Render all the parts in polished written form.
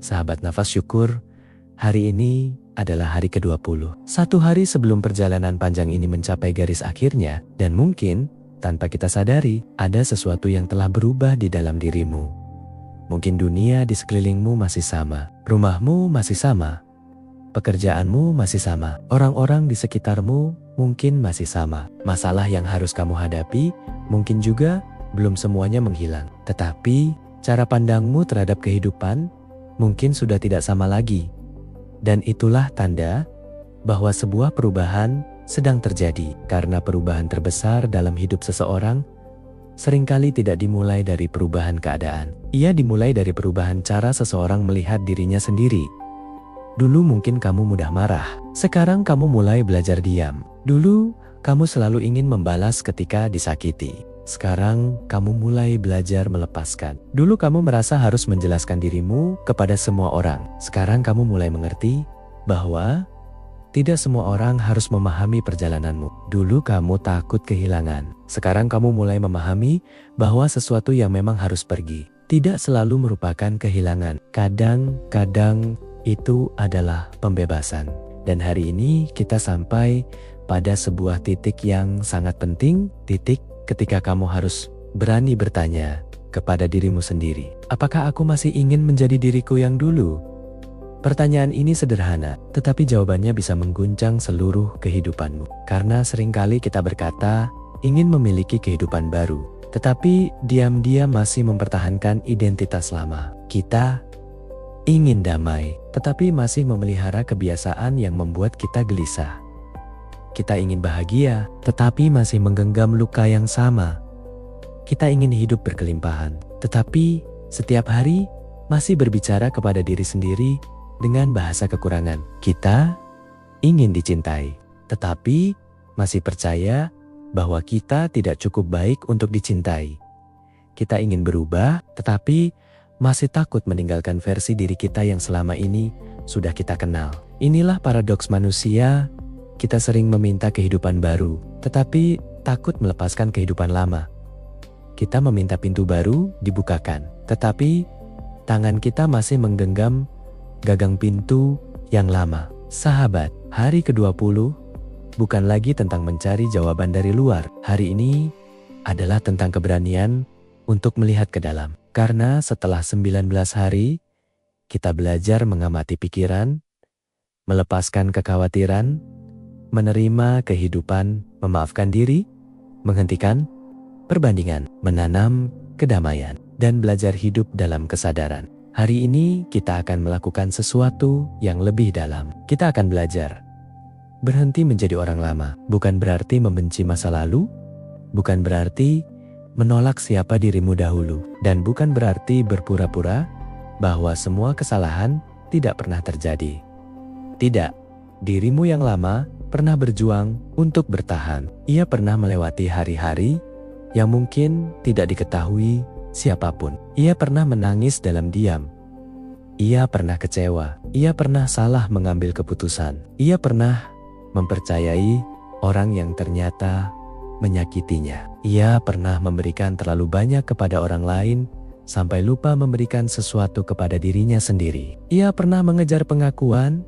sahabat nafas syukur, hari ini adalah hari ke-20. Satu hari sebelum perjalanan panjang ini mencapai garis akhirnya, dan mungkin tanpa kita sadari, ada sesuatu yang telah berubah di dalam dirimu. Mungkin dunia di sekelilingmu masih sama, rumahmu masih sama, pekerjaanmu masih sama, orang-orang di sekitarmu mungkin masih sama. Masalah yang harus kamu hadapi mungkin juga belum semuanya menghilang. Tetapi cara pandangmu terhadap kehidupan mungkin sudah tidak sama lagi. Dan itulah tanda bahwa sebuah perubahan sedang terjadi. Karena perubahan terbesar dalam hidup seseorang seringkali tidak dimulai dari perubahan keadaan. Ia dimulai dari perubahan cara seseorang melihat dirinya sendiri. Dulu mungkin kamu mudah marah. Sekarang kamu mulai belajar diam. Dulu kamu selalu ingin membalas ketika disakiti. Sekarang kamu mulai belajar melepaskan. Dulu kamu merasa harus menjelaskan dirimu kepada semua orang. Sekarang kamu mulai mengerti bahwa tidak semua orang harus memahami perjalananmu. Dulu kamu takut kehilangan. Sekarang kamu mulai memahami bahwa sesuatu yang memang harus pergi tidak selalu merupakan kehilangan. Kadang-kadang itu adalah pembebasan. Dan hari ini kita sampai pada sebuah titik yang sangat penting, titik ketika kamu harus berani bertanya kepada dirimu sendiri, apakah aku masih ingin menjadi diriku yang dulu? Pertanyaan ini sederhana, tetapi jawabannya bisa mengguncang seluruh kehidupanmu. Karena seringkali kita berkata ingin memiliki kehidupan baru, tetapi diam-diam masih mempertahankan identitas lama. Kita ingin damai, tetapi masih memelihara kebiasaan yang membuat kita gelisah. Kita ingin bahagia, tetapi masih menggenggam luka yang sama. Kita ingin hidup berkelimpahan, tetapi setiap hari masih berbicara kepada diri sendiri dengan bahasa kekurangan. Kita ingin dicintai, tetapi masih percaya bahwa kita tidak cukup baik untuk dicintai. Kita ingin berubah, tetapi masih takut meninggalkan versi diri kita yang selama ini sudah kita kenal. Inilah paradoks manusia. Kita sering meminta kehidupan baru, tetapi takut melepaskan kehidupan lama. Kita meminta pintu baru dibukakan, tetapi tangan kita masih menggenggam gagang pintu yang lama. Sahabat, hari ke-20 bukan lagi tentang mencari jawaban dari luar. Hari ini adalah tentang keberanian untuk melihat ke dalam. Karena setelah 19 hari, kita belajar mengamati pikiran, melepaskan kekhawatiran, menerima kehidupan, memaafkan diri, menghentikan perbandingan, menanam kedamaian, dan belajar hidup dalam kesadaran. Hari ini kita akan melakukan sesuatu yang lebih dalam. Kita akan belajar berhenti menjadi orang lama. Bukan berarti membenci masa lalu, bukan berarti menolak siapa dirimu dahulu, dan bukan berarti berpura-pura bahwa semua kesalahan tidak pernah terjadi. Tidak, dirimu yang lama pernah berjuang untuk bertahan. Ia pernah melewati hari-hari yang mungkin tidak diketahui siapapun. Ia pernah menangis dalam diam. Ia pernah kecewa. Ia pernah salah mengambil keputusan. Ia pernah mempercayai orang yang ternyata menyakitinya. Ia pernah memberikan terlalu banyak kepada orang lain sampai lupa memberikan sesuatu kepada dirinya sendiri. Ia pernah mengejar pengakuan.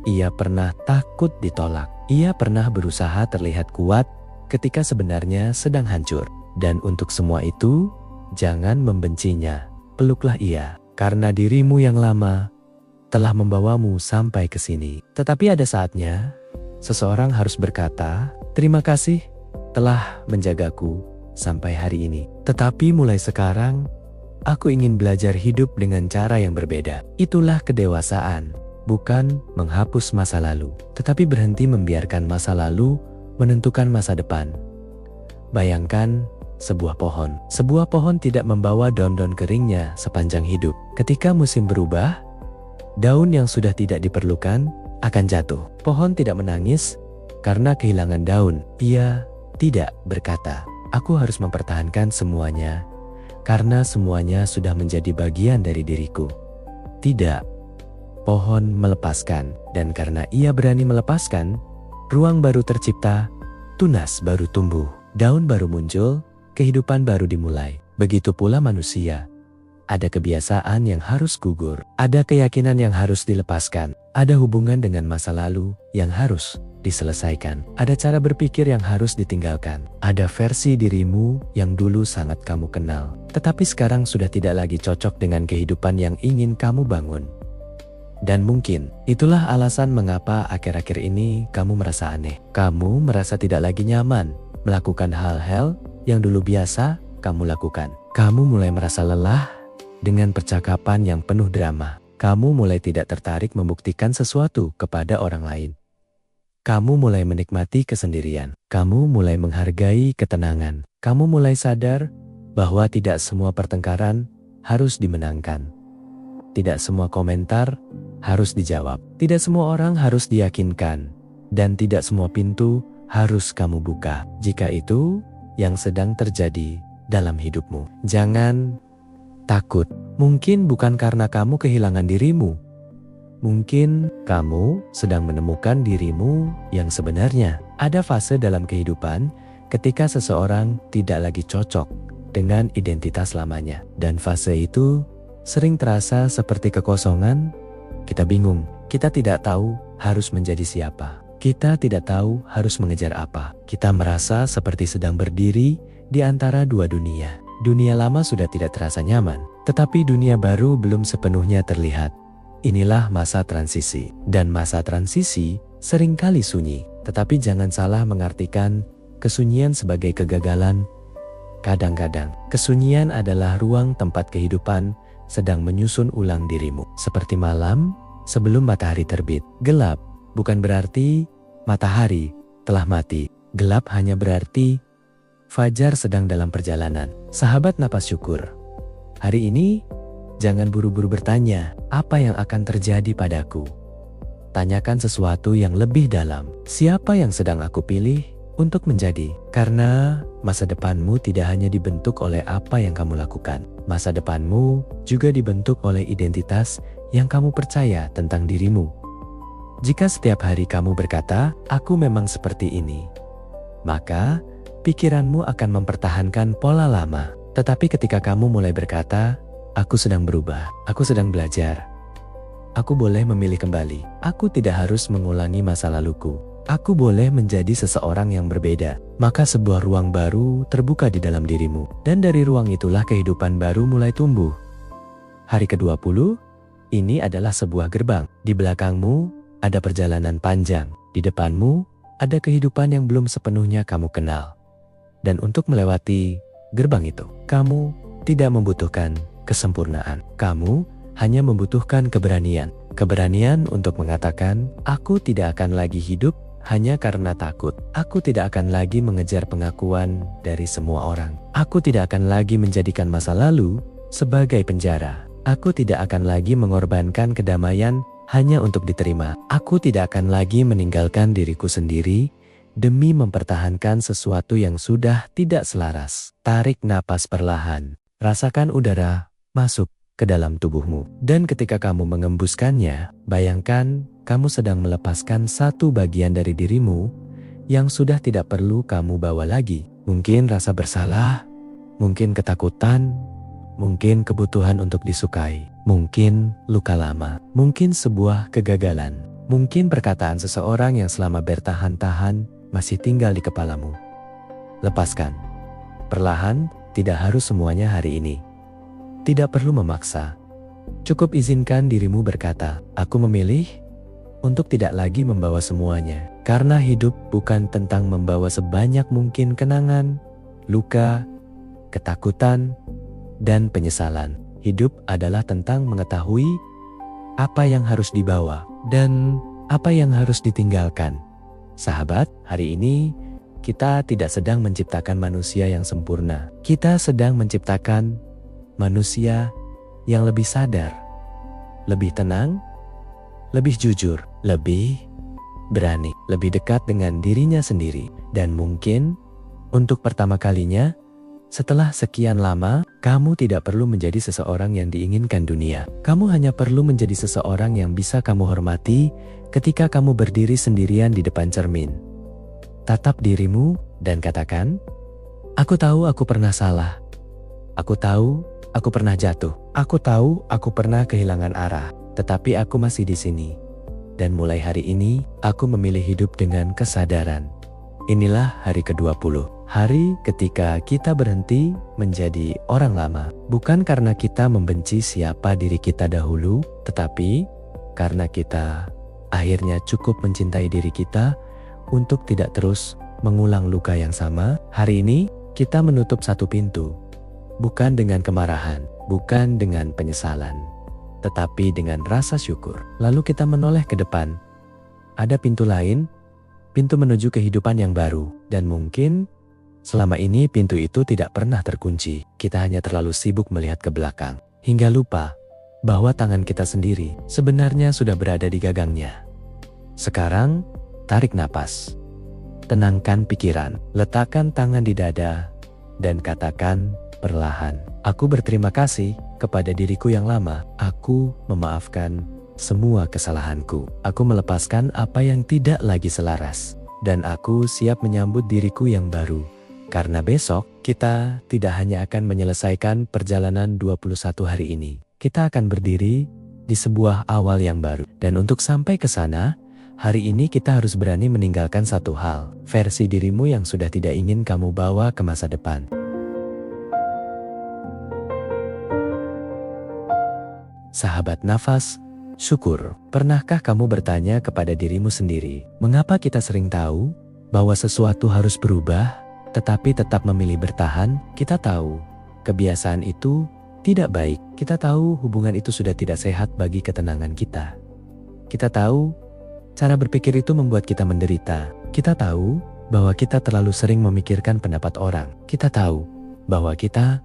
Ia pernah takut ditolak. Ia pernah berusaha terlihat kuat ketika sebenarnya sedang hancur. Dan untuk semua itu, jangan membencinya. Peluklah ia, karena dirimu yang lama telah membawamu sampai ke sini. Tetapi ada saatnya, seseorang harus berkata, terima kasih telah menjagaku sampai hari ini. Tetapi mulai sekarang, aku ingin belajar hidup dengan cara yang berbeda. Itulah kedewasaan. Bukan menghapus masa lalu, tetapi berhenti membiarkan masa lalu menentukan masa depan. Bayangkan sebuah pohon. Sebuah pohon tidak membawa daun-daun keringnya sepanjang hidup. Ketika musim berubah, daun yang sudah tidak diperlukan akan jatuh. Pohon tidak menangis karena kehilangan daun. Ia tidak berkata, aku harus mempertahankan semuanya karena semuanya sudah menjadi bagian dari diriku. Tidak. Pohon melepaskan, dan karena ia berani melepaskan, ruang baru tercipta, tunas baru tumbuh, daun baru muncul, kehidupan baru dimulai. Begitu pula manusia. Ada kebiasaan yang harus gugur. Ada keyakinan yang harus dilepaskan. Ada hubungan dengan masa lalu yang harus diselesaikan. Ada cara berpikir yang harus ditinggalkan. Ada versi dirimu yang dulu sangat kamu kenal, tetapi sekarang sudah tidak lagi cocok dengan kehidupan yang ingin kamu bangun. Dan mungkin itulah alasan mengapa akhir-akhir ini kamu merasa aneh. Kamu merasa tidak lagi nyaman melakukan hal-hal yang dulu biasa kamu lakukan. Kamu mulai merasa lelah dengan percakapan yang penuh drama. Kamu mulai tidak tertarik membuktikan sesuatu kepada orang lain. Kamu mulai menikmati kesendirian. Kamu mulai menghargai ketenangan. Kamu mulai sadar bahwa tidak semua pertengkaran harus dimenangkan. Tidak semua komentar harus dijawab. Tidak semua orang harus diyakinkan. Dan tidak semua pintu harus kamu buka. Jika itu yang sedang terjadi dalam hidupmu, jangan takut. Mungkin bukan karena kamu kehilangan dirimu. Mungkin kamu sedang menemukan dirimu yang sebenarnya. Ada fase dalam kehidupan ketika seseorang tidak lagi cocok dengan identitas lamanya. Dan fase itu sering terasa seperti kekosongan. Kita bingung, kita tidak tahu harus menjadi siapa. Kita tidak tahu harus mengejar apa. Kita merasa seperti sedang berdiri di antara dua dunia. Dunia lama sudah tidak terasa nyaman, tetapi dunia baru belum sepenuhnya terlihat. Inilah masa transisi. Dan masa transisi seringkali sunyi. Tetapi jangan salah mengartikan kesunyian sebagai kegagalan. Kadang-kadang, kesunyian adalah ruang tempat kehidupan sedang menyusun ulang dirimu. Seperti malam sebelum matahari terbit. Gelap bukan berarti matahari telah mati. Gelap hanya berarti fajar sedang dalam perjalanan. Sahabat napas syukur. Hari ini, jangan buru-buru bertanya, apa yang akan terjadi padaku? Tanyakan sesuatu yang lebih dalam. Siapa yang sedang aku pilih untuk menjadi? Karena masa depanmu tidak hanya dibentuk oleh apa yang kamu lakukan. Masa depanmu juga dibentuk oleh identitas yang kamu percaya tentang dirimu. Jika setiap hari kamu berkata, aku memang seperti ini, maka pikiranmu akan mempertahankan pola lama. Tetapi ketika kamu mulai berkata, aku sedang berubah, aku sedang belajar, aku boleh memilih kembali, aku tidak harus mengulangi masa laluku, aku boleh menjadi seseorang yang berbeda, maka sebuah ruang baru terbuka di dalam dirimu. Dan dari ruang itulah kehidupan baru mulai tumbuh. Hari ke-20, ini adalah sebuah gerbang. Di belakangmu ada perjalanan panjang, di depanmu ada kehidupan yang belum sepenuhnya kamu kenal. Dan untuk melewati gerbang itu, kamu tidak membutuhkan kesempurnaan. Kamu hanya membutuhkan keberanian. Keberanian untuk mengatakan, aku tidak akan lagi hidup hanya karena takut. Aku tidak akan lagi mengejar pengakuan dari semua orang. Aku tidak akan lagi menjadikan masa lalu sebagai penjara. Aku tidak akan lagi mengorbankan kedamaian hanya untuk diterima. Aku tidak akan lagi meninggalkan diriku sendiri demi mempertahankan sesuatu yang sudah tidak selaras. Tarik napas perlahan. Rasakan udara masuk ke dalam tubuhmu. Dan ketika kamu mengembuskannya, bayangkan kamu sedang melepaskan satu bagian dari dirimu yang sudah tidak perlu kamu bawa lagi. Mungkin rasa bersalah, mungkin ketakutan, mungkin kebutuhan untuk disukai, mungkin luka lama, mungkin sebuah kegagalan, mungkin perkataan seseorang yang selama bertahan-tahan masih tinggal di kepalamu. Lepaskan. Perlahan, tidak harus semuanya hari ini. Tidak perlu memaksa. Cukup izinkan dirimu berkata, aku memilih untuk tidak lagi membawa semuanya. Karena hidup bukan tentang membawa sebanyak mungkin kenangan, luka, ketakutan, dan penyesalan. Hidup adalah tentang mengetahui apa yang harus dibawa dan apa yang harus ditinggalkan. Sahabat, hari ini kita tidak sedang menciptakan manusia yang sempurna. Kita sedang menciptakan manusia yang lebih sadar, lebih tenang, lebih jujur, lebih berani, lebih dekat dengan dirinya sendiri. Dan mungkin untuk pertama kalinya, setelah sekian lama, kamu tidak perlu menjadi seseorang yang diinginkan dunia. Kamu hanya perlu menjadi seseorang yang bisa kamu hormati ketika kamu berdiri sendirian di depan cermin. Tatap dirimu dan katakan, aku tahu aku pernah salah. Aku tahu Aku pernah jatuh. Aku tahu aku pernah kehilangan arah. Tetapi aku masih di sini. Dan mulai hari ini, aku memilih hidup dengan kesadaran. Inilah hari ke-20. Hari ketika kita berhenti menjadi orang lama. Bukan karena kita membenci siapa diri kita dahulu, tetapi karena kita akhirnya cukup mencintai diri kita untuk tidak terus mengulang luka yang sama. Hari ini kita menutup satu pintu. Bukan dengan kemarahan, bukan dengan penyesalan, tetapi dengan rasa syukur. Lalu kita menoleh ke depan. Ada pintu lain, pintu menuju kehidupan yang baru. Dan mungkin selama ini pintu itu tidak pernah terkunci. Kita hanya terlalu sibuk melihat ke belakang, hingga lupa bahwa tangan kita sendiri sebenarnya sudah berada di gagangnya. Sekarang, tarik napas. Tenangkan pikiran, letakkan tangan di dada, dan katakan perlahan, aku berterima kasih kepada diriku yang lama. Aku memaafkan semua kesalahanku. Aku melepaskan apa yang tidak lagi selaras. Dan aku siap menyambut diriku yang baru. Karena besok, kita tidak hanya akan menyelesaikan perjalanan 21 hari ini. Kita akan berdiri di sebuah awal yang baru. Dan untuk sampai ke sana, hari ini kita harus berani meninggalkan satu hal. Versi dirimu yang sudah tidak ingin kamu bawa ke masa depan. Sahabat nafas, syukur. Pernahkah kamu bertanya kepada dirimu sendiri, mengapa kita sering tahu bahwa sesuatu harus berubah, tetapi tetap memilih bertahan? Kita tahu kebiasaan itu tidak baik. Kita tahu hubungan itu sudah tidak sehat bagi ketenangan kita. Kita tahu cara berpikir itu membuat kita menderita. Kita tahu bahwa kita terlalu sering memikirkan pendapat orang. Kita tahu bahwa kita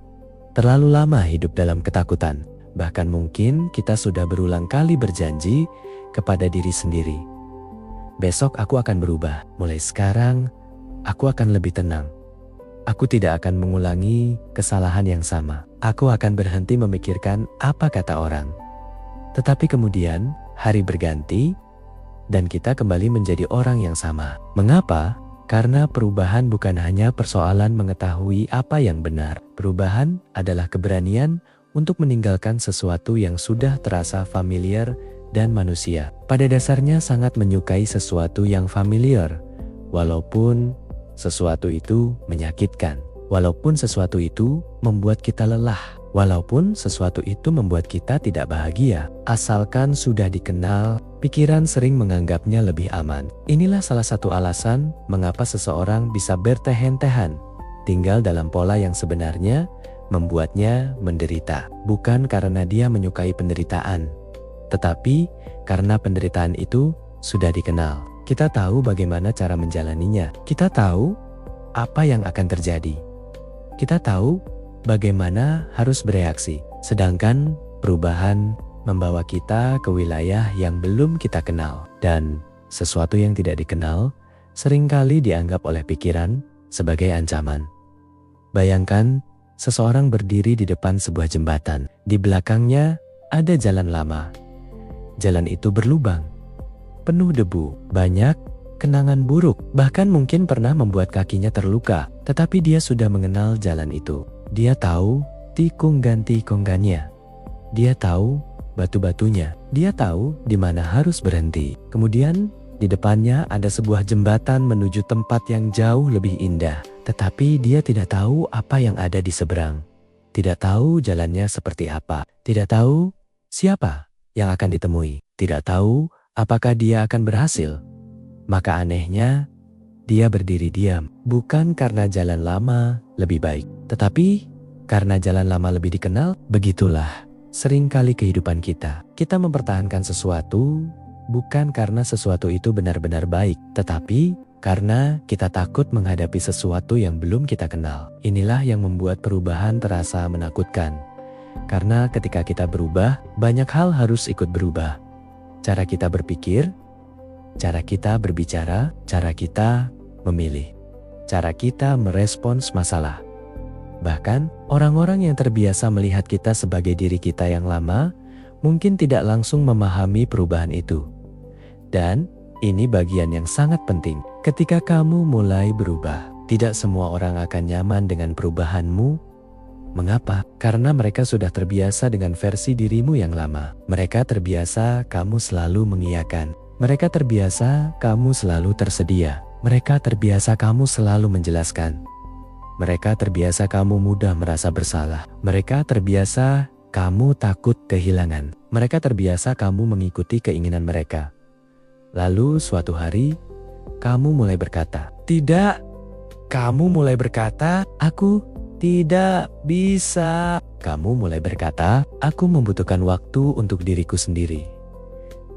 terlalu lama hidup dalam ketakutan. Bahkan mungkin kita sudah berulang kali berjanji kepada diri sendiri, besok aku akan berubah. Mulai sekarang, aku akan lebih tenang. Aku tidak akan mengulangi kesalahan yang sama. Aku akan berhenti memikirkan apa kata orang. Tetapi kemudian, hari berganti, dan kita kembali menjadi orang yang sama. Mengapa? Karena perubahan bukan hanya persoalan mengetahui apa yang benar. Perubahan adalah keberanian untuk meninggalkan sesuatu yang sudah terasa familiar dan manusia. Pada dasarnya sangat menyukai sesuatu yang familiar, walaupun sesuatu itu menyakitkan, walaupun sesuatu itu membuat kita lelah, walaupun sesuatu itu membuat kita tidak bahagia. Asalkan sudah dikenal, pikiran sering menganggapnya lebih aman. Inilah salah satu alasan mengapa seseorang bisa bertahan-tahan tinggal dalam pola yang sebenarnya membuatnya menderita. Bukan karena dia menyukai penderitaan, tetapi karena penderitaan itu sudah dikenal. Kita tahu bagaimana cara menjalaninya. Kita tahu apa yang akan terjadi. Kita tahu bagaimana harus bereaksi. Sedangkan perubahan membawa kita ke wilayah yang belum kita kenal. Dan sesuatu yang tidak dikenal seringkali dianggap oleh pikiran sebagai ancaman. Bayangkan seseorang berdiri di depan sebuah jembatan. Di belakangnya ada jalan lama. Jalan itu berlubang, penuh debu, banyak kenangan buruk, bahkan mungkin pernah membuat kakinya terluka. Tetapi dia sudah mengenal jalan itu. Dia tahu tikung dan tikungannya. Dia tahu batu-batunya. Dia tahu di mana harus berhenti. Kemudian di depannya ada sebuah jembatan menuju tempat yang jauh lebih indah. Tetapi dia tidak tahu apa yang ada di seberang. Tidak tahu jalannya seperti apa. Tidak tahu siapa yang akan ditemui. Tidak tahu apakah dia akan berhasil. Maka anehnya, dia berdiri diam. Bukan karena jalan lama lebih baik, tetapi karena jalan lama lebih dikenal. Begitulah seringkali kehidupan kita. Kita mempertahankan sesuatu bukan karena sesuatu itu benar-benar baik, tetapi karena kita takut menghadapi sesuatu yang belum kita kenal. Inilah yang membuat perubahan terasa menakutkan. Karena ketika kita berubah, banyak hal harus ikut berubah. Cara kita berpikir, cara kita berbicara, cara kita memilih, cara kita merespons masalah. Bahkan, orang-orang yang terbiasa melihat kita sebagai diri kita yang lama, mungkin tidak langsung memahami perubahan itu. Dan, ini bagian yang sangat penting. Ketika kamu mulai berubah, tidak semua orang akan nyaman dengan perubahanmu. Mengapa? Karena mereka sudah terbiasa dengan versi dirimu yang lama. Mereka terbiasa kamu selalu mengiyakan. Mereka terbiasa kamu selalu tersedia. Mereka terbiasa kamu selalu menjelaskan. Mereka terbiasa kamu mudah merasa bersalah. Mereka terbiasa kamu takut kehilangan. Mereka terbiasa kamu mengikuti keinginan mereka. Lalu suatu hari, kamu mulai berkata, "Tidak." Kamu mulai berkata, "Aku tidak bisa." Kamu mulai berkata, "Aku membutuhkan waktu untuk diriku sendiri."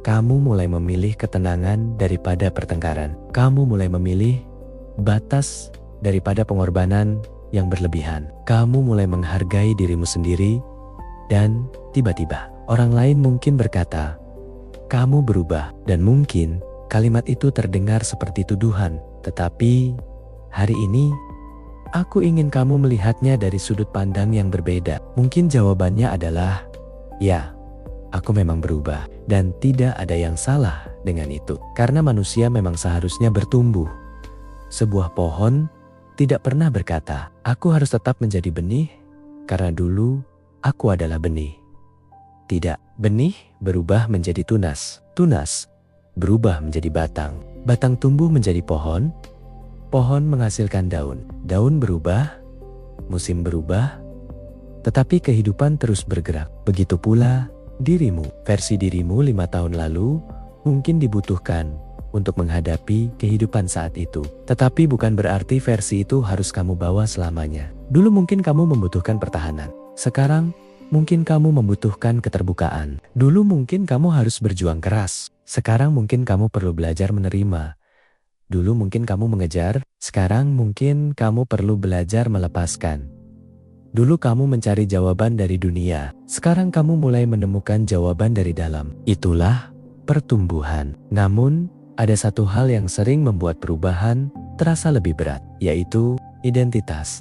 Kamu mulai memilih ketenangan daripada pertengkaran. Kamu mulai memilih batas daripada pengorbanan yang berlebihan. Kamu mulai menghargai dirimu sendiri dan tiba-tiba orang lain mungkin berkata, "Kamu berubah." Dan mungkin kalimat itu terdengar seperti tuduhan. Tetapi hari ini aku ingin kamu melihatnya dari sudut pandang yang berbeda. Mungkin jawabannya adalah, ya, aku memang berubah. Dan tidak ada yang salah dengan itu. Karena manusia memang seharusnya bertumbuh. Sebuah pohon tidak pernah berkata, "Aku harus tetap menjadi benih karena dulu aku adalah benih." Tidak, benih berubah menjadi tunas. Tunas berubah menjadi batang. Batang tumbuh menjadi pohon. Pohon menghasilkan daun. Daun berubah, musim berubah, tetapi kehidupan terus bergerak. Begitu pula dirimu. Versi dirimu 5 tahun lalu mungkin dibutuhkan untuk menghadapi kehidupan saat itu. Tetapi bukan berarti versi itu harus kamu bawa selamanya. Dulu mungkin kamu membutuhkan pertahanan. Sekarang mungkin kamu membutuhkan keterbukaan. Dulu mungkin kamu harus berjuang keras. Sekarang mungkin kamu perlu belajar menerima. Dulu mungkin kamu mengejar. Sekarang mungkin kamu perlu belajar melepaskan. Dulu kamu mencari jawaban dari dunia. Sekarang kamu mulai menemukan jawaban dari dalam. Itulah pertumbuhan. Namun, ada satu hal yang sering membuat perubahan terasa lebih berat, yaitu identitas.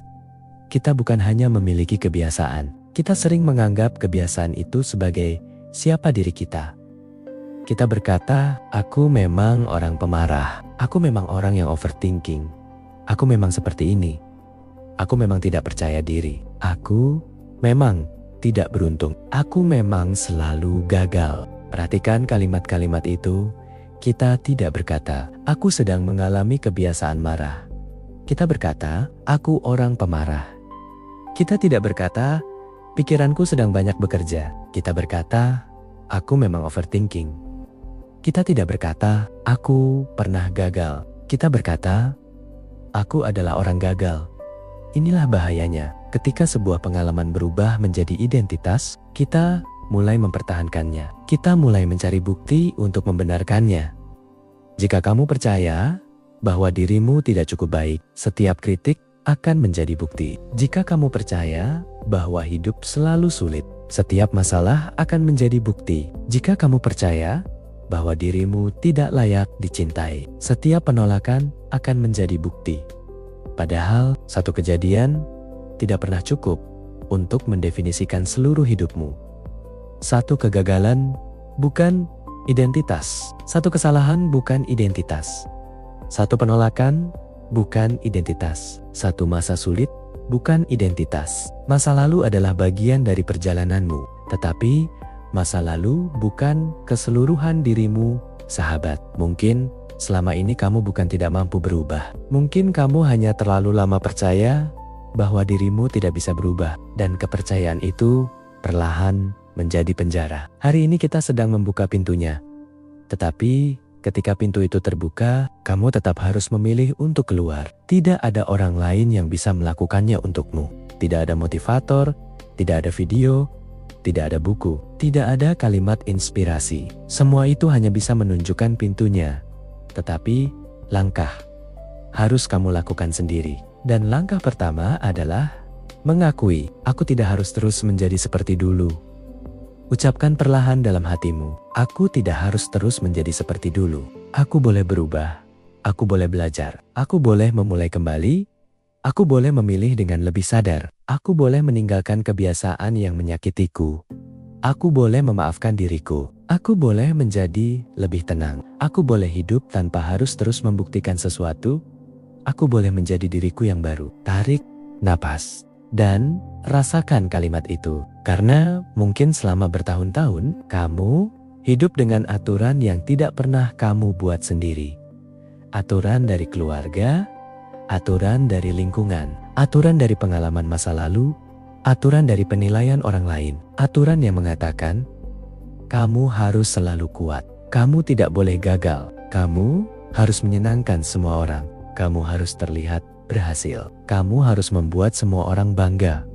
Kita bukan hanya memiliki kebiasaan. Kita sering menganggap kebiasaan itu sebagai siapa diri kita. Kita berkata, "Aku memang orang pemarah. Aku memang orang yang overthinking. Aku memang seperti ini. Aku memang tidak percaya diri. Aku memang tidak beruntung. Aku memang selalu gagal." Perhatikan kalimat-kalimat itu. Kita tidak berkata, "Aku sedang mengalami kebiasaan marah." Kita berkata, "Aku orang pemarah." Kita tidak berkata, "Pikiranku sedang banyak bekerja." Kita berkata, "Aku memang overthinking." Kita tidak berkata, "Aku pernah gagal." Kita berkata, "Aku adalah orang gagal." Inilah bahayanya. Ketika sebuah pengalaman berubah menjadi identitas, kita mulai mempertahankannya. Kita mulai mencari bukti untuk membenarkannya. Jika kamu percaya bahwa dirimu tidak cukup baik, setiap kritik akan menjadi bukti. Jika kamu percaya bahwa hidup selalu sulit, setiap masalah akan menjadi bukti. Jika kamu percaya bahwa dirimu tidak layak dicintai, setiap penolakan akan menjadi bukti. Padahal, satu kejadian tidak pernah cukup untuk mendefinisikan seluruh hidupmu. Satu kegagalan bukan identitas. Satu kesalahan bukan identitas. Satu penolakan bukan identitas. Satu masa sulit bukan identitas. Masa lalu adalah bagian dari perjalananmu. Tetapi, masa lalu bukan keseluruhan dirimu, sahabat. Mungkin selama ini kamu bukan tidak mampu berubah. Mungkin kamu hanya terlalu lama percaya bahwa dirimu tidak bisa berubah. Dan kepercayaan itu perlahan menjadi penjara. Hari ini kita sedang membuka pintunya. Tetapi ketika pintu itu terbuka, kamu tetap harus memilih untuk keluar. Tidak ada orang lain yang bisa melakukannya untukmu. Tidak ada motivator, tidak ada video, tidak ada buku, tidak ada kalimat inspirasi. Semua itu hanya bisa menunjukkan pintunya. Tetapi, langkah harus kamu lakukan sendiri. Dan langkah pertama adalah mengakui, "Aku tidak harus terus menjadi seperti dulu." Ucapkan perlahan dalam hatimu, "Aku tidak harus terus menjadi seperti dulu. Aku boleh berubah. Aku boleh belajar. Aku boleh memulai kembali. Aku boleh memilih dengan lebih sadar. Aku boleh meninggalkan kebiasaan yang menyakitiku. Aku boleh memaafkan diriku. Aku boleh menjadi lebih tenang. Aku boleh hidup tanpa harus terus membuktikan sesuatu. Aku boleh menjadi diriku yang baru." Tarik napas. dan rasakan kalimat itu. Karena mungkin selama bertahun-tahun kamu hidup dengan aturan yang tidak pernah kamu buat sendiri. Aturan dari keluarga, aturan dari lingkungan, aturan dari pengalaman masa lalu, aturan dari penilaian orang lain, aturan yang mengatakan kamu harus selalu kuat, kamu tidak boleh gagal, kamu harus menyenangkan semua orang, kamu harus terlihat berhasil, kamu harus membuat semua orang bangga,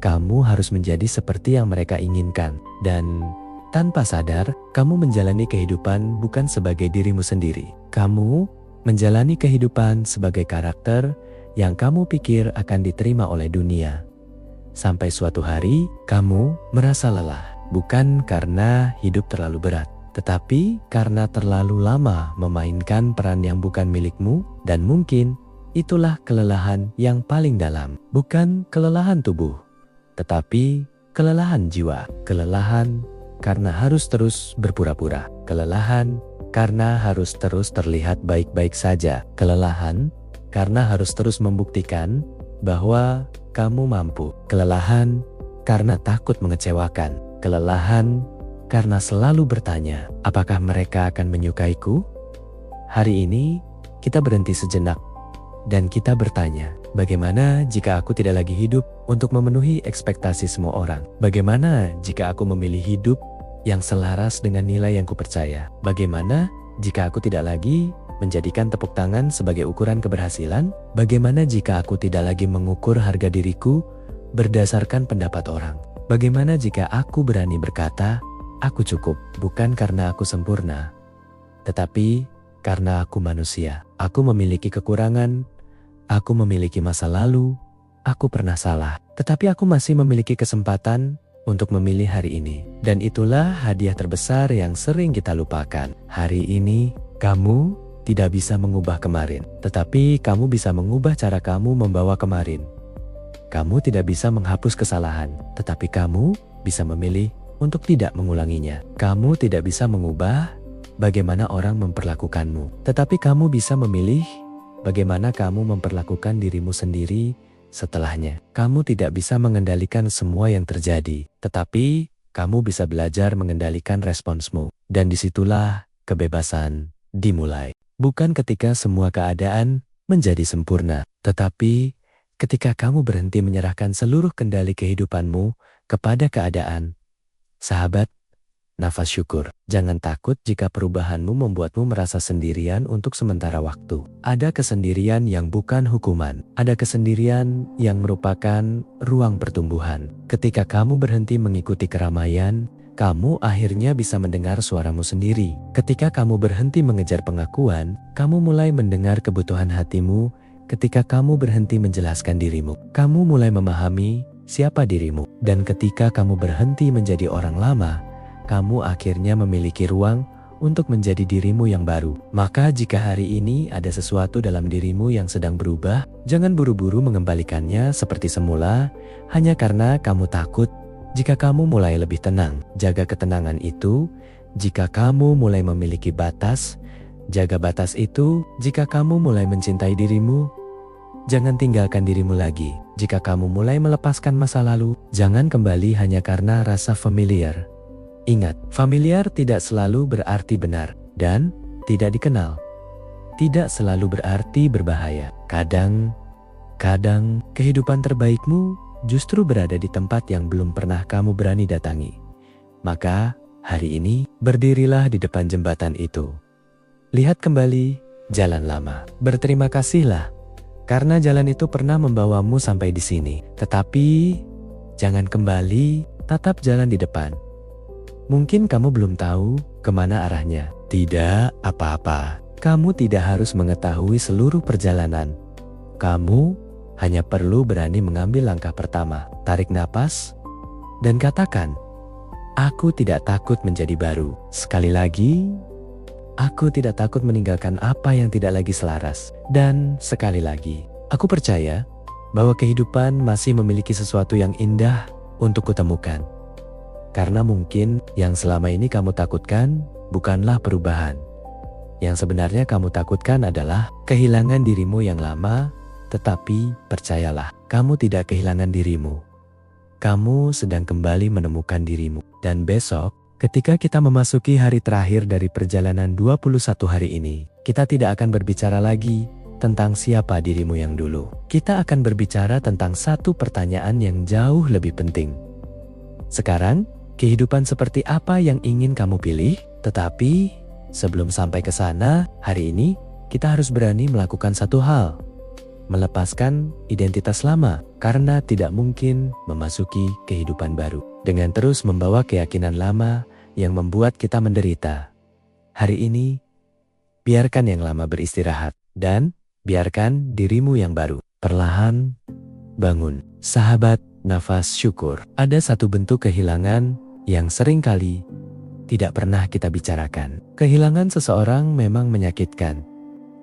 kamu harus menjadi seperti yang mereka inginkan, dan tanpa sadar kamu menjalani kehidupan bukan sebagai dirimu sendiri. Kamu menjalani kehidupan sebagai karakter yang kamu pikir akan diterima oleh dunia. Sampai suatu hari kamu merasa lelah, bukan karena hidup terlalu berat, tetapi karena terlalu lama memainkan peran yang bukan milikmu, dan mungkin itulah kelelahan yang paling dalam. Bukan kelelahan tubuh, tetapi kelelahan jiwa. Kelelahan karena harus terus berpura-pura. Kelelahan karena harus terus terlihat baik-baik saja. Kelelahan karena harus terus membuktikan bahwa kamu mampu. Kelelahan karena takut mengecewakan. Kelelahan karena selalu bertanya, apakah mereka akan menyukaiku? Hari ini kita berhenti sejenak dan kita bertanya, bagaimana jika aku tidak lagi hidup untuk memenuhi ekspektasi semua orang? Bagaimana jika aku memilih hidup yang selaras dengan nilai yang kupercaya? Bagaimana jika aku tidak lagi menjadikan tepuk tangan sebagai ukuran keberhasilan? Bagaimana jika aku tidak lagi mengukur harga diriku berdasarkan pendapat orang? Bagaimana jika aku berani berkata, aku cukup, bukan karena aku sempurna, tetapi karena aku manusia. Aku memiliki kekurangan, aku memiliki masa lalu, aku pernah salah, tetapi aku masih memiliki kesempatan untuk memilih hari ini. Dan itulah hadiah terbesar yang sering kita lupakan. Hari ini, kamu tidak bisa mengubah kemarin, tetapi kamu bisa mengubah cara kamu membawa kemarin. Kamu tidak bisa menghapus kesalahan, tetapi kamu bisa memilih untuk tidak mengulanginya. Kamu tidak bisa mengubah bagaimana orang memperlakukanmu, tetapi kamu bisa memilih bagaimana kamu memperlakukan dirimu sendiri setelahnya. Kamu tidak bisa mengendalikan semua yang terjadi, tetapi kamu bisa belajar mengendalikan responsmu. Dan disitulah kebebasan dimulai. Bukan ketika semua keadaan menjadi sempurna, tetapi ketika kamu berhenti menyerahkan seluruh kendali kehidupanmu kepada keadaan. Sahabat, nafas syukur. Jangan takut jika perubahanmu membuatmu merasa sendirian untuk sementara waktu. Ada kesendirian yang bukan hukuman. Ada kesendirian yang merupakan ruang pertumbuhan. Ketika kamu berhenti mengikuti keramaian, kamu akhirnya bisa mendengar suaramu sendiri. Ketika kamu berhenti mengejar pengakuan, kamu mulai mendengar kebutuhan hatimu. Ketika kamu berhenti menjelaskan dirimu, kamu mulai memahami siapa dirimu. Dan ketika kamu berhenti menjadi orang lama, kamu akhirnya memiliki ruang untuk menjadi dirimu yang baru. Maka jika hari ini ada sesuatu dalam dirimu yang sedang berubah, jangan buru-buru mengembalikannya seperti semula hanya karena kamu takut. Jika kamu mulai lebih tenang, jaga ketenangan itu. Jika kamu mulai memiliki batas, jaga batas itu. Jika kamu mulai mencintai dirimu, jangan tinggalkan dirimu lagi. Jika kamu mulai melepaskan masa lalu, jangan kembali hanya karena rasa familiar. Ingat, familiar tidak selalu berarti benar, dan tidak dikenal tidak selalu berarti berbahaya. Kadang kehidupan terbaikmu justru berada di tempat yang belum pernah kamu berani datangi. Maka, hari ini, berdirilah di depan jembatan itu. Lihat kembali jalan lama. Berterima kasihlah karena jalan itu pernah membawamu sampai di sini. Tetapi, jangan kembali, tatap jalan di depan. Mungkin kamu belum tahu kemana arahnya. Tidak apa-apa. Kamu tidak harus mengetahui seluruh perjalanan. Kamu hanya perlu berani mengambil langkah pertama. Tarik napas dan katakan, aku tidak takut menjadi baru. Sekali lagi, aku tidak takut meninggalkan apa yang tidak lagi selaras. Dan sekali lagi, aku percaya bahwa kehidupan masih memiliki sesuatu yang indah untuk kutemukan. Karena mungkin yang selama ini kamu takutkan bukanlah perubahan. Yang sebenarnya kamu takutkan adalah kehilangan dirimu yang lama Tetapi percayalah, kamu tidak kehilangan dirimu. Kamu sedang kembali menemukan dirimu. Dan besok, ketika kita memasuki hari terakhir dari perjalanan 21 hari ini, kita tidak akan berbicara lagi tentang siapa dirimu yang dulu. Kita akan berbicara tentang satu pertanyaan yang jauh lebih penting. Sekarang, kehidupan seperti apa yang ingin kamu pilih? Tetapi, sebelum sampai ke sana, hari ini, kita harus berani melakukan satu hal. Melepaskan identitas lama, karena tidak mungkin memasuki kehidupan baru dengan terus membawa keyakinan lama yang membuat kita menderita. Hari ini, biarkan yang lama beristirahat dan biarkan dirimu yang baru perlahan bangun. Sahabat, nafas syukur. Ada satu bentuk kehilangan yang sering kali tidak pernah kita bicarakan. Kehilangan seseorang memang menyakitkan.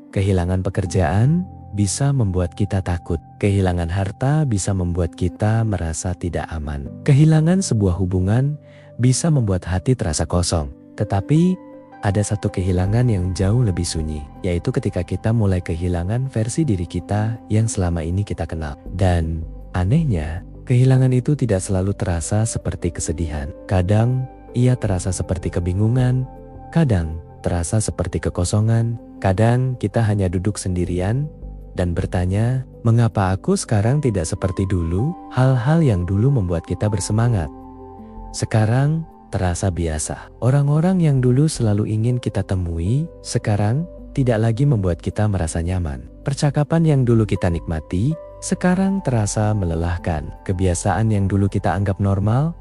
Kehilangan pekerjaan bisa membuat kita takut. Kehilangan harta bisa membuat kita merasa tidak aman. Kehilangan sebuah hubungan bisa membuat hati terasa kosong. Tetapi ada satu kehilangan yang jauh lebih sunyi, yaitu ketika kita mulai kehilangan versi diri kita yang selama ini kita kenal. Dan anehnya, kehilangan itu tidak selalu terasa seperti kesedihan. Kadang ia terasa seperti kebingungan, kadang terasa seperti kekosongan, kadang kita hanya duduk sendirian dan bertanya, mengapa aku sekarang tidak seperti dulu? Hal-hal yang dulu membuat kita bersemangat sekarang terasa biasa. Orang-orang yang dulu selalu ingin kita temui, sekarang tidak lagi membuat kita merasa nyaman. Percakapan yang dulu kita nikmati, sekarang terasa melelahkan. Kebiasaan yang dulu kita anggap normal,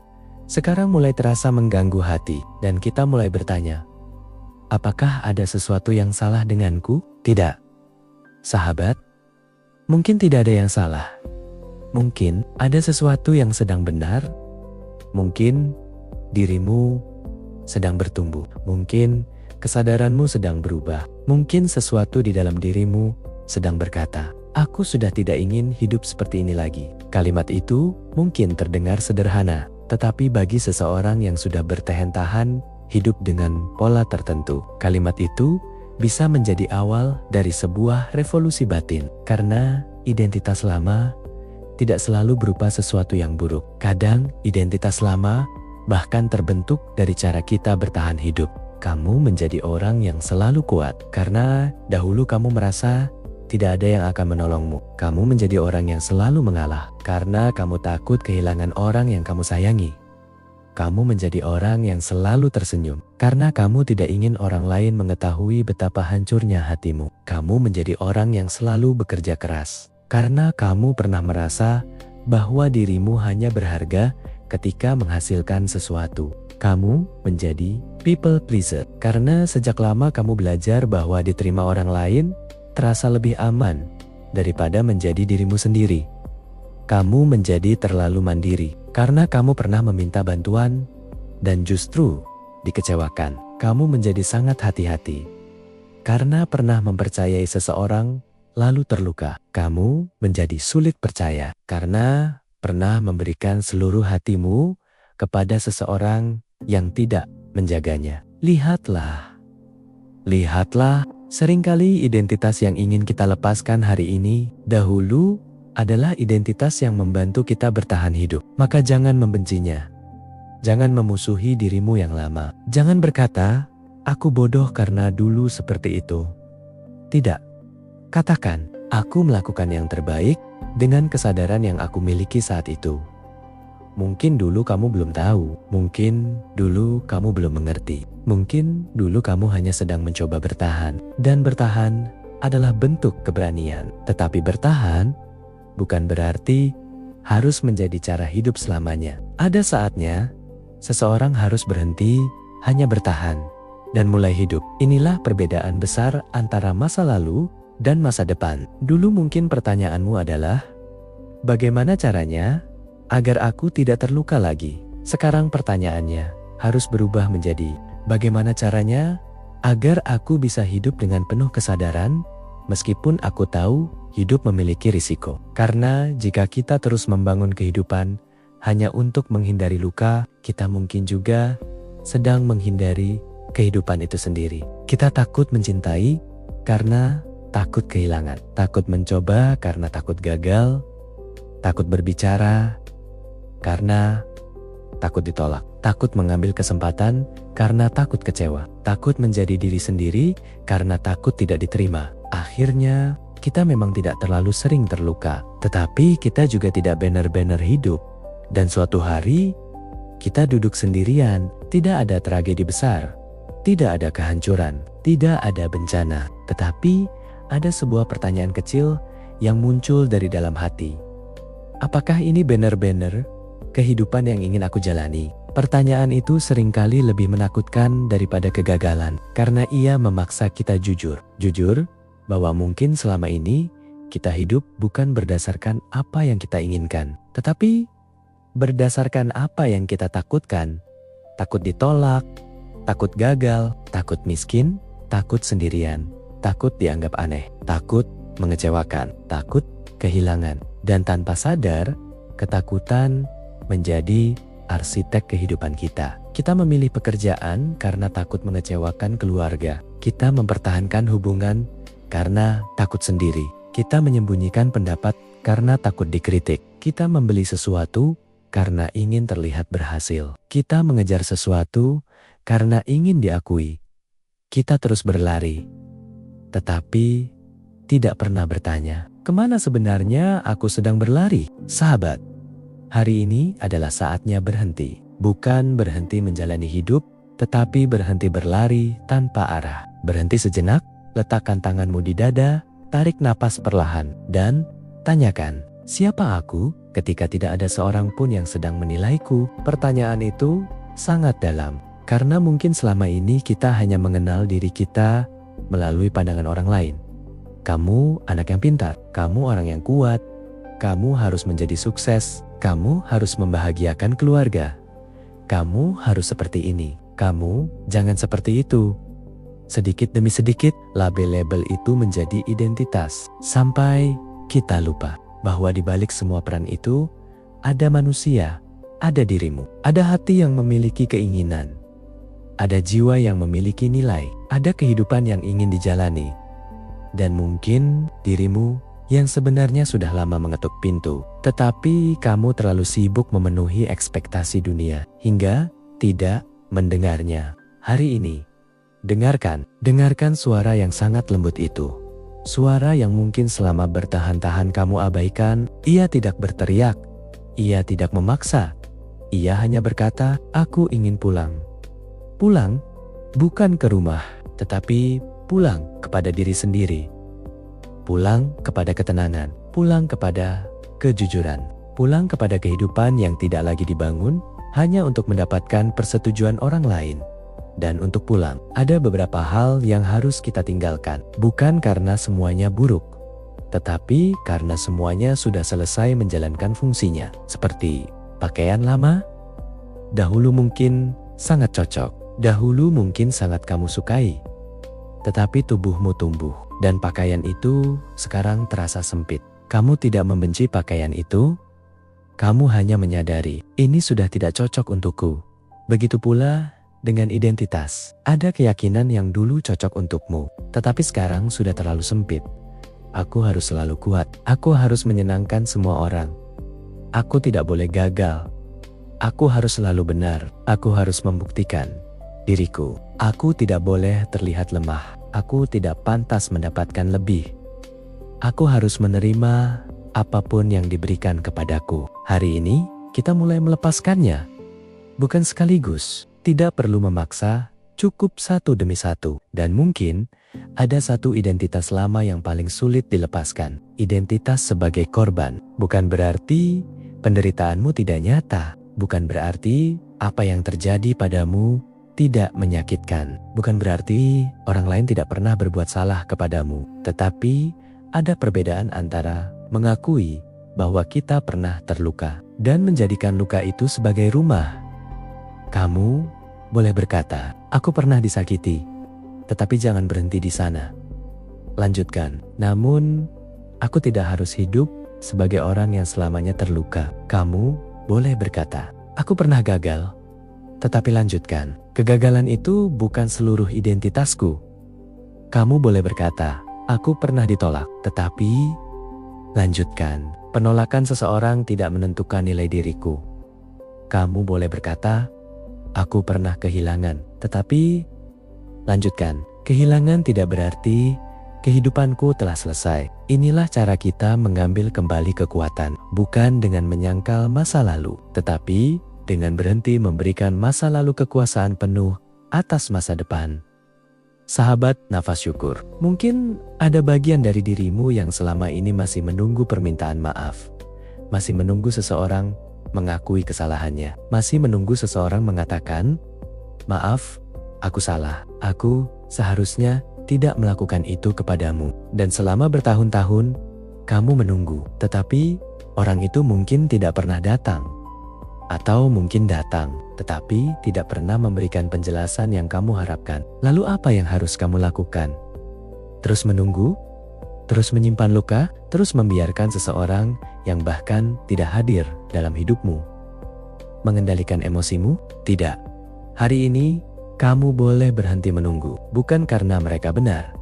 sekarang mulai terasa mengganggu hati. Dan kita mulai bertanya, apakah ada sesuatu yang salah denganku? Tidak. Sahabat, mungkin tidak ada yang salah. Mungkin ada sesuatu yang sedang benar. Mungkin dirimu sedang bertumbuh. Mungkin kesadaranmu sedang berubah. Mungkin sesuatu di dalam dirimu sedang berkata, aku sudah tidak ingin hidup seperti ini lagi. Kalimat itu mungkin terdengar sederhana, tetapi bagi seseorang yang sudah bertahan-tahan hidup dengan pola tertentu, kalimat itu bisa menjadi awal dari sebuah revolusi batin. Karena identitas lama tidak selalu berupa sesuatu yang buruk. Kadang identitas lama bahkan terbentuk dari cara kita bertahan hidup. Kamu menjadi orang yang selalu kuat karena dahulu kamu merasa tidak ada yang akan menolongmu. Kamu menjadi orang yang selalu mengalah karena kamu takut kehilangan orang yang kamu sayangi. Kamu menjadi orang yang selalu tersenyum karena kamu tidak ingin orang lain mengetahui betapa hancurnya hatimu. Kamu menjadi orang yang selalu bekerja keras karena kamu pernah merasa bahwa dirimu hanya berharga ketika menghasilkan sesuatu. Kamu menjadi people pleaser karena sejak lama kamu belajar bahwa diterima orang lain terasa lebih aman daripada menjadi dirimu sendiri. Kamu menjadi terlalu mandiri karena kamu pernah meminta bantuan dan justru dikecewakan. Kamu menjadi sangat hati-hati karena pernah mempercayai seseorang lalu terluka. Kamu menjadi sulit percaya karena pernah memberikan seluruh hatimu kepada seseorang yang tidak menjaganya. Lihatlah, seringkali identitas yang ingin kita lepaskan hari ini dahulu adalah identitas yang membantu kita bertahan hidup. Maka jangan membencinya. Jangan memusuhi dirimu yang lama. Jangan berkata, aku bodoh karena dulu seperti itu. Tidak. Katakan, aku melakukan yang terbaik dengan kesadaran yang aku miliki saat itu. Mungkin dulu kamu belum tahu. Mungkin dulu kamu belum mengerti. Mungkin dulu kamu hanya sedang mencoba bertahan. Dan bertahan adalah bentuk keberanian. Tetapi bertahan bukan berarti harus menjadi cara hidup selamanya. Ada saatnya, seseorang harus berhenti hanya bertahan dan mulai hidup. Inilah perbedaan besar antara masa lalu dan masa depan. Dulu mungkin pertanyaanmu adalah, bagaimana caranya agar aku tidak terluka lagi? Sekarang pertanyaannya harus berubah menjadi, bagaimana caranya agar aku bisa hidup dengan penuh kesadaran meskipun aku tahu hidup memiliki risiko. Karena jika kita terus membangun kehidupan hanya untuk menghindari luka, kita mungkin juga sedang menghindari kehidupan itu sendiri. Kita takut mencintai karena takut kehilangan, takut mencoba karena takut gagal, takut berbicara karena takut ditolak, takut mengambil kesempatan karena takut kecewa, takut menjadi diri sendiri karena takut tidak diterima. Akhirnya, kita memang tidak terlalu sering terluka, tetapi kita juga tidak benar-benar hidup. Dan suatu hari, kita duduk sendirian, tidak ada tragedi besar, tidak ada kehancuran, tidak ada bencana, tetapi ada sebuah pertanyaan kecil yang muncul dari dalam hati. Apakah ini benar-benar kehidupan yang ingin aku jalani? Pertanyaan itu seringkali lebih menakutkan daripada kegagalan, karena ia memaksa kita jujur. Jujur bahwa mungkin selama ini kita hidup bukan berdasarkan apa yang kita inginkan, tetapi berdasarkan apa yang kita takutkan. Takut ditolak, takut gagal, takut miskin, takut sendirian, takut dianggap aneh, takut mengecewakan, takut kehilangan. Dan tanpa sadar, ketakutan menjadi arsitek kehidupan kita. Kita memilih pekerjaan karena takut mengecewakan keluarga. Kita mempertahankan hubungan karena takut sendiri. Kita menyembunyikan pendapat karena takut dikritik. Kita membeli sesuatu karena ingin terlihat berhasil. Kita mengejar sesuatu karena ingin diakui. Kita terus berlari, tetapi tidak pernah bertanya, kemana sebenarnya aku sedang berlari? Sahabat, hari ini adalah saatnya berhenti. Bukan berhenti menjalani hidup, tetapi berhenti berlari tanpa arah. Berhenti sejenak, letakkan tanganmu di dada, tarik napas perlahan, dan tanyakan, siapa aku ketika tidak ada seorang pun yang sedang menilaiku? Pertanyaan itu sangat dalam, karena mungkin selama ini kita hanya mengenal diri kita melalui pandangan orang lain. Kamu anak yang pintar, kamu orang yang kuat, kamu harus menjadi sukses, kamu harus membahagiakan keluarga, kamu harus seperti ini, kamu jangan seperti itu. Sedikit demi sedikit, label-label itu menjadi identitas, sampai kita lupa bahwa di balik semua peran itu, ada manusia, ada dirimu, ada hati yang memiliki keinginan, ada jiwa yang memiliki nilai, ada kehidupan yang ingin dijalani, dan mungkin dirimu yang sebenarnya sudah lama mengetuk pintu, tetapi kamu terlalu sibuk memenuhi ekspektasi dunia, hingga tidak mendengarnya. Hari ini, dengarkan suara yang sangat lembut itu. Suara yang mungkin selama bertahan-tahan kamu abaikan. Ia tidak berteriak, ia tidak memaksa, ia hanya berkata, aku ingin pulang. Pulang bukan ke rumah, tetapi pulang kepada diri sendiri. Pulang kepada ketenangan, pulang kepada kejujuran, pulang kepada kehidupan yang tidak lagi dibangun hanya untuk mendapatkan persetujuan orang lain. Dan untuk pulang, ada beberapa hal yang harus kita tinggalkan, bukan karena semuanya buruk, tetapi karena semuanya sudah selesai menjalankan fungsinya. Seperti pakaian lama, dahulu mungkin sangat cocok, dahulu mungkin sangat kamu sukai, tetapi tubuhmu tumbuh, dan pakaian itu sekarang terasa sempit. Kamu tidak membenci pakaian itu, kamu hanya menyadari, ini sudah tidak cocok untukku. Begitu pula dengan identitas. Ada keyakinan yang dulu cocok untukmu, tetapi sekarang sudah terlalu sempit. Aku harus selalu kuat, aku harus menyenangkan semua orang, aku tidak boleh gagal, aku harus selalu benar, aku harus membuktikan diriku, aku tidak boleh terlihat lemah, aku tidak pantas mendapatkan lebih, aku harus menerima apapun yang diberikan kepadaku. Hari ini kita mulai melepaskannya, bukan sekaligus. Tidak perlu memaksa, cukup satu demi satu. Dan mungkin ada satu identitas lama yang paling sulit dilepaskan. Identitas sebagai korban. Bukan berarti penderitaanmu tidak nyata. Bukan berarti apa yang terjadi padamu tidak menyakitkan. Bukan berarti orang lain tidak pernah berbuat salah kepadamu. Tetapi ada perbedaan antara mengakui bahwa kita pernah terluka dan menjadikan luka itu sebagai rumah. Kamu boleh berkata, aku pernah disakiti, tetapi jangan berhenti di sana. Lanjutkan, namun aku tidak harus hidup sebagai orang yang selamanya terluka. Kamu boleh berkata, aku pernah gagal, tetapi lanjutkan. Kegagalan itu bukan seluruh identitasku. Kamu boleh berkata, Aku pernah ditolak, tetapi lanjutkan. Penolakan seseorang tidak menentukan nilai diriku. Kamu boleh berkata, aku pernah kehilangan, tetapi lanjutkan. Kehilangan tidak berarti kehidupanku telah selesai. Inilah cara kita mengambil kembali kekuatan, bukan dengan menyangkal masa lalu, tetapi dengan berhenti memberikan masa lalu kekuasaan penuh atas masa depan. Sahabat nafas syukur, mungkin ada bagian dari dirimu yang selama ini masih menunggu permintaan maaf, masih menunggu seseorang mengakui kesalahannya, masih menunggu seseorang mengatakan, maaf, aku salah, aku seharusnya tidak melakukan itu kepadamu. Dan selama bertahun-tahun, kamu menunggu, tetapi orang itu mungkin tidak pernah datang. Atau mungkin datang, tetapi tidak pernah memberikan penjelasan yang kamu harapkan. Lalu apa yang harus kamu lakukan? Terus menunggu? Terus menyimpan luka? Terus membiarkan seseorang yang bahkan tidak hadir dalam hidupmu mengendalikan emosimu? Tidak. Hari ini, kamu boleh berhenti menunggu, bukan karena mereka benar,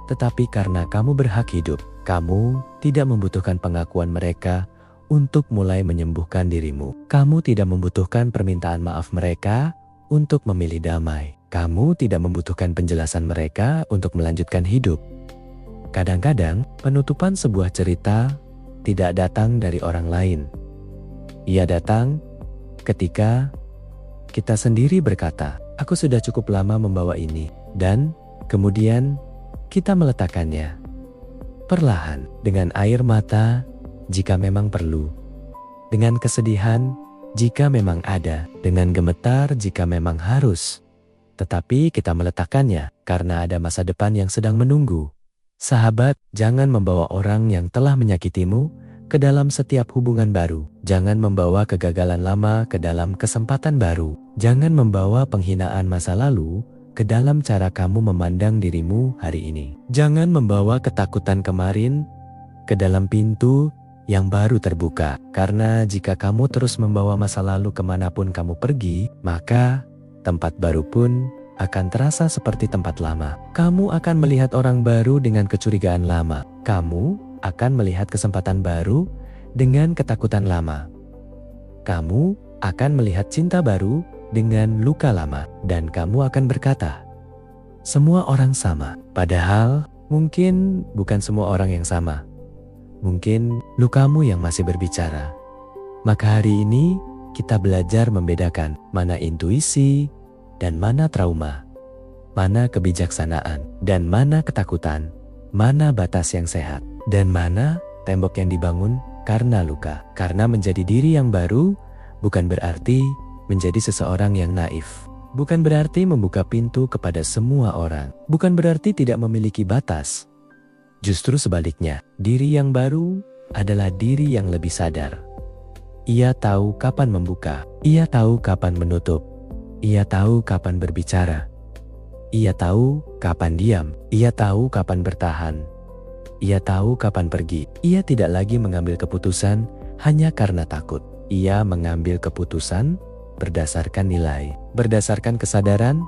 tetapi karena kamu berhak hidup. Kamu tidak membutuhkan pengakuan mereka untuk mulai menyembuhkan dirimu. Kamu tidak membutuhkan permintaan maaf mereka untuk memilih damai. Kamu tidak membutuhkan penjelasan mereka untuk melanjutkan hidup. Kadang-kadang, penutupan sebuah cerita tidak datang dari orang lain. Ia datang ketika kita sendiri berkata, aku sudah cukup lama membawa ini, dan kemudian kita meletakkannya perlahan dengan air mata jika memang perlu, dengan kesedihan jika memang ada, dengan gemetar jika memang harus. Tetapi kita meletakkannya karena ada masa depan yang sedang menunggu. Sahabat, jangan membawa orang yang telah menyakitimu ke dalam setiap hubungan baru. Jangan membawa kegagalan lama ke dalam kesempatan baru. Jangan membawa penghinaan masa lalu ke dalam cara kamu memandang dirimu hari ini. Jangan membawa ketakutan kemarin ke dalam pintu yang baru terbuka. Karena jika kamu terus membawa masa lalu kemanapun kamu pergi, maka tempat baru pun akan terasa seperti tempat lama. Kamu akan melihat orang baru dengan kecurigaan lama. Kamu akan melihat kesempatan baru dengan ketakutan lama. Kamu akan melihat cinta baru dengan luka lama. Dan kamu akan berkata, semua orang sama. Padahal mungkin bukan semua orang yang sama. Mungkin lukamu yang masih berbicara. Maka hari ini kita belajar membedakan mana intuisi dan mana trauma, mana kebijaksanaan dan mana ketakutan, mana batas yang sehat dan mana tembok yang dibangun karena luka. Karena menjadi diri yang baru bukan berarti menjadi seseorang yang naif. Bukan berarti membuka pintu kepada semua orang. Bukan berarti tidak memiliki batas. Justru sebaliknya, diri yang baru adalah diri yang lebih sadar. Ia tahu kapan membuka, ia tahu kapan menutup, ia tahu kapan berbicara, ia tahu kapan diam, ia tahu kapan bertahan, ia tahu kapan pergi. Ia tidak lagi mengambil keputusan hanya karena takut. Ia mengambil keputusan berdasarkan nilai, berdasarkan kesadaran,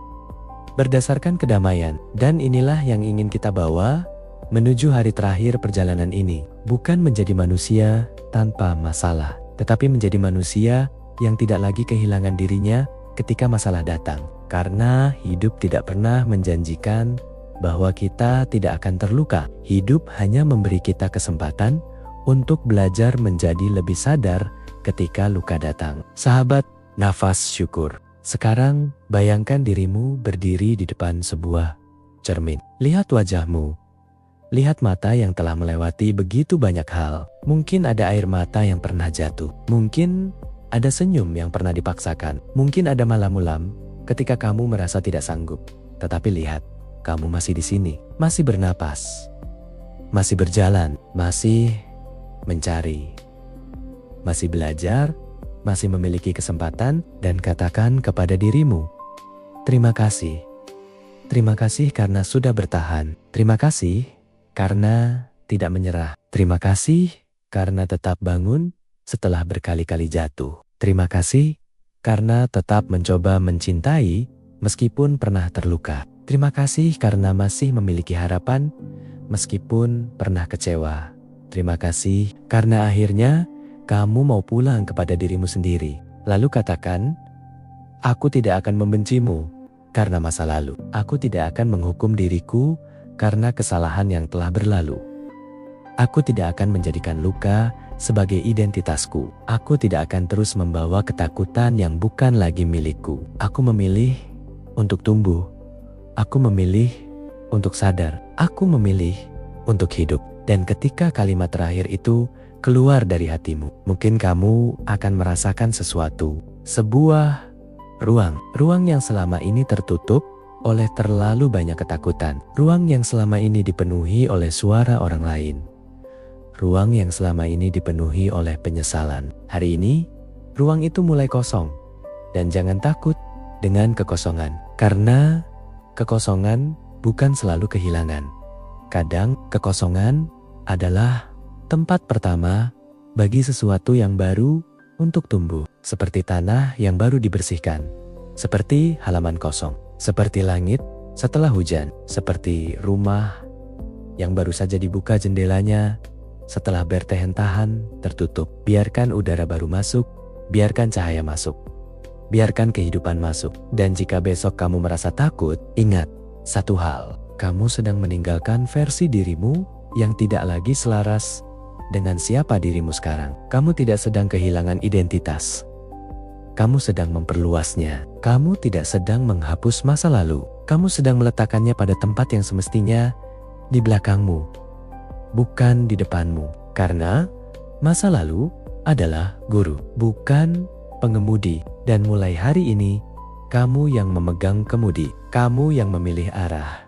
berdasarkan kedamaian. Dan inilah yang ingin kita bawa menuju hari terakhir perjalanan ini. Bukan menjadi manusia tanpa masalah, tetapi menjadi manusia yang tidak lagi kehilangan dirinya ketika masalah datang. Karena hidup tidak pernah menjanjikan bahwa kita tidak akan terluka. Hidup hanya memberi kita kesempatan untuk belajar menjadi lebih sadar ketika luka datang. Sahabat nafas syukur, sekarang bayangkan dirimu berdiri di depan sebuah cermin. Lihat wajahmu. Lihat mata yang telah melewati begitu banyak hal. Mungkin ada air mata yang pernah jatuh. Mungkin ada senyum yang pernah dipaksakan. Mungkin ada malam-malam ketika kamu merasa tidak sanggup. Tetapi lihat, kamu masih di sini, masih bernapas, masih berjalan, masih mencari, masih belajar, masih memiliki kesempatan. Dan katakan kepada dirimu, terima kasih. Terima kasih karena sudah bertahan. Terima kasih karena tidak menyerah. Terima kasih karena tetap bangun setelah berkali-kali jatuh. Terima kasih karena tetap mencoba mencintai meskipun pernah terluka. Terima kasih karena masih memiliki harapan meskipun pernah kecewa. Terima kasih karena akhirnya kamu mau pulang kepada dirimu sendiri. Lalu katakan, aku tidak akan membencimu karena masa lalu. Aku tidak akan menghukum diriku karena kesalahan yang telah berlalu. Aku tidak akan menjadikan luka sebagai identitasku. Aku tidak akan terus membawa ketakutan yang bukan lagi milikku. Aku memilih untuk tumbuh. Aku memilih untuk sadar. Aku memilih untuk hidup. Dan ketika kalimat terakhir itu keluar dari hatimu, mungkin kamu akan merasakan sesuatu. Sebuah ruang yang selama ini tertutup oleh terlalu banyak ketakutan. Ruang yang selama ini dipenuhi oleh suara orang lain. Ruang yang selama ini dipenuhi oleh penyesalan. Hari ini, ruang itu mulai kosong. Dan jangan takut dengan kekosongan. Karena kekosongan bukan selalu kehilangan. Kadang kekosongan adalah tempat pertama bagi sesuatu yang baru untuk tumbuh. Seperti tanah yang baru dibersihkan. Seperti halaman kosong. Seperti langit setelah hujan. Seperti rumah yang baru saja dibuka jendelanya setelah bertahan-tahan tertutup. Biarkan udara baru masuk, biarkan cahaya masuk, biarkan kehidupan masuk. Dan jika besok kamu merasa takut, ingat satu hal, kamu sedang meninggalkan versi dirimu yang tidak lagi selaras dengan siapa dirimu sekarang. Kamu tidak sedang kehilangan identitas. Kamu sedang memperluasnya. Kamu tidak sedang menghapus masa lalu. Kamu sedang meletakkannya pada tempat yang semestinya di belakangmu, bukan di depanmu. Karena masa lalu adalah guru, bukan pengemudi. Dan mulai hari ini, kamu yang memegang kemudi. Kamu yang memilih arah.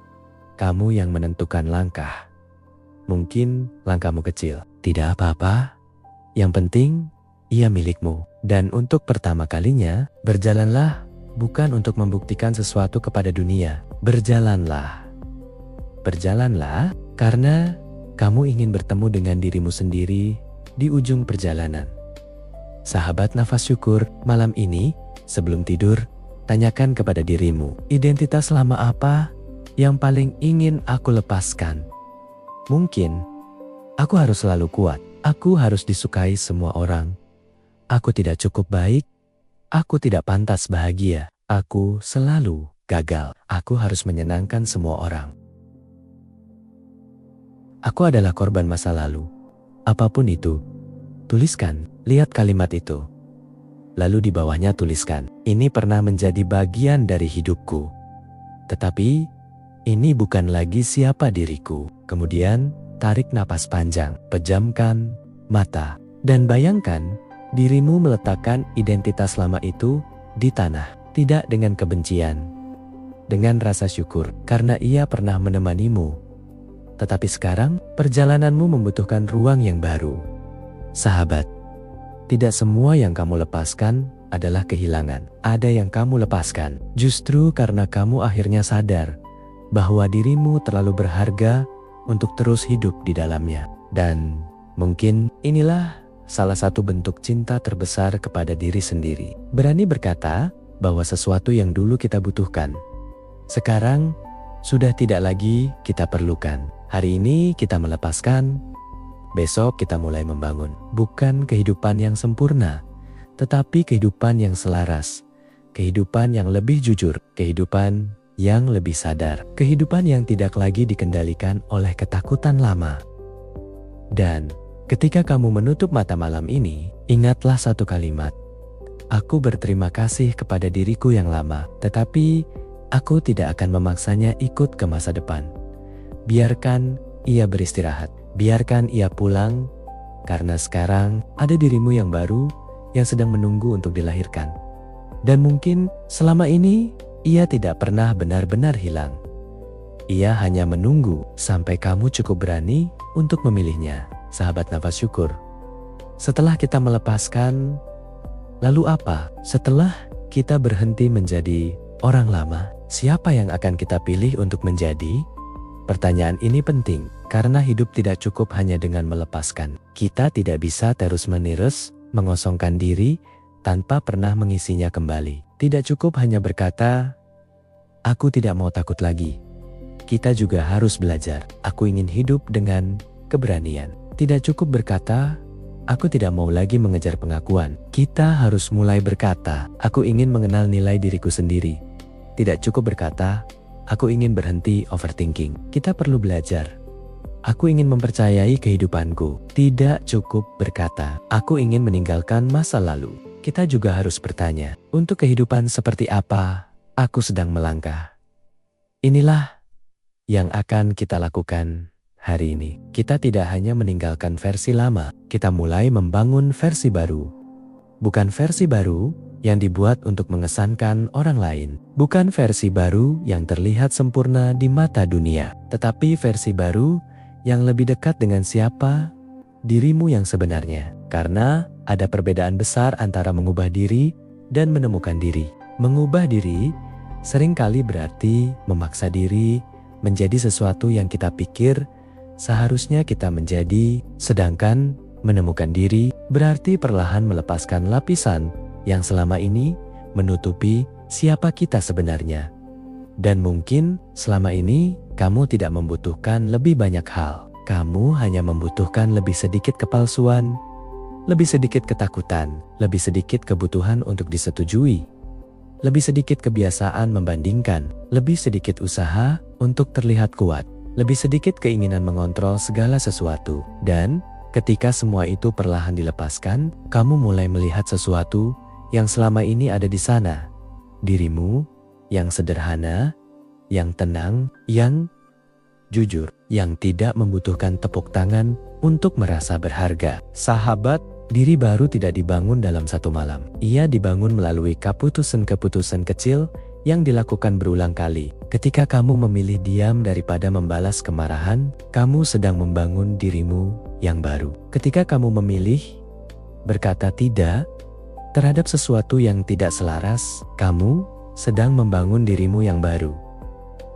Kamu yang menentukan langkah. Mungkin langkahmu kecil, tidak apa-apa. Yang penting, ia milikmu. Dan untuk pertama kalinya, berjalanlah bukan untuk membuktikan sesuatu kepada dunia. Berjalanlah. Berjalanlah karena kamu ingin bertemu dengan dirimu sendiri di ujung perjalanan. Sahabat Nafas Syukur, malam ini sebelum tidur, tanyakan kepada dirimu, identitas lama apa yang paling ingin aku lepaskan? Mungkin, aku harus selalu kuat, aku harus disukai semua orang, aku tidak cukup baik, aku tidak pantas bahagia, aku selalu gagal, aku harus menyenangkan semua orang. Aku adalah korban masa lalu. Apapun itu, tuliskan, lihat kalimat itu. Lalu di bawahnya tuliskan, ini pernah menjadi bagian dari hidupku. Tetapi, ini bukan lagi siapa diriku. Kemudian, tarik napas panjang, pejamkan mata, dan bayangkan dirimu meletakkan identitas lama itu di tanah. Tidak dengan kebencian, dengan rasa syukur, karena ia pernah menemanimu. Tetapi sekarang, perjalananmu membutuhkan ruang yang baru. Sahabat, tidak semua yang kamu lepaskan adalah kehilangan. Ada yang kamu lepaskan justru karena kamu akhirnya sadar bahwa dirimu terlalu berharga untuk terus hidup di dalamnya. Dan mungkin inilah salah satu bentuk cinta terbesar kepada diri sendiri. Berani berkata bahwa sesuatu yang dulu kita butuhkan, sekarang sudah tidak lagi kita perlukan. Hari ini kita melepaskan, besok kita mulai membangun. Bukan kehidupan yang sempurna, tetapi kehidupan yang selaras. Kehidupan yang lebih jujur, kehidupan yang lebih sadar. Kehidupan yang tidak lagi dikendalikan oleh ketakutan lama. Dan ketika kamu menutup mata malam ini, ingatlah satu kalimat. Aku berterima kasih kepada diriku yang lama, tetapi aku tidak akan memaksanya ikut ke masa depan. Biarkan ia beristirahat, biarkan ia pulang, karena sekarang ada dirimu yang baru yang sedang menunggu untuk dilahirkan. Dan mungkin selama ini ia tidak pernah benar-benar hilang. Ia hanya menunggu sampai kamu cukup berani untuk memilihnya. Sahabat Nafas Syukur, setelah kita melepaskan, lalu apa? Setelah kita berhenti menjadi orang lama, siapa yang akan kita pilih untuk menjadi? Pertanyaan ini penting, karena hidup tidak cukup hanya dengan melepaskan. Kita tidak bisa terus-menerus mengosongkan diri tanpa pernah mengisinya kembali. Tidak cukup hanya berkata, aku tidak mau takut lagi. kita juga harus belajar. Aku ingin hidup dengan keberanian. Tidak cukup berkata, aku tidak mau lagi mengejar pengakuan. Kita harus mulai berkata, aku ingin mengenal nilai diriku sendiri. Tidak cukup berkata, aku ingin berhenti overthinking. Kita perlu belajar. Aku ingin mempercayai kehidupanku. Tidak cukup berkata, aku ingin meninggalkan masa lalu. Kita juga harus bertanya, untuk kehidupan seperti apa aku sedang melangkah? Inilah yang akan kita lakukan hari ini. Kita tidak hanya meninggalkan versi lama, kita mulai membangun versi baru. Bukan versi baru yang dibuat untuk mengesankan orang lain. Bukan versi baru yang terlihat sempurna di mata dunia. Tetapi versi baru yang lebih dekat dengan siapa dirimu yang sebenarnya. Karena ada perbedaan besar antara mengubah diri dan menemukan diri. Mengubah diri seringkali berarti memaksa diri menjadi sesuatu yang kita pikir seharusnya kita menjadi, sedangkan menemukan diri berarti perlahan melepaskan lapisan yang selama ini menutupi siapa kita sebenarnya. Dan mungkin selama ini kamu tidak membutuhkan lebih banyak hal. Kamu hanya membutuhkan lebih sedikit kepalsuan, lebih sedikit ketakutan, lebih sedikit kebutuhan untuk disetujui, lebih sedikit kebiasaan membandingkan, lebih sedikit usaha untuk terlihat kuat, lebih sedikit keinginan mengontrol segala sesuatu. Dan ketika semua itu perlahan dilepaskan, kamu mulai melihat sesuatu yang selama ini ada di sana. Dirimu yang sederhana, yang tenang, yang jujur, yang tidak membutuhkan tepuk tangan untuk merasa berharga. Sahabat, diri baru tidak dibangun dalam satu malam. Ia dibangun melalui keputusan-keputusan kecil yang dilakukan berulang kali. Ketika kamu memilih diam daripada membalas kemarahan, kamu sedang membangun dirimu yang baru. Ketika kamu memilih berkata tidak terhadap sesuatu yang tidak selaras, kamu sedang membangun dirimu yang baru.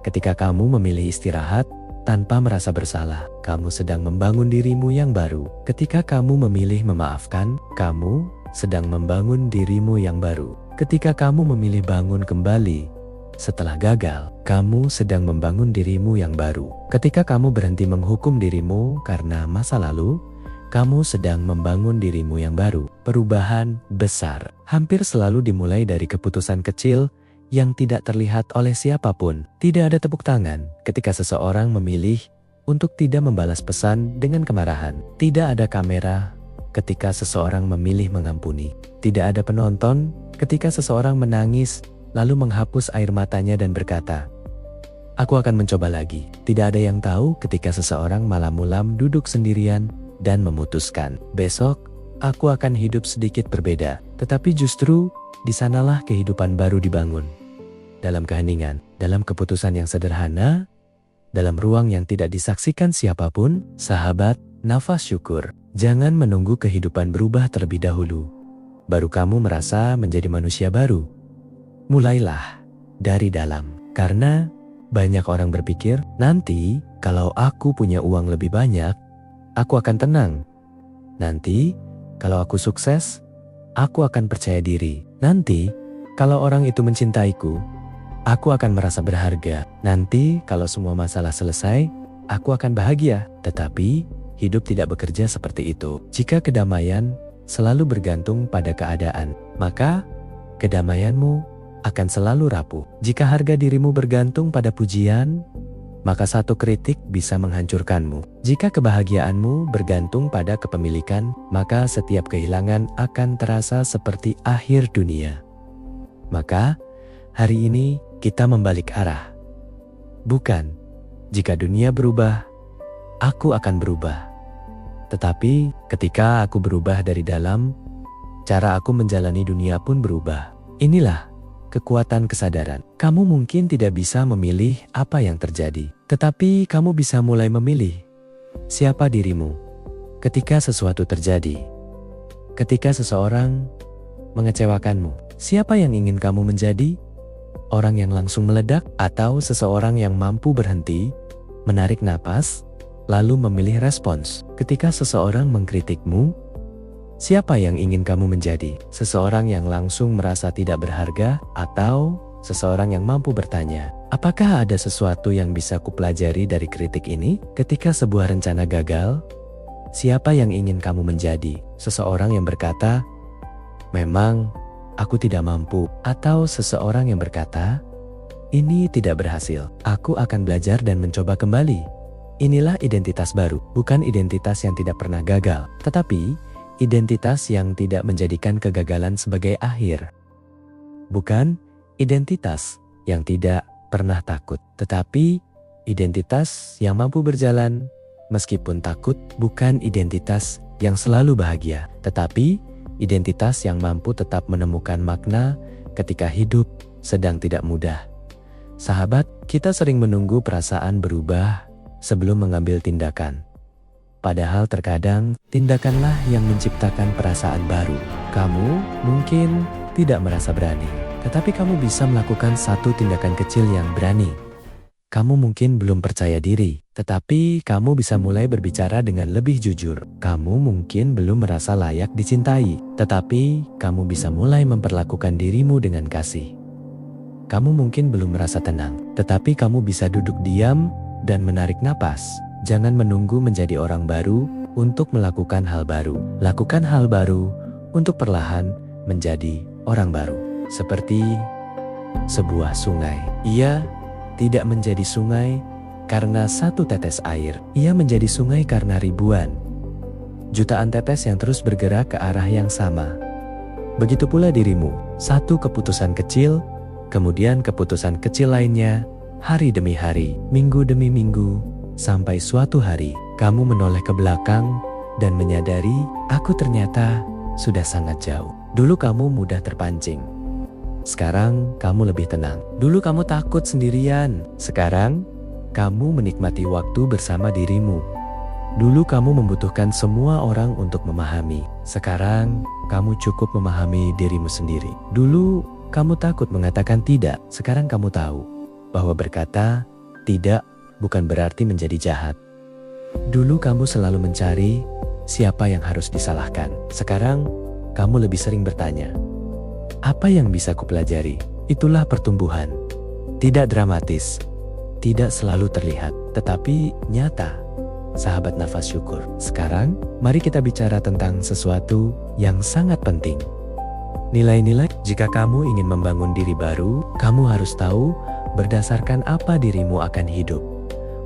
Ketika kamu memilih istirahat tanpa merasa bersalah, kamu sedang membangun dirimu yang baru. Ketika kamu memilih memaafkan, kamu sedang membangun dirimu yang baru. Ketika kamu memilih bangun kembali setelah gagal, kamu sedang membangun dirimu yang baru. Ketika kamu berhenti menghukum dirimu karena masa lalu, kamu sedang membangun dirimu yang baru. Perubahan besar hampir selalu dimulai dari keputusan kecil yang tidak terlihat oleh siapapun. Tidak ada tepuk tangan ketika seseorang memilih untuk tidak membalas pesan dengan kemarahan. Tidak ada kamera ketika seseorang memilih mengampuni. Tidak ada penonton ketika seseorang menangis lalu menghapus air matanya dan berkata, aku akan mencoba lagi. Tidak ada yang tahu ketika seseorang malam-malam duduk sendirian dan memutuskan, besok aku akan hidup sedikit berbeda. Tetapi justru di sanalah kehidupan baru dibangun. Dalam keheningan, dalam keputusan yang sederhana, dalam ruang yang tidak disaksikan siapapun. Sahabat, nafas syukur. Jangan menunggu kehidupan berubah terlebih dahulu, baru kamu merasa menjadi manusia baru. Mulailah dari dalam. Karena banyak orang berpikir, nanti kalau aku punya uang lebih banyak, aku akan tenang. Nanti kalau aku sukses, aku akan percaya diri. Nanti kalau orang itu mencintaiku, aku akan merasa berharga. Nanti kalau semua masalah selesai, aku akan bahagia. Tetapi hidup tidak bekerja seperti itu. Jika kedamaian selalu bergantung pada keadaan, maka kedamaianmu akan selalu rapuh. Jika harga dirimu bergantung pada pujian, maka satu kritik bisa menghancurkanmu. Jika kebahagiaanmu bergantung pada kepemilikan, maka setiap kehilangan akan terasa seperti akhir dunia. Maka hari ini kita membalik arah. Bukan, jika dunia berubah, aku akan berubah. Tetapi ketika aku berubah dari dalam, cara aku menjalani dunia pun berubah. Inilah kekuatan kesadaran. Kamu mungkin tidak bisa memilih apa yang terjadi, tetapi kamu bisa mulai memilih siapa dirimu ketika sesuatu terjadi. Ketika seseorang mengecewakanmu, siapa yang ingin kamu menjadi? Orang yang langsung meledak atau seseorang yang mampu berhenti, menarik napas, lalu memilih respons? Ketika seseorang mengkritikmu, siapa yang ingin kamu menjadi? Seseorang yang langsung merasa tidak berharga atau seseorang yang mampu bertanya, apakah ada sesuatu yang bisa kupelajari dari kritik ini? Ketika sebuah rencana gagal, siapa yang ingin kamu menjadi? Seseorang yang berkata, memang aku tidak mampu. Atau seseorang yang berkata, ini tidak berhasil. Aku akan belajar dan mencoba kembali. Inilah identitas baru, bukan identitas yang tidak pernah gagal, tetapi identitas yang tidak menjadikan kegagalan sebagai akhir. Bukan identitas yang tidak pernah takut, tetapi identitas yang mampu berjalan meskipun takut. Bukan identitas yang selalu bahagia, tetapi identitas yang mampu tetap menemukan makna ketika hidup sedang tidak mudah. Sahabat, kita sering menunggu perasaan berubah sebelum mengambil tindakan. Padahal terkadang tindakanlah yang menciptakan perasaan baru. Kamu mungkin tidak merasa berani, tetapi kamu bisa melakukan satu tindakan kecil yang berani. Kamu mungkin belum percaya diri, tetapi kamu bisa mulai berbicara dengan lebih jujur. Kamu mungkin belum merasa layak dicintai, tetapi kamu bisa mulai memperlakukan dirimu dengan kasih. Kamu mungkin belum merasa tenang, tetapi kamu bisa duduk diam dan menarik napas. Jangan menunggu menjadi orang baru untuk melakukan hal baru. Lakukan hal baru untuk perlahan menjadi orang baru. Seperti sebuah sungai. Ia tidak menjadi sungai karena satu tetes air. Ia menjadi sungai karena ribuan, jutaan tetes yang terus bergerak ke arah yang sama. Begitu pula dirimu. Satu keputusan kecil, kemudian keputusan kecil lainnya, hari demi hari, minggu demi minggu, sampai suatu hari kamu menoleh ke belakang dan menyadari, aku ternyata sudah sangat jauh. Dulu kamu mudah terpancing. Sekarang kamu lebih tenang. Dulu kamu takut sendirian. Sekarang kamu menikmati waktu bersama dirimu. Dulu kamu membutuhkan semua orang untuk memahami. Sekarang kamu cukup memahami dirimu sendiri. Dulu kamu takut mengatakan tidak. Sekarang kamu tahu bahwa berkata tidak bukan berarti menjadi jahat. Dulu kamu selalu mencari siapa yang harus disalahkan. Sekarang kamu lebih sering bertanya, apa yang bisa kupelajari? Itulah pertumbuhan. Tidak dramatis, tidak selalu terlihat, tetapi nyata. Sahabat nafas syukur. Sekarang mari kita bicara tentang sesuatu yang sangat penting. Nilai-nilai. Jika kamu ingin membangun diri baru, kamu harus tahu berdasarkan apa dirimu akan hidup.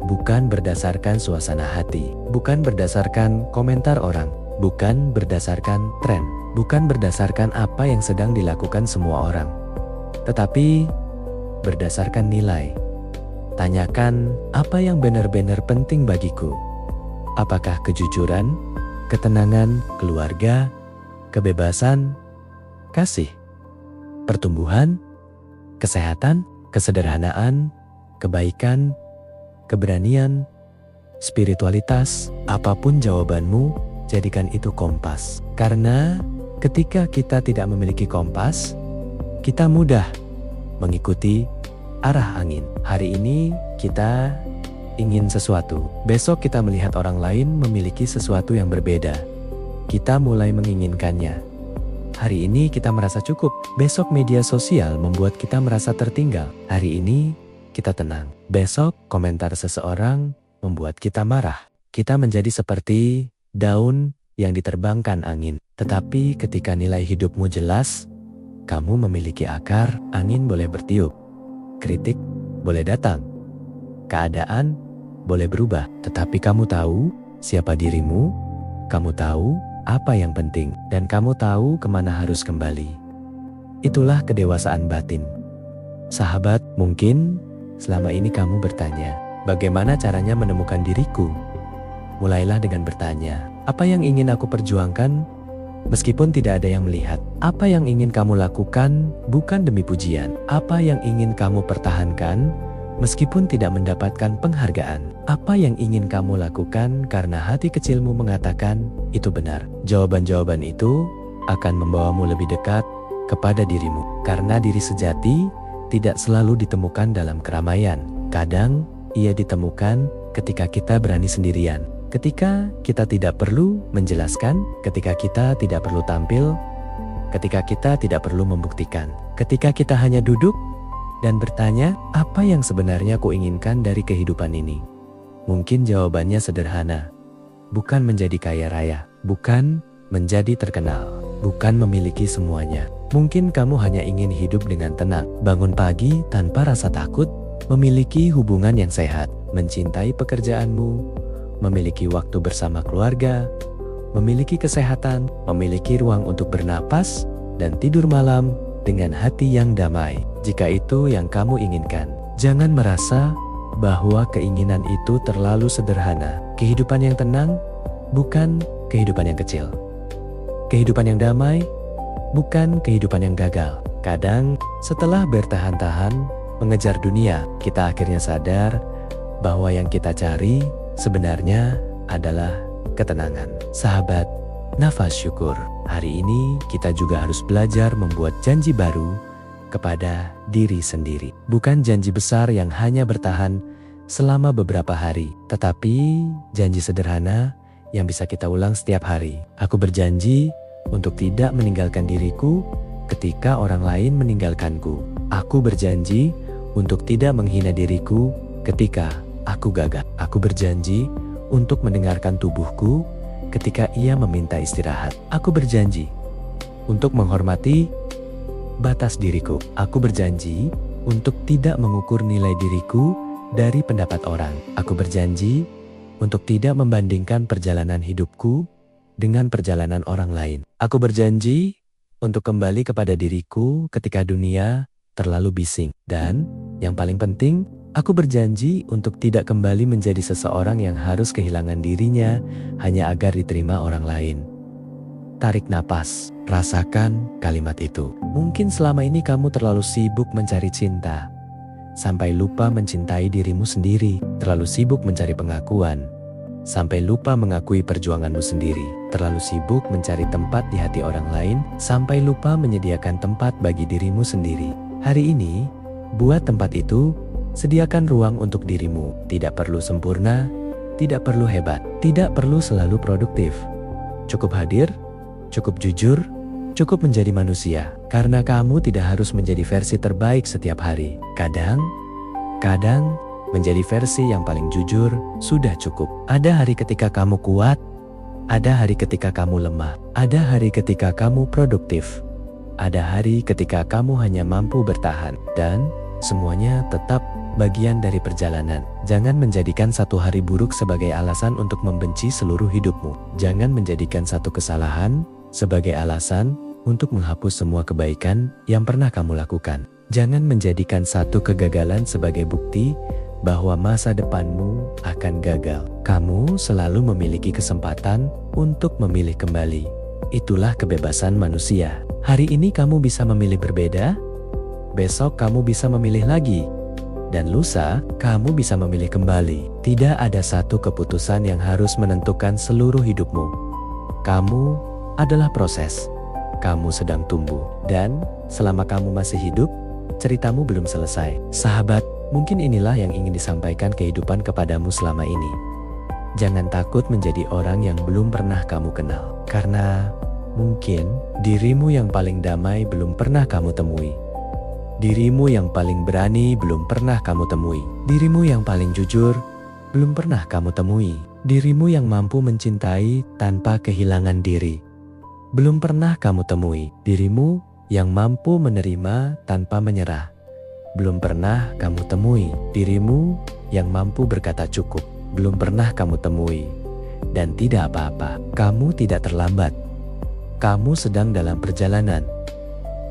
Bukan berdasarkan suasana hati, bukan berdasarkan komentar orang, bukan berdasarkan tren, bukan berdasarkan apa yang sedang dilakukan semua orang, tetapi berdasarkan nilai. Tanyakan, apa yang benar-benar penting bagiku? Apakah kejujuran, ketenangan, keluarga, kebebasan, kasih, pertumbuhan, kesehatan, kesederhanaan, kebaikan, keberanian, spiritualitas? Apapun jawabanmu, jadikan itu kompas. Karena ketika kita tidak memiliki kompas, kita mudah mengikuti arah angin. Hari ini kita ingin sesuatu, besok kita melihat orang lain memiliki sesuatu yang berbeda. Kita mulai menginginkannya. Hari ini kita merasa cukup, besok media sosial membuat kita merasa tertinggal. Hari ini kita tenang, besok komentar seseorang membuat kita marah. Kita menjadi seperti daun yang diterbangkan angin. Tetapi ketika nilai hidupmu jelas, kamu memiliki akar, angin boleh bertiup, kritik boleh datang, keadaan boleh berubah. Tetapi kamu tahu siapa dirimu, kamu tahu apa yang penting, dan kamu tahu kemana harus kembali. Itulah kedewasaan batin. Sahabat, mungkin selama ini kamu bertanya, bagaimana caranya menemukan diriku? Mulailah dengan bertanya, apa yang ingin aku perjuangkan meskipun tidak ada yang melihat? Apa yang ingin kamu lakukan bukan demi pujian? Apa yang ingin kamu pertahankan meskipun tidak mendapatkan penghargaan? Apa yang ingin kamu lakukan karena hati kecilmu mengatakan itu benar? Jawaban-jawaban itu akan membawamu lebih dekat kepada dirimu. Karena diri sejati tidak selalu ditemukan dalam keramaian. Kadang ia ditemukan ketika kita berani sendirian. Ketika kita tidak perlu menjelaskan, ketika kita tidak perlu tampil, ketika kita tidak perlu membuktikan. Ketika kita hanya duduk dan bertanya, apa yang sebenarnya kuinginkan dari kehidupan ini? Mungkin jawabannya sederhana. Bukan menjadi kaya raya, bukan menjadi terkenal, bukan memiliki semuanya. Mungkin kamu hanya ingin hidup dengan tenang, bangun pagi tanpa rasa takut, memiliki hubungan yang sehat, mencintai pekerjaanmu, memiliki waktu bersama keluarga, memiliki kesehatan, memiliki ruang untuk bernapas, dan tidur malam dengan hati yang damai. Jika itu yang kamu inginkan, jangan merasa bahwa keinginan itu terlalu sederhana. Kehidupan yang tenang bukan kehidupan yang kecil. Kehidupan yang damai bukan kehidupan yang gagal. Kadang setelah bertahan-tahan mengejar dunia, kita akhirnya sadar bahwa yang kita cari sebenarnya adalah ketenangan. Sahabat, nafas syukur. Hari ini kita juga harus belajar membuat janji baru kepada diri sendiri. Bukan janji besar yang hanya bertahan selama beberapa hari, tetapi janji sederhana yang bisa kita ulang setiap hari. Aku berjanji untuk tidak meninggalkan diriku ketika orang lain meninggalkanku. Aku berjanji untuk tidak menghina diriku ketika aku gagal. Aku berjanji untuk mendengarkan tubuhku ketika ia meminta istirahat. Aku berjanji untuk menghormati batas diriku. Aku berjanji untuk tidak mengukur nilai diriku dari pendapat orang. Aku berjanji untuk tidak membandingkan perjalanan hidupku dengan perjalanan orang lain. Aku berjanji untuk kembali kepada diriku ketika dunia terlalu bising. Dan yang paling penting, aku berjanji untuk tidak kembali menjadi seseorang yang harus kehilangan dirinya hanya agar diterima orang lain. Tarik napas, rasakan kalimat itu. Mungkin selama ini kamu terlalu sibuk mencari cinta, sampai lupa mencintai dirimu sendiri. Terlalu sibuk mencari pengakuan, sampai lupa mengakui perjuanganmu sendiri. Terlalu sibuk mencari tempat di hati orang lain, sampai lupa menyediakan tempat bagi dirimu sendiri. Hari ini, buat tempat itu. Sediakan ruang untuk dirimu. Tidak perlu sempurna, tidak perlu hebat, tidak perlu selalu produktif. Cukup hadir, cukup jujur, cukup menjadi manusia. Karena kamu tidak harus menjadi versi terbaik setiap hari. Kadang menjadi versi yang paling jujur sudah cukup. Ada hari ketika kamu kuat, ada hari ketika kamu lemah, ada hari ketika kamu produktif, ada hari ketika kamu hanya mampu bertahan, dan semuanya tetap bagian dari perjalanan. Jangan menjadikan satu hari buruk sebagai alasan untuk membenci seluruh hidupmu. Jangan menjadikan satu kesalahan sebagai alasan untuk menghapus semua kebaikan yang pernah kamu lakukan. Jangan menjadikan satu kegagalan sebagai bukti bahwa masa depanmu akan gagal. Kamu selalu memiliki kesempatan untuk memilih kembali. Itulah kebebasan manusia. Hari ini kamu bisa memilih berbeda, besok kamu bisa memilih lagi, dan lusa kamu bisa memilih kembali. Tidak ada satu keputusan yang harus menentukan seluruh hidupmu. Kamu adalah proses. Kamu sedang tumbuh, dan selama kamu masih hidup, ceritamu belum selesai. Sahabat, mungkin inilah yang ingin disampaikan kehidupan kepadamu selama ini. Jangan takut menjadi orang yang belum pernah kamu kenal, karena mungkin dirimu yang paling damai belum pernah kamu temui. Dirimu yang paling berani belum pernah kamu temui. Dirimu yang paling jujur belum pernah kamu temui. Dirimu yang mampu mencintai tanpa kehilangan diri belum pernah kamu temui. Dirimu yang mampu menerima tanpa menyerah belum pernah kamu temui. Dirimu yang mampu berkata cukup belum pernah kamu temui. Dan tidak apa-apa, kamu tidak terlambat. Kamu sedang dalam perjalanan.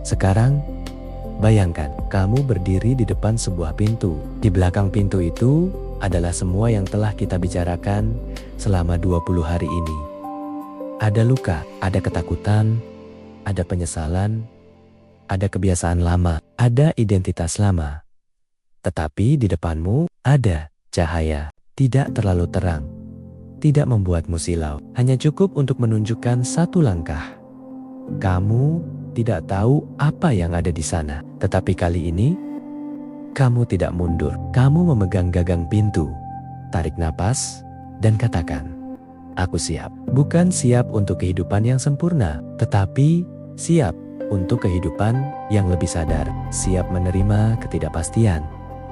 Sekarang, bayangkan, kamu berdiri di depan sebuah pintu. Di belakang pintu itu adalah semua yang telah kita bicarakan selama 20 hari ini. Ada luka, ada ketakutan, ada penyesalan, ada kebiasaan lama, ada identitas lama. Tetapi di depanmu ada cahaya, tidak terlalu terang, tidak membuatmu silau, hanya cukup untuk menunjukkan satu langkah. Kamu tidak tahu apa yang ada di sana, tetapi kali ini kamu tidak mundur. Kamu memegang gagang pintu, tarik napas, dan katakan, "Aku siap." Bukan siap untuk kehidupan yang sempurna, tetapi siap untuk kehidupan yang lebih sadar, siap menerima ketidakpastian,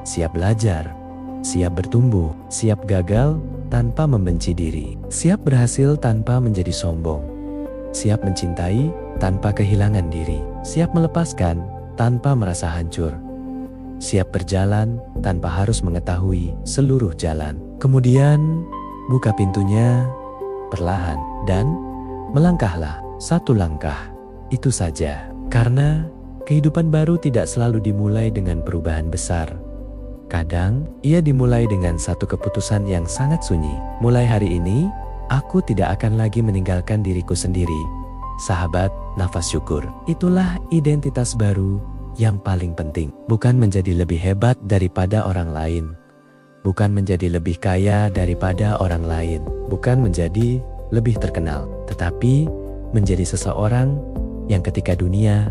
siap belajar, siap bertumbuh, siap gagal tanpa membenci diri, siap berhasil tanpa menjadi sombong, siap mencintai tanpa kehilangan diri, siap melepaskan tanpa merasa hancur, siap berjalan tanpa harus mengetahui seluruh jalan. Kemudian buka pintunya perlahan dan melangkahlah satu langkah. Itu saja. Karena kehidupan baru tidak selalu dimulai dengan perubahan besar. Kadang ia dimulai dengan satu keputusan yang sangat sunyi. Mulai hari ini, aku tidak akan lagi meninggalkan diriku sendiri. Sahabat, nafas syukur. Itulah identitas baru yang paling penting. Bukan menjadi lebih hebat daripada orang lain. Bukan menjadi lebih kaya daripada orang lain. Bukan menjadi lebih terkenal. Tetapi menjadi seseorang yang ketika dunia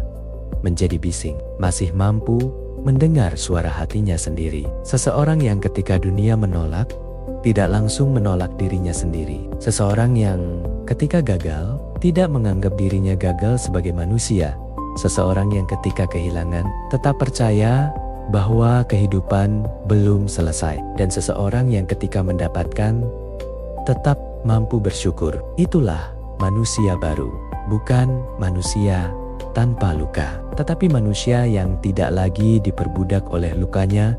menjadi bising, masih mampu mendengar suara hatinya sendiri. Seseorang yang ketika dunia menolak, tidak langsung menolak dirinya sendiri. Seseorang yang ketika gagal, tidak menganggap dirinya gagal sebagai manusia. Seseorang yang ketika kehilangan, tetap percaya bahwa kehidupan belum selesai. Dan seseorang yang ketika mendapatkan, tetap mampu bersyukur. Itulah manusia baru, bukan manusia tanpa luka, tetapi manusia yang tidak lagi diperbudak oleh lukanya,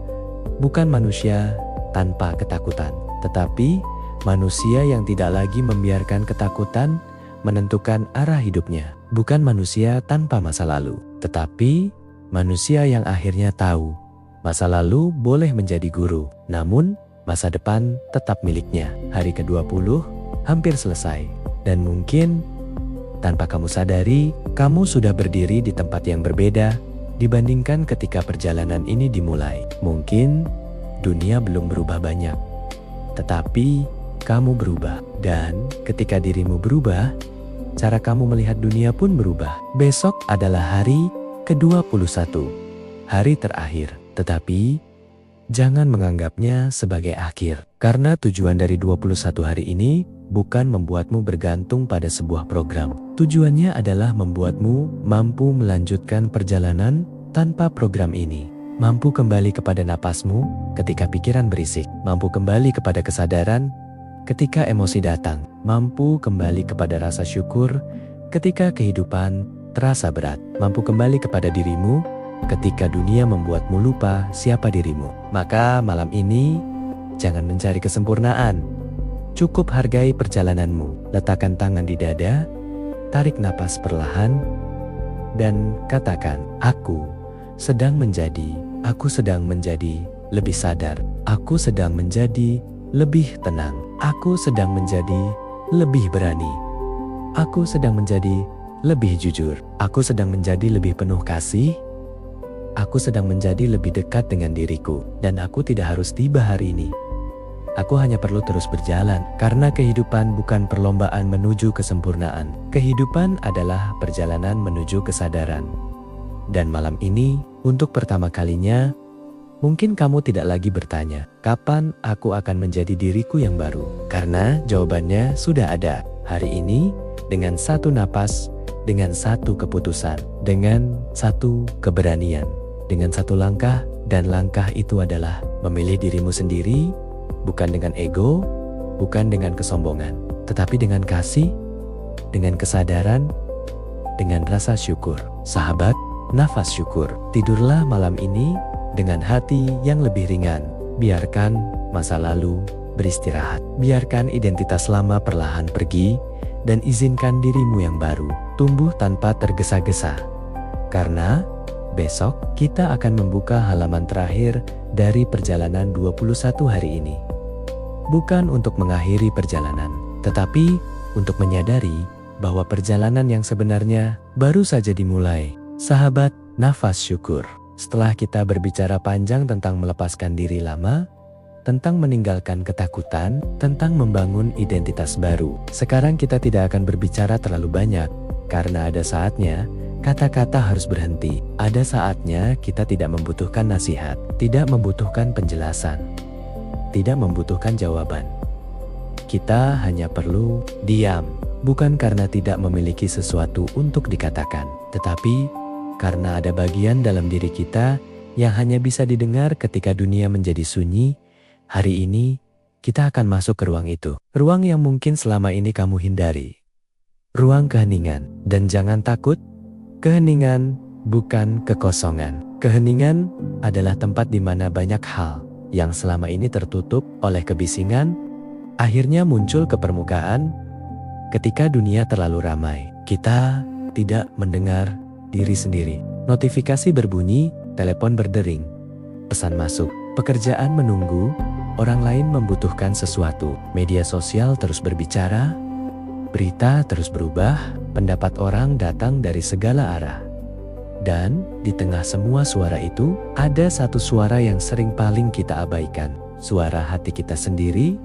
bukan manusia tanpa ketakutan, tetapi manusia yang tidak lagi membiarkan ketakutan menentukan arah hidupnya, bukan manusia tanpa masa lalu, tetapi manusia yang akhirnya tahu masa lalu boleh menjadi guru, namun masa depan tetap miliknya. Hari ke-20 hampir selesai, dan mungkin tanpa kamu sadari, kamu sudah berdiri di tempat yang berbeda dibandingkan ketika perjalanan ini dimulai. Mungkin dunia belum berubah banyak, tetapi kamu berubah. Dan ketika dirimu berubah, cara kamu melihat dunia pun berubah. Besok adalah hari ke-21, hari terakhir. Tetapi jangan menganggapnya sebagai akhir. Karena tujuan dari 21 hari ini bukan membuatmu bergantung pada sebuah program. Tujuannya adalah membuatmu mampu melanjutkan perjalanan tanpa program ini. Mampu kembali kepada napasmu ketika pikiran berisik. Mampu kembali kepada kesadaran ketika emosi datang. Mampu kembali kepada rasa syukur ketika kehidupan terasa berat. Mampu kembali kepada dirimu ketika dunia membuatmu lupa siapa dirimu. Maka malam ini, jangan mencari kesempurnaan. Cukup hargai perjalananmu. Letakkan tangan di dada, tarik napas perlahan, dan katakan, aku sedang menjadi lebih sadar. Aku sedang menjadi lebih tenang. Aku sedang menjadi lebih berani. Aku sedang menjadi lebih jujur. Aku sedang menjadi lebih penuh kasih. Aku sedang menjadi lebih dekat dengan diriku, dan aku tidak harus tiba hari ini. Aku hanya perlu terus berjalan, karena kehidupan bukan perlombaan menuju kesempurnaan. Kehidupan adalah perjalanan menuju kesadaran. Dan malam ini, untuk pertama kalinya, mungkin kamu tidak lagi bertanya, kapan aku akan menjadi diriku yang baru? Karena jawabannya sudah ada. Hari ini, dengan satu napas, dengan satu keputusan, dengan satu keberanian, dengan satu langkah, dan langkah itu adalah memilih dirimu sendiri, bukan dengan ego, bukan dengan kesombongan, tetapi dengan kasih, dengan kesadaran, dengan rasa syukur. Sahabat, nafas syukur. Tidurlah malam ini dengan hati yang lebih ringan. Biarkan masa lalu beristirahat. Biarkan identitas lama perlahan pergi, dan izinkan dirimu yang baru tumbuh tanpa tergesa-gesa. Karena besok kita akan membuka halaman terakhir dari perjalanan 21 hari ini. Bukan untuk mengakhiri perjalanan, tetapi untuk menyadari bahwa perjalanan yang sebenarnya baru saja dimulai. Sahabat, nafas syukur. Setelah kita berbicara panjang tentang melepaskan diri lama, tentang meninggalkan ketakutan, tentang membangun identitas baru, sekarang kita tidak akan berbicara terlalu banyak, karena ada saatnya kata-kata harus berhenti. Ada saatnya kita tidak membutuhkan nasihat, tidak membutuhkan penjelasan, tidak membutuhkan jawaban. Kita hanya perlu diam, bukan karena tidak memiliki sesuatu untuk dikatakan, tetapi karena ada bagian dalam diri kita yang hanya bisa didengar ketika dunia menjadi sunyi. Hari ini, kita akan masuk ke ruang itu. Ruang yang mungkin selama ini kamu hindari. Ruang keheningan. Dan jangan takut, keheningan bukan kekosongan. Keheningan adalah tempat di mana banyak hal yang selama ini tertutup oleh kebisingan, akhirnya muncul ke permukaan. Ketika dunia terlalu ramai, kita tidak mendengar diri sendiri. Notifikasi berbunyi, telepon berdering, pesan masuk, pekerjaan menunggu, orang lain membutuhkan sesuatu, media sosial terus berbicara, berita terus berubah, pendapat orang datang dari segala arah. Dan di tengah semua suara itu, ada satu suara yang sering paling kita abaikan, suara hati kita sendiri.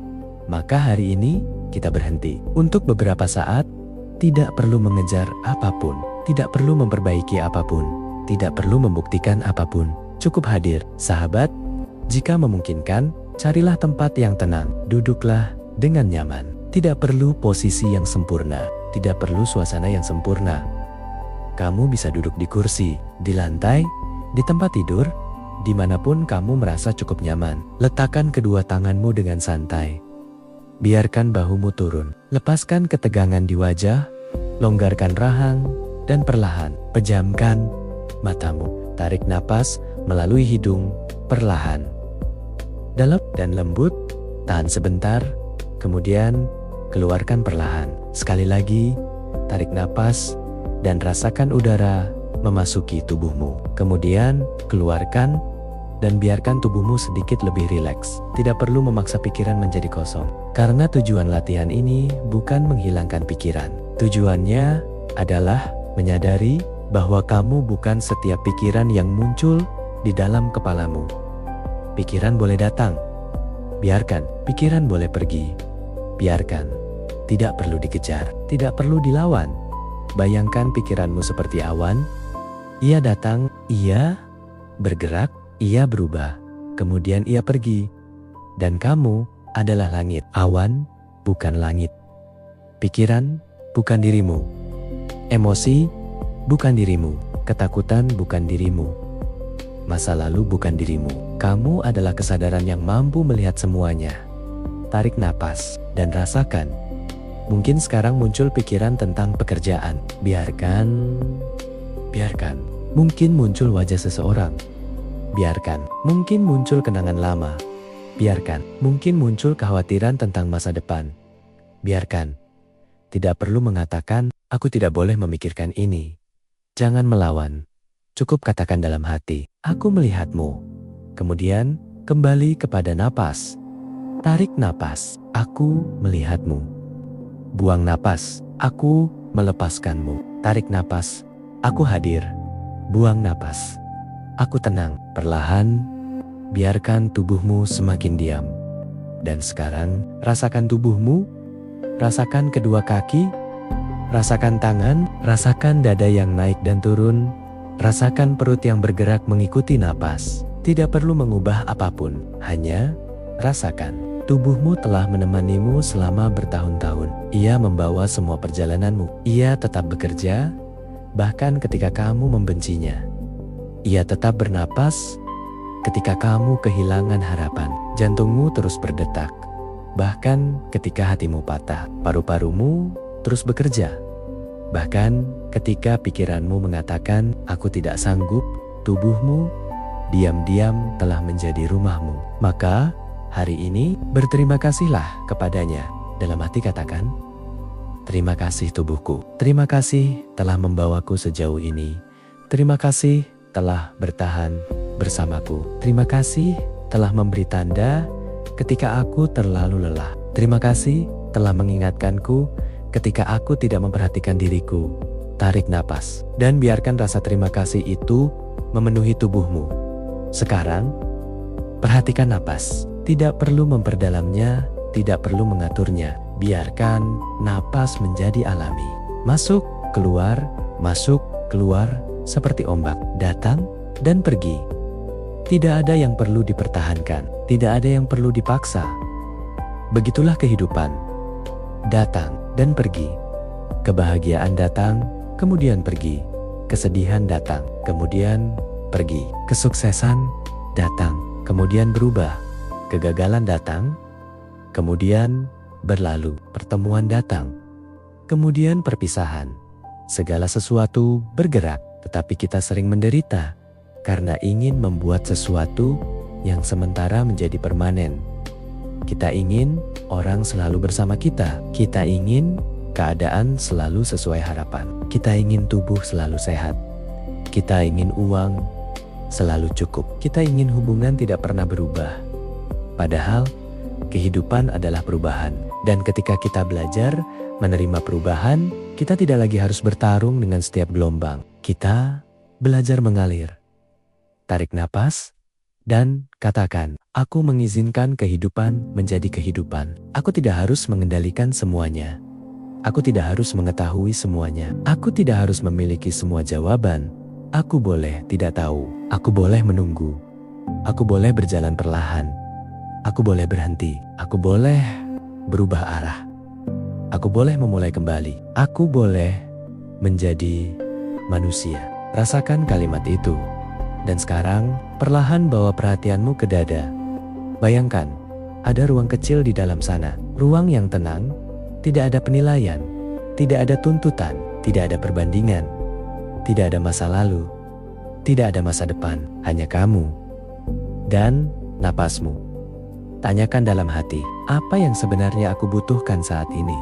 Maka hari ini kita berhenti untuk beberapa saat, tidak perlu mengejar apapun, tidak perlu memperbaiki apapun, tidak perlu membuktikan apapun, cukup hadir. Sahabat, jika memungkinkan, carilah tempat yang tenang, duduklah dengan nyaman. Tidak perlu posisi yang sempurna, tidak perlu suasana yang sempurna. Kamu bisa duduk di kursi, di lantai, di tempat tidur, dimanapun kamu merasa cukup nyaman. Letakkan kedua tanganmu dengan santai. Biarkan bahumu turun. Lepaskan ketegangan di wajah, longgarkan rahang, dan perlahan pejamkan matamu. Tarik napas melalui hidung perlahan. Dalam dan lembut, tahan sebentar, kemudian keluarkan perlahan. Sekali lagi, tarik napas dan rasakan udara memasuki tubuhmu. Kemudian keluarkan dan biarkan tubuhmu sedikit lebih rileks. Tidak perlu memaksa pikiran menjadi kosong. Karena tujuan latihan ini bukan menghilangkan pikiran. Tujuannya adalah menyadari bahwa kamu bukan setiap pikiran yang muncul di dalam kepalamu. Pikiran boleh datang. Biarkan. Pikiran boleh pergi. Biarkan. Tidak perlu dikejar. Tidak perlu dilawan. Bayangkan pikiranmu seperti awan. Ia datang, ia bergerak, ia berubah, kemudian ia pergi. Dan kamu adalah langit. Awan bukan langit. Pikiran bukan dirimu. Emosi bukan dirimu. Ketakutan bukan dirimu. Masa lalu bukan dirimu. Kamu adalah kesadaran yang mampu melihat semuanya. Tarik napas dan rasakan. Mungkin sekarang muncul pikiran tentang pekerjaan. Biarkan. Mungkin muncul wajah seseorang. Biarkan. Mungkin muncul kenangan lama. Biarkan. Mungkin muncul kekhawatiran tentang masa depan. Biarkan. Tidak perlu mengatakan, aku tidak boleh memikirkan ini. Jangan melawan. Cukup katakan dalam hati, aku melihatmu. Kemudian, kembali kepada napas. Tarik napas, aku melihatmu. Buang napas, aku melepaskanmu. Tarik napas, aku hadir. Buang napas, aku tenang. Perlahan, biarkan tubuhmu semakin diam. Dan sekarang, rasakan tubuhmu. Rasakan kedua kaki. Rasakan tangan. Rasakan dada yang naik dan turun. Rasakan perut yang bergerak mengikuti napas. Tidak perlu mengubah apapun, hanya rasakan. Tubuhmu telah menemanimu selama bertahun-tahun. Ia membawa semua perjalananmu. Ia tetap bekerja, bahkan ketika kamu membencinya. Ia tetap bernapas ketika kamu kehilangan harapan. Jantungmu terus berdetak, bahkan ketika hatimu patah. Paru-parumu terus bekerja, bahkan ketika pikiranmu mengatakan, aku tidak sanggup. Tubuhmu diam-diam telah menjadi rumahmu. Maka hari ini, berterima kasihlah kepadanya. Dalam hati katakan, terima kasih tubuhku. Terima kasih telah membawaku sejauh ini. Terima kasih telah bertahan bersamaku. Terima kasih telah memberi tanda ketika aku terlalu lelah. Terima kasih telah mengingatkanku ketika aku tidak memperhatikan diriku. Tarik napas dan biarkan rasa terima kasih itu memenuhi tubuhmu. Sekarang, perhatikan napas. Tidak perlu memperdalamnya, tidak perlu mengaturnya. Biarkan napas menjadi alami. Masuk, keluar, seperti ombak. Datang dan pergi. Tidak ada yang perlu dipertahankan, tidak ada yang perlu dipaksa. Begitulah kehidupan. Datang dan pergi. Kebahagiaan datang, kemudian pergi. Kesedihan datang, kemudian pergi. Kesuksesan datang, kemudian berubah. Kegagalan datang, kemudian berlalu. Pertemuan datang, kemudian perpisahan. Segala sesuatu bergerak, tetapi kita sering menderita karena ingin membuat sesuatu yang sementara menjadi permanen. Kita ingin orang selalu bersama kita. Kita ingin keadaan selalu sesuai harapan. Kita ingin tubuh selalu sehat. Kita ingin uang selalu cukup. Kita ingin hubungan tidak pernah berubah. Padahal kehidupan adalah perubahan. Dan ketika kita belajar menerima perubahan, kita tidak lagi harus bertarung dengan setiap gelombang. Kita belajar mengalir. Tarik napas dan katakan, aku mengizinkan kehidupan menjadi kehidupan. Aku tidak harus mengendalikan semuanya. Aku tidak harus mengetahui semuanya. Aku tidak harus memiliki semua jawaban. Aku boleh tidak tahu. Aku boleh menunggu. Aku boleh berjalan perlahan. Aku boleh berhenti. Aku boleh berubah arah. Aku boleh memulai kembali. Aku boleh menjadi manusia. Rasakan kalimat itu. Dan sekarang, perlahan bawa perhatianmu ke dada. Bayangkan, ada ruang kecil di dalam sana. Ruang yang tenang, tidak ada penilaian, tidak ada tuntutan, tidak ada perbandingan, tidak ada masa lalu, tidak ada masa depan, hanya kamu dan napasmu. Tanyakan dalam hati, apa yang sebenarnya aku butuhkan saat ini?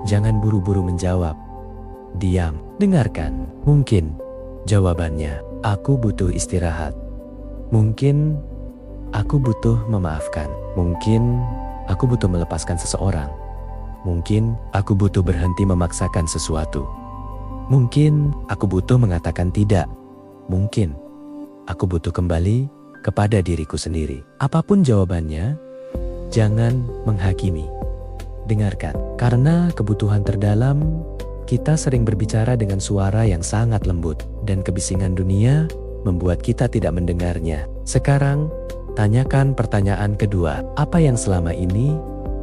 Jangan buru-buru menjawab. Diam, dengarkan. Mungkin jawabannya, aku butuh istirahat. Mungkin aku butuh memaafkan. Mungkin aku butuh melepaskan seseorang. Mungkin aku butuh berhenti memaksakan sesuatu. Mungkin aku butuh mengatakan tidak. Mungkin aku butuh kembali kepada diriku sendiri. Apapun jawabannya, jangan menghakimi. Dengarkan, karena kebutuhan terdalam, kita sering berbicara dengan suara yang sangat lembut, dan kebisingan dunia membuat kita tidak mendengarnya. Sekarang, tanyakan pertanyaan kedua, apa yang selama ini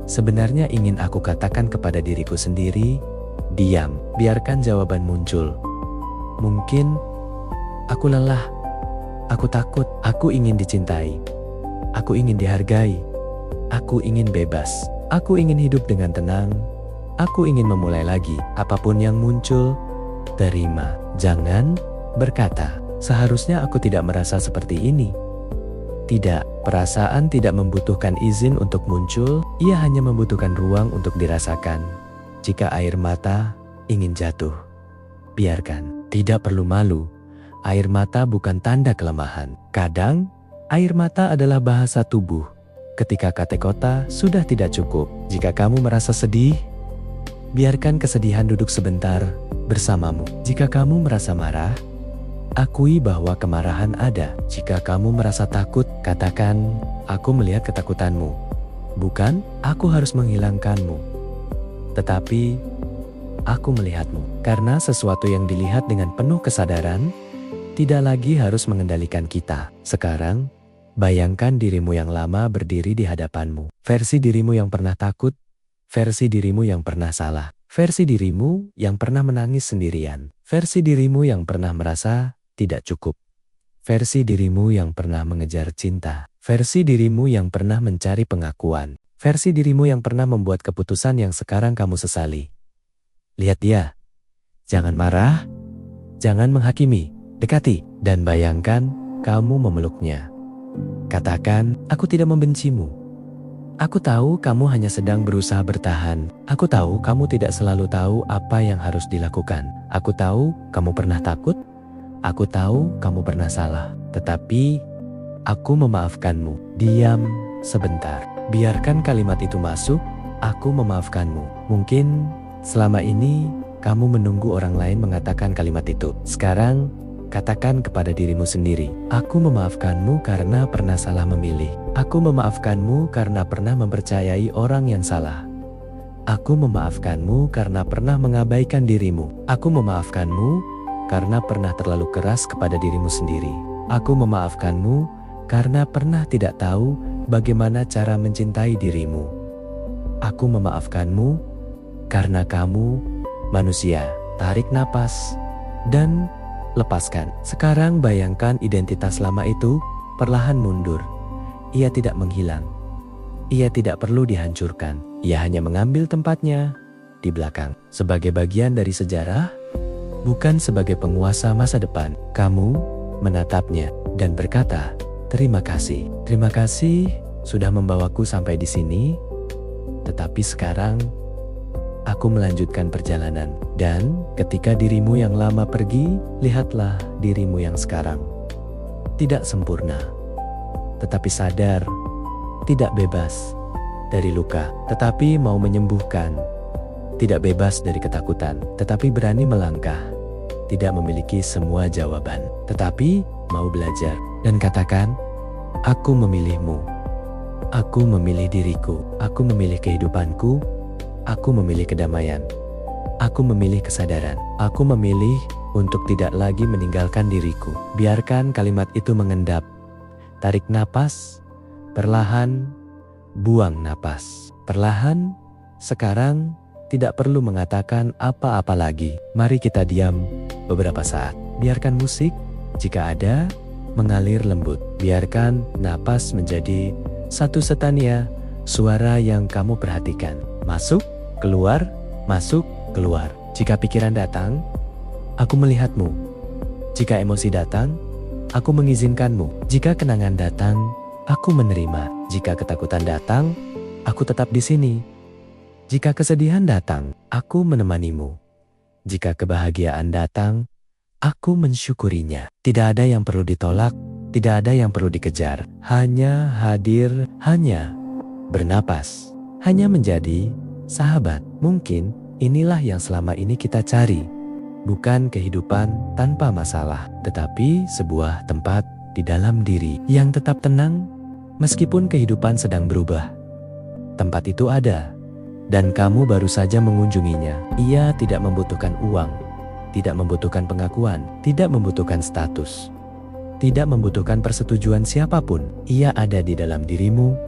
sebenarnya ingin aku katakan kepada diriku sendiri? Diam, biarkan jawaban muncul. Mungkin aku lelah, aku takut, aku ingin dicintai, aku ingin dihargai, aku ingin bebas, aku ingin hidup dengan tenang, aku ingin memulai lagi. Apapun yang muncul, terima. Jangan berkata, seharusnya aku tidak merasa seperti ini. Tidak, perasaan tidak membutuhkan izin untuk muncul, ia hanya membutuhkan ruang untuk dirasakan. Jika air mata ingin jatuh, biarkan. Tidak perlu malu, air mata bukan tanda kelemahan. Kadang, air mata adalah bahasa tubuh. Ketika kata-kata sudah tidak cukup, jika kamu merasa sedih, biarkan kesedihan duduk sebentar bersamamu. Jika kamu merasa marah, akui bahwa kemarahan ada. Jika kamu merasa takut, katakan, aku melihat ketakutanmu. Bukan, aku harus menghilangkanmu. Tetapi, aku melihatmu. Karena sesuatu yang dilihat dengan penuh kesadaran, tidak lagi harus mengendalikan kita. Sekarang, bayangkan dirimu yang lama berdiri di hadapanmu. Versi dirimu yang pernah takut, versi dirimu yang pernah salah, versi dirimu yang pernah menangis sendirian, versi dirimu yang pernah merasa tidak cukup, versi dirimu yang pernah mengejar cinta, versi dirimu yang pernah mencari pengakuan, versi dirimu yang pernah membuat keputusan yang sekarang kamu sesali. Lihat dia. Jangan marah, jangan menghakimi, dekati, dan bayangkan kamu memeluknya. Katakan, aku tidak membencimu. Aku tahu kamu hanya sedang berusaha bertahan. Aku tahu kamu tidak selalu tahu apa yang harus dilakukan. Aku tahu kamu pernah takut. Aku tahu kamu pernah salah. Tetapi, aku memaafkanmu. Diam sebentar. Biarkan kalimat itu masuk. Aku memaafkanmu. Mungkin selama ini kamu menunggu orang lain mengatakan kalimat itu. Sekarang, katakan kepada dirimu sendiri, aku memaafkanmu karena pernah salah memilih. Aku memaafkanmu karena pernah mempercayai orang yang salah. Aku memaafkanmu karena pernah mengabaikan dirimu. Aku memaafkanmu karena pernah terlalu keras kepada dirimu sendiri. Aku memaafkanmu karena pernah tidak tahu bagaimana cara mencintai dirimu. Aku memaafkanmu karena kamu manusia. Tarik napas dan lepaskan. Sekarang bayangkan identitas lama itu perlahan mundur. Ia tidak menghilang. Ia tidak perlu dihancurkan. Ia hanya mengambil tempatnya di belakang. Sebagai bagian dari sejarah, bukan sebagai penguasa masa depan. Kamu menatapnya dan berkata, "Terima kasih. Terima kasih sudah membawaku sampai di sini. Tetapi sekarang aku melanjutkan perjalanan." Dan ketika dirimu yang lama pergi, lihatlah dirimu yang sekarang. Tidak sempurna, tetapi sadar, tidak bebas dari luka, tetapi mau menyembuhkan. Tidak bebas dari ketakutan, tetapi berani melangkah. Tidak memiliki semua jawaban, tetapi mau belajar. Dan katakan, "Aku memilihmu. Aku memilih diriku. Aku memilih kehidupanku. Aku memilih kedamaian. Aku memilih kesadaran. Aku memilih untuk tidak lagi meninggalkan diriku." Biarkan kalimat itu mengendap. Tarik napas, perlahan, buang napas. Perlahan, sekarang tidak perlu mengatakan apa-apa lagi. Mari kita diam beberapa saat. Biarkan musik, jika ada, mengalir lembut. Biarkan napas menjadi satu setania suara yang kamu perhatikan. Masuk, keluar, masuk, keluar. Jika pikiran datang, aku melihatmu. Jika emosi datang, aku mengizinkanmu. Jika kenangan datang, aku menerima. Jika ketakutan datang, aku tetap di sini. Jika kesedihan datang, aku menemanimu. Jika kebahagiaan datang, aku mensyukurinya. Tidak ada yang perlu ditolak, tidak ada yang perlu dikejar. Hanya hadir, hanya bernapas, hanya menjadi sahabat. Mungkin inilah yang selama ini kita cari. Bukan kehidupan tanpa masalah, tetapi sebuah tempat di dalam diri yang tetap tenang meskipun kehidupan sedang berubah. Tempat itu ada. Dan kamu baru saja mengunjunginya. Ia tidak membutuhkan uang, tidak membutuhkan pengakuan, tidak membutuhkan status, tidak membutuhkan persetujuan siapapun. Ia ada di dalam dirimu.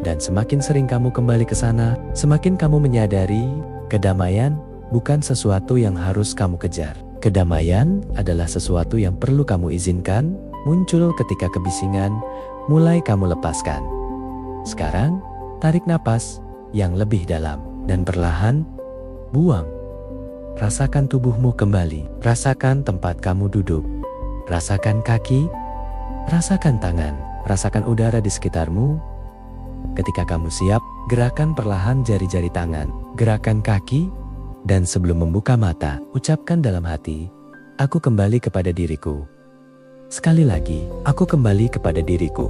Dan semakin sering kamu kembali ke sana, semakin kamu menyadari kedamaian bukan sesuatu yang harus kamu kejar. Kedamaian adalah sesuatu yang perlu kamu izinkan muncul ketika kebisingan mulai kamu lepaskan. Sekarang, tarik napas yang lebih dalam, dan perlahan buang. Rasakan tubuhmu kembali, rasakan tempat kamu duduk, rasakan kaki, rasakan tangan, rasakan udara di sekitarmu. Ketika kamu siap, gerakan perlahan jari-jari tangan, gerakan kaki, dan sebelum membuka mata, ucapkan dalam hati, "Aku kembali kepada diriku." Sekali lagi, aku kembali kepada diriku.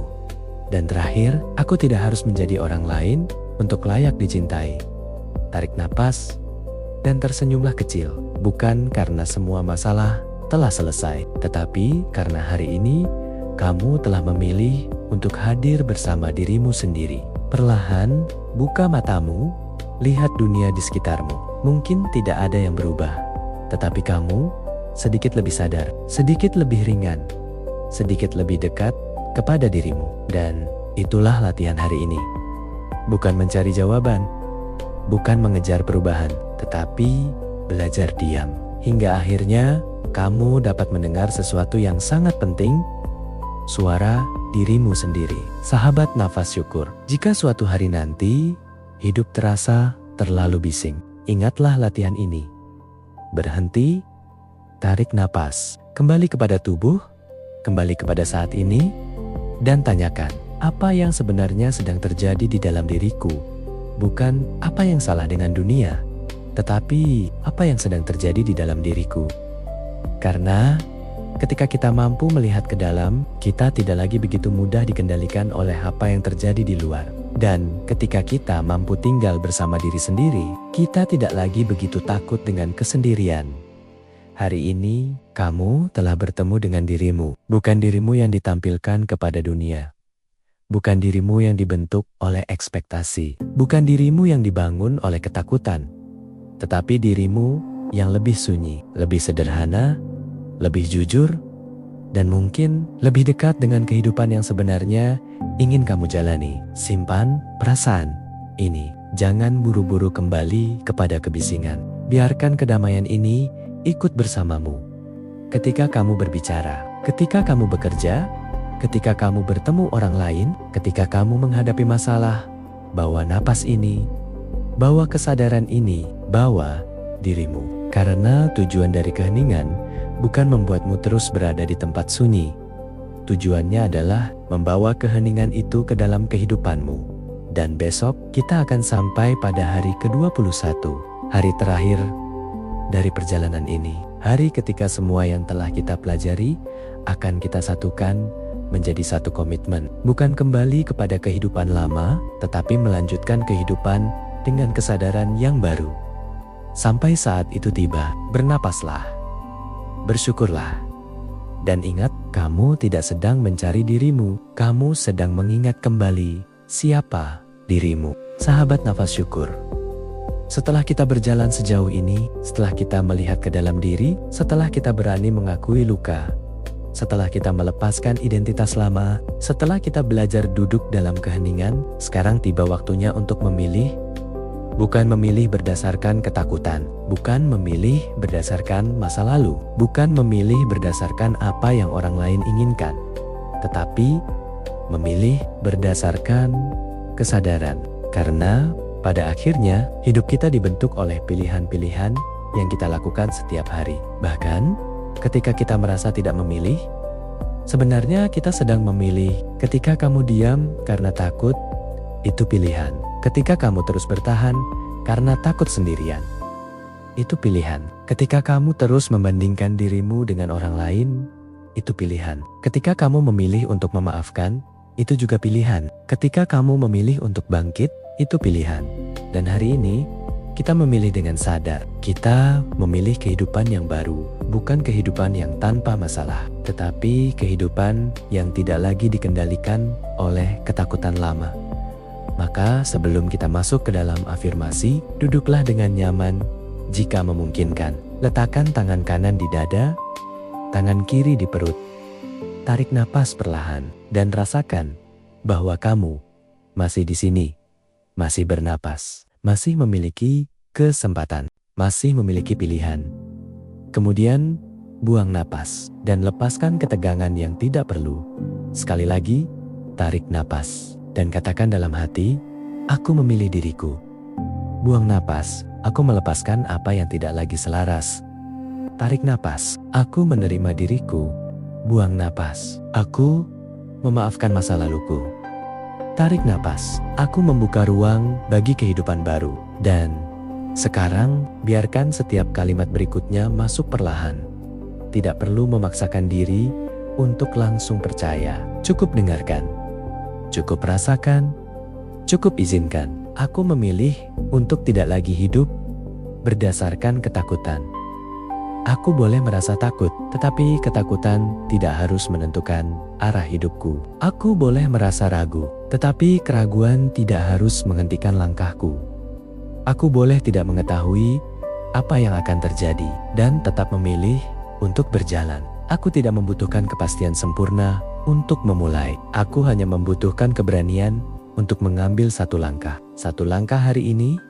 Dan terakhir, aku tidak harus menjadi orang lain untuk layak dicintai. Tarik napas dan tersenyumlah kecil. Bukan karena semua masalah telah selesai, tetapi karena hari ini kamu telah memilih untuk hadir bersama dirimu sendiri. Perlahan buka matamu, lihat dunia di sekitarmu. Mungkin tidak ada yang berubah, tetapi kamu sedikit lebih sadar, sedikit lebih ringan, sedikit lebih dekat kepada dirimu. Dan itulah latihan hari ini. Bukan mencari jawaban, bukan mengejar perubahan, tetapi belajar diam. Hingga akhirnya kamu dapat mendengar sesuatu yang sangat penting, suara dirimu sendiri. Sahabat nafas syukur, jika suatu hari nanti hidup terasa terlalu bising, ingatlah latihan ini. Berhenti, tarik napas, kembali kepada tubuh, kembali kepada saat ini, dan tanyakan, apa yang sebenarnya sedang terjadi di dalam diriku? Bukan apa yang salah dengan dunia, tetapi apa yang sedang terjadi di dalam diriku. Karena ketika kita mampu melihat ke dalam, kita tidak lagi begitu mudah dikendalikan oleh apa yang terjadi di luar. Dan ketika kita mampu tinggal bersama diri sendiri, kita tidak lagi begitu takut dengan kesendirian. Hari ini, kamu telah bertemu dengan dirimu, bukan dirimu yang ditampilkan kepada dunia. Bukan dirimu yang dibentuk oleh ekspektasi, bukan dirimu yang dibangun oleh ketakutan, tetapi dirimu yang lebih sunyi, lebih sederhana, lebih jujur, dan mungkin lebih dekat dengan kehidupan yang sebenarnya ingin kamu jalani. Simpan perasaan ini, jangan buru-buru kembali kepada kebisingan. Biarkan kedamaian ini ikut bersamamu. Ketika kamu berbicara, ketika kamu bekerja, ketika kamu bertemu orang lain, ketika kamu menghadapi masalah, bawa napas ini, bawa kesadaran ini, bawa dirimu. Karena tujuan dari keheningan bukan membuatmu terus berada di tempat sunyi. Tujuannya adalah membawa keheningan itu ke dalam kehidupanmu. Dan besok kita akan sampai pada hari ke-21, hari terakhir dari perjalanan ini. Hari ketika semua yang telah kita pelajari akan kita satukan menjadi satu komitmen. Bukan kembali kepada kehidupan lama, tetapi melanjutkan kehidupan dengan kesadaran yang baru. Sampai saat itu tiba, bernapaslah, bersyukurlah. Dan ingat, kamu tidak sedang mencari dirimu, kamu sedang mengingat kembali siapa dirimu. Sahabat nafas syukur. Setelah kita berjalan sejauh ini, setelah kita melihat ke dalam diri, setelah kita berani mengakui luka, setelah kita melepaskan identitas lama, setelah kita belajar duduk dalam keheningan, sekarang tiba waktunya untuk memilih. Bukan memilih berdasarkan ketakutan, bukan memilih berdasarkan masa lalu, bukan memilih berdasarkan apa yang orang lain inginkan, tetapi memilih berdasarkan kesadaran. Karena pada akhirnya hidup kita dibentuk oleh pilihan-pilihan yang kita lakukan setiap hari. Bahkan ketika kita merasa tidak memilih, sebenarnya kita sedang memilih. Ketika kamu diam karena takut, itu pilihan. Ketika kamu terus bertahan karena takut sendirian, itu pilihan. Ketika kamu terus membandingkan dirimu dengan orang lain, itu pilihan. Ketika kamu memilih untuk memaafkan, itu juga pilihan. Ketika kamu memilih untuk bangkit, itu pilihan. Dan hari ini, kita memilih dengan sadar. Kita memilih kehidupan yang baru, bukan kehidupan yang tanpa masalah, tetapi kehidupan yang tidak lagi dikendalikan oleh ketakutan lama. Maka sebelum kita masuk ke dalam afirmasi, duduklah dengan nyaman. Jika memungkinkan, letakkan tangan kanan di dada, tangan kiri di perut. Tarik napas perlahan dan rasakan bahwa kamu masih di sini, masih bernapas, masih memiliki kesempatan, masih memiliki pilihan. Kemudian buang napas dan lepaskan ketegangan yang tidak perlu. Sekali lagi, tarik napas. Dan katakan dalam hati, aku memilih diriku. Buang napas, aku melepaskan apa yang tidak lagi selaras. Tarik napas, aku menerima diriku. Buang napas, aku memaafkan masa laluku. Tarik napas, aku membuka ruang bagi kehidupan baru. Dan sekarang, biarkan setiap kalimat berikutnya masuk perlahan. Tidak perlu memaksakan diri untuk langsung percaya. Cukup dengarkan. Cukup rasakan, cukup izinkan. Aku memilih untuk tidak lagi hidup berdasarkan ketakutan. Aku boleh merasa takut, tetapi ketakutan tidak harus menentukan arah hidupku. Aku boleh merasa ragu, tetapi keraguan tidak harus menghentikan langkahku. Aku boleh tidak mengetahui apa yang akan terjadi dan tetap memilih untuk berjalan. Aku tidak membutuhkan kepastian sempurna untuk memulai. Aku hanya membutuhkan keberanian untuk mengambil satu langkah. Satu langkah hari ini,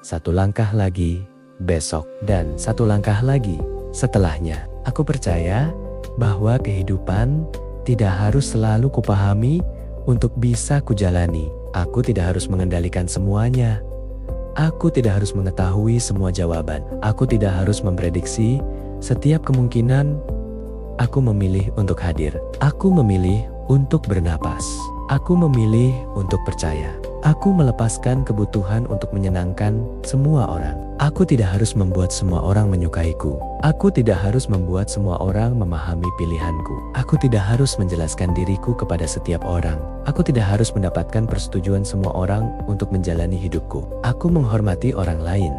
satu langkah lagi besok, dan satu langkah lagi setelahnya. Aku percaya bahwa kehidupan tidak harus selalu kupahami untuk bisa kujalani. Aku tidak harus mengendalikan semuanya. Aku tidak harus mengetahui semua jawaban. Aku tidak harus memprediksi setiap kemungkinan. Aku memilih untuk hadir. Aku memilih untuk bernapas. Aku memilih untuk percaya. Aku melepaskan kebutuhan untuk menyenangkan semua orang. Aku tidak harus membuat semua orang menyukaiku. Aku tidak harus membuat semua orang memahami pilihanku. Aku tidak harus menjelaskan diriku kepada setiap orang. Aku tidak harus mendapatkan persetujuan semua orang untuk menjalani hidupku. Aku menghormati orang lain,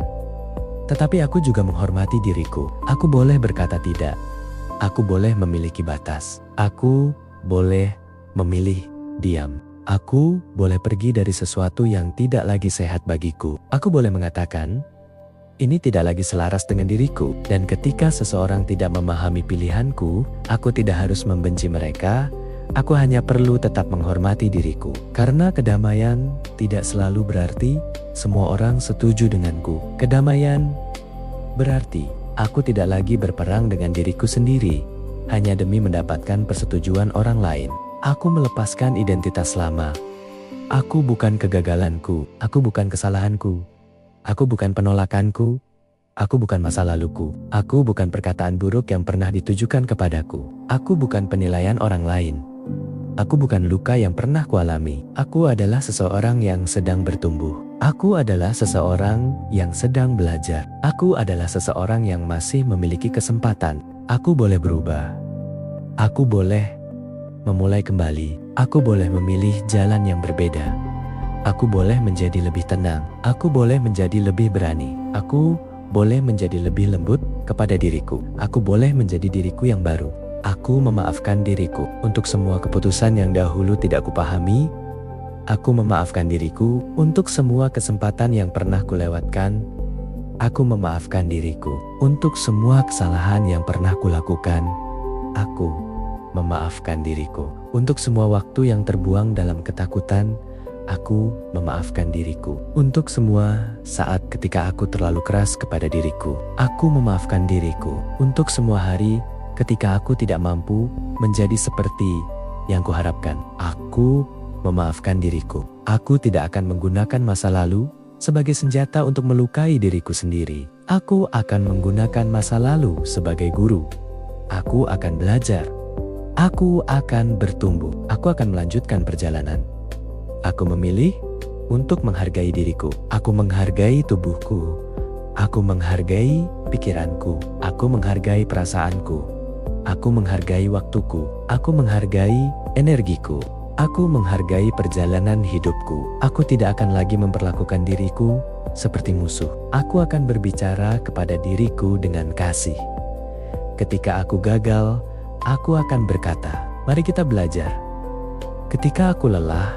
tetapi aku juga menghormati diriku. Aku boleh berkata tidak. Aku boleh memiliki batas. Aku boleh memilih diam. Aku boleh pergi dari sesuatu yang tidak lagi sehat bagiku. Aku boleh mengatakan, ini tidak lagi selaras dengan diriku. Dan ketika seseorang tidak memahami pilihanku, aku tidak harus membenci mereka. Aku hanya perlu tetap menghormati diriku. Karena kedamaian tidak selalu berarti semua orang setuju denganku. Kedamaian Berarti, aku tidak lagi berperang dengan diriku sendiri, hanya demi mendapatkan persetujuan orang lain. Aku melepaskan identitas lama. Aku bukan kegagalanku, aku bukan kesalahanku. Aku bukan penolakanku, aku bukan masa laluku. Aku bukan perkataan buruk yang pernah ditujukan kepadaku. Aku bukan penilaian orang lain. Aku bukan luka yang pernah kualami. Aku adalah seseorang yang sedang bertumbuh. Aku adalah seseorang yang sedang belajar. Aku adalah seseorang yang masih memiliki kesempatan. Aku boleh berubah. Aku boleh memulai kembali. Aku boleh memilih jalan yang berbeda. Aku boleh menjadi lebih tenang. Aku boleh menjadi lebih berani. Aku boleh menjadi lebih lembut kepada diriku. Aku boleh menjadi diriku yang baru. Aku memaafkan diriku untuk semua keputusan yang dahulu tidak kupahami. Aku memaafkan diriku untuk semua kesempatan yang pernah kulewatkan. Aku memaafkan diriku untuk semua kesalahan yang pernah kulakukan. Aku memaafkan diriku untuk semua waktu yang terbuang dalam ketakutan. Aku memaafkan diriku untuk semua saat ketika aku terlalu keras kepada diriku. Aku memaafkan diriku untuk semua hari ketika aku tidak mampu menjadi seperti yang kuharapkan. Aku memaafkan diriku. Aku tidak akan menggunakan masa lalu sebagai senjata untuk melukai diriku sendiri. Aku akan menggunakan masa lalu sebagai guru. Aku akan belajar. Aku akan bertumbuh. Aku akan melanjutkan perjalanan. Aku memilih untuk menghargai diriku. Aku menghargai tubuhku. Aku menghargai pikiranku. Aku menghargai perasaanku. Aku menghargai waktuku. Aku menghargai energiku. Aku menghargai perjalanan hidupku. Aku tidak akan lagi memperlakukan diriku seperti musuh. Aku akan berbicara kepada diriku dengan kasih. Ketika aku gagal, aku akan berkata, "Mari kita belajar." Ketika aku lelah,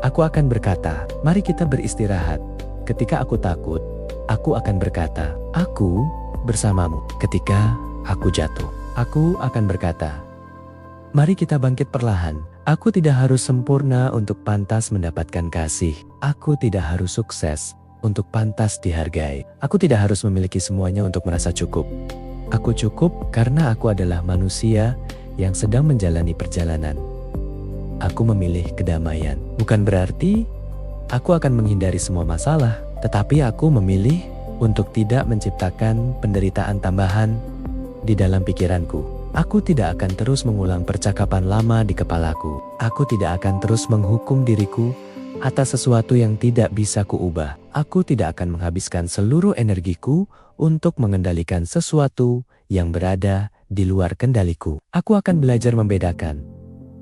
aku akan berkata, "Mari kita beristirahat." Ketika aku takut, aku akan berkata, "Aku bersamamu." Ketika aku jatuh, aku akan berkata, "Mari kita bangkit perlahan." Aku tidak harus sempurna untuk pantas mendapatkan kasih. Aku tidak harus sukses untuk pantas dihargai. Aku tidak harus memiliki semuanya untuk merasa cukup. Aku cukup karena aku adalah manusia yang sedang menjalani perjalanan. Aku memilih kedamaian. Bukan berarti aku akan menghindari semua masalah, tetapi aku memilih untuk tidak menciptakan penderitaan tambahan di dalam pikiranku. Aku tidak akan terus mengulang percakapan lama di kepalaku. Aku tidak akan terus menghukum diriku atas sesuatu yang tidak bisa kuubah. Aku tidak akan menghabiskan seluruh energiku untuk mengendalikan sesuatu yang berada di luar kendaliku. Aku akan belajar membedakan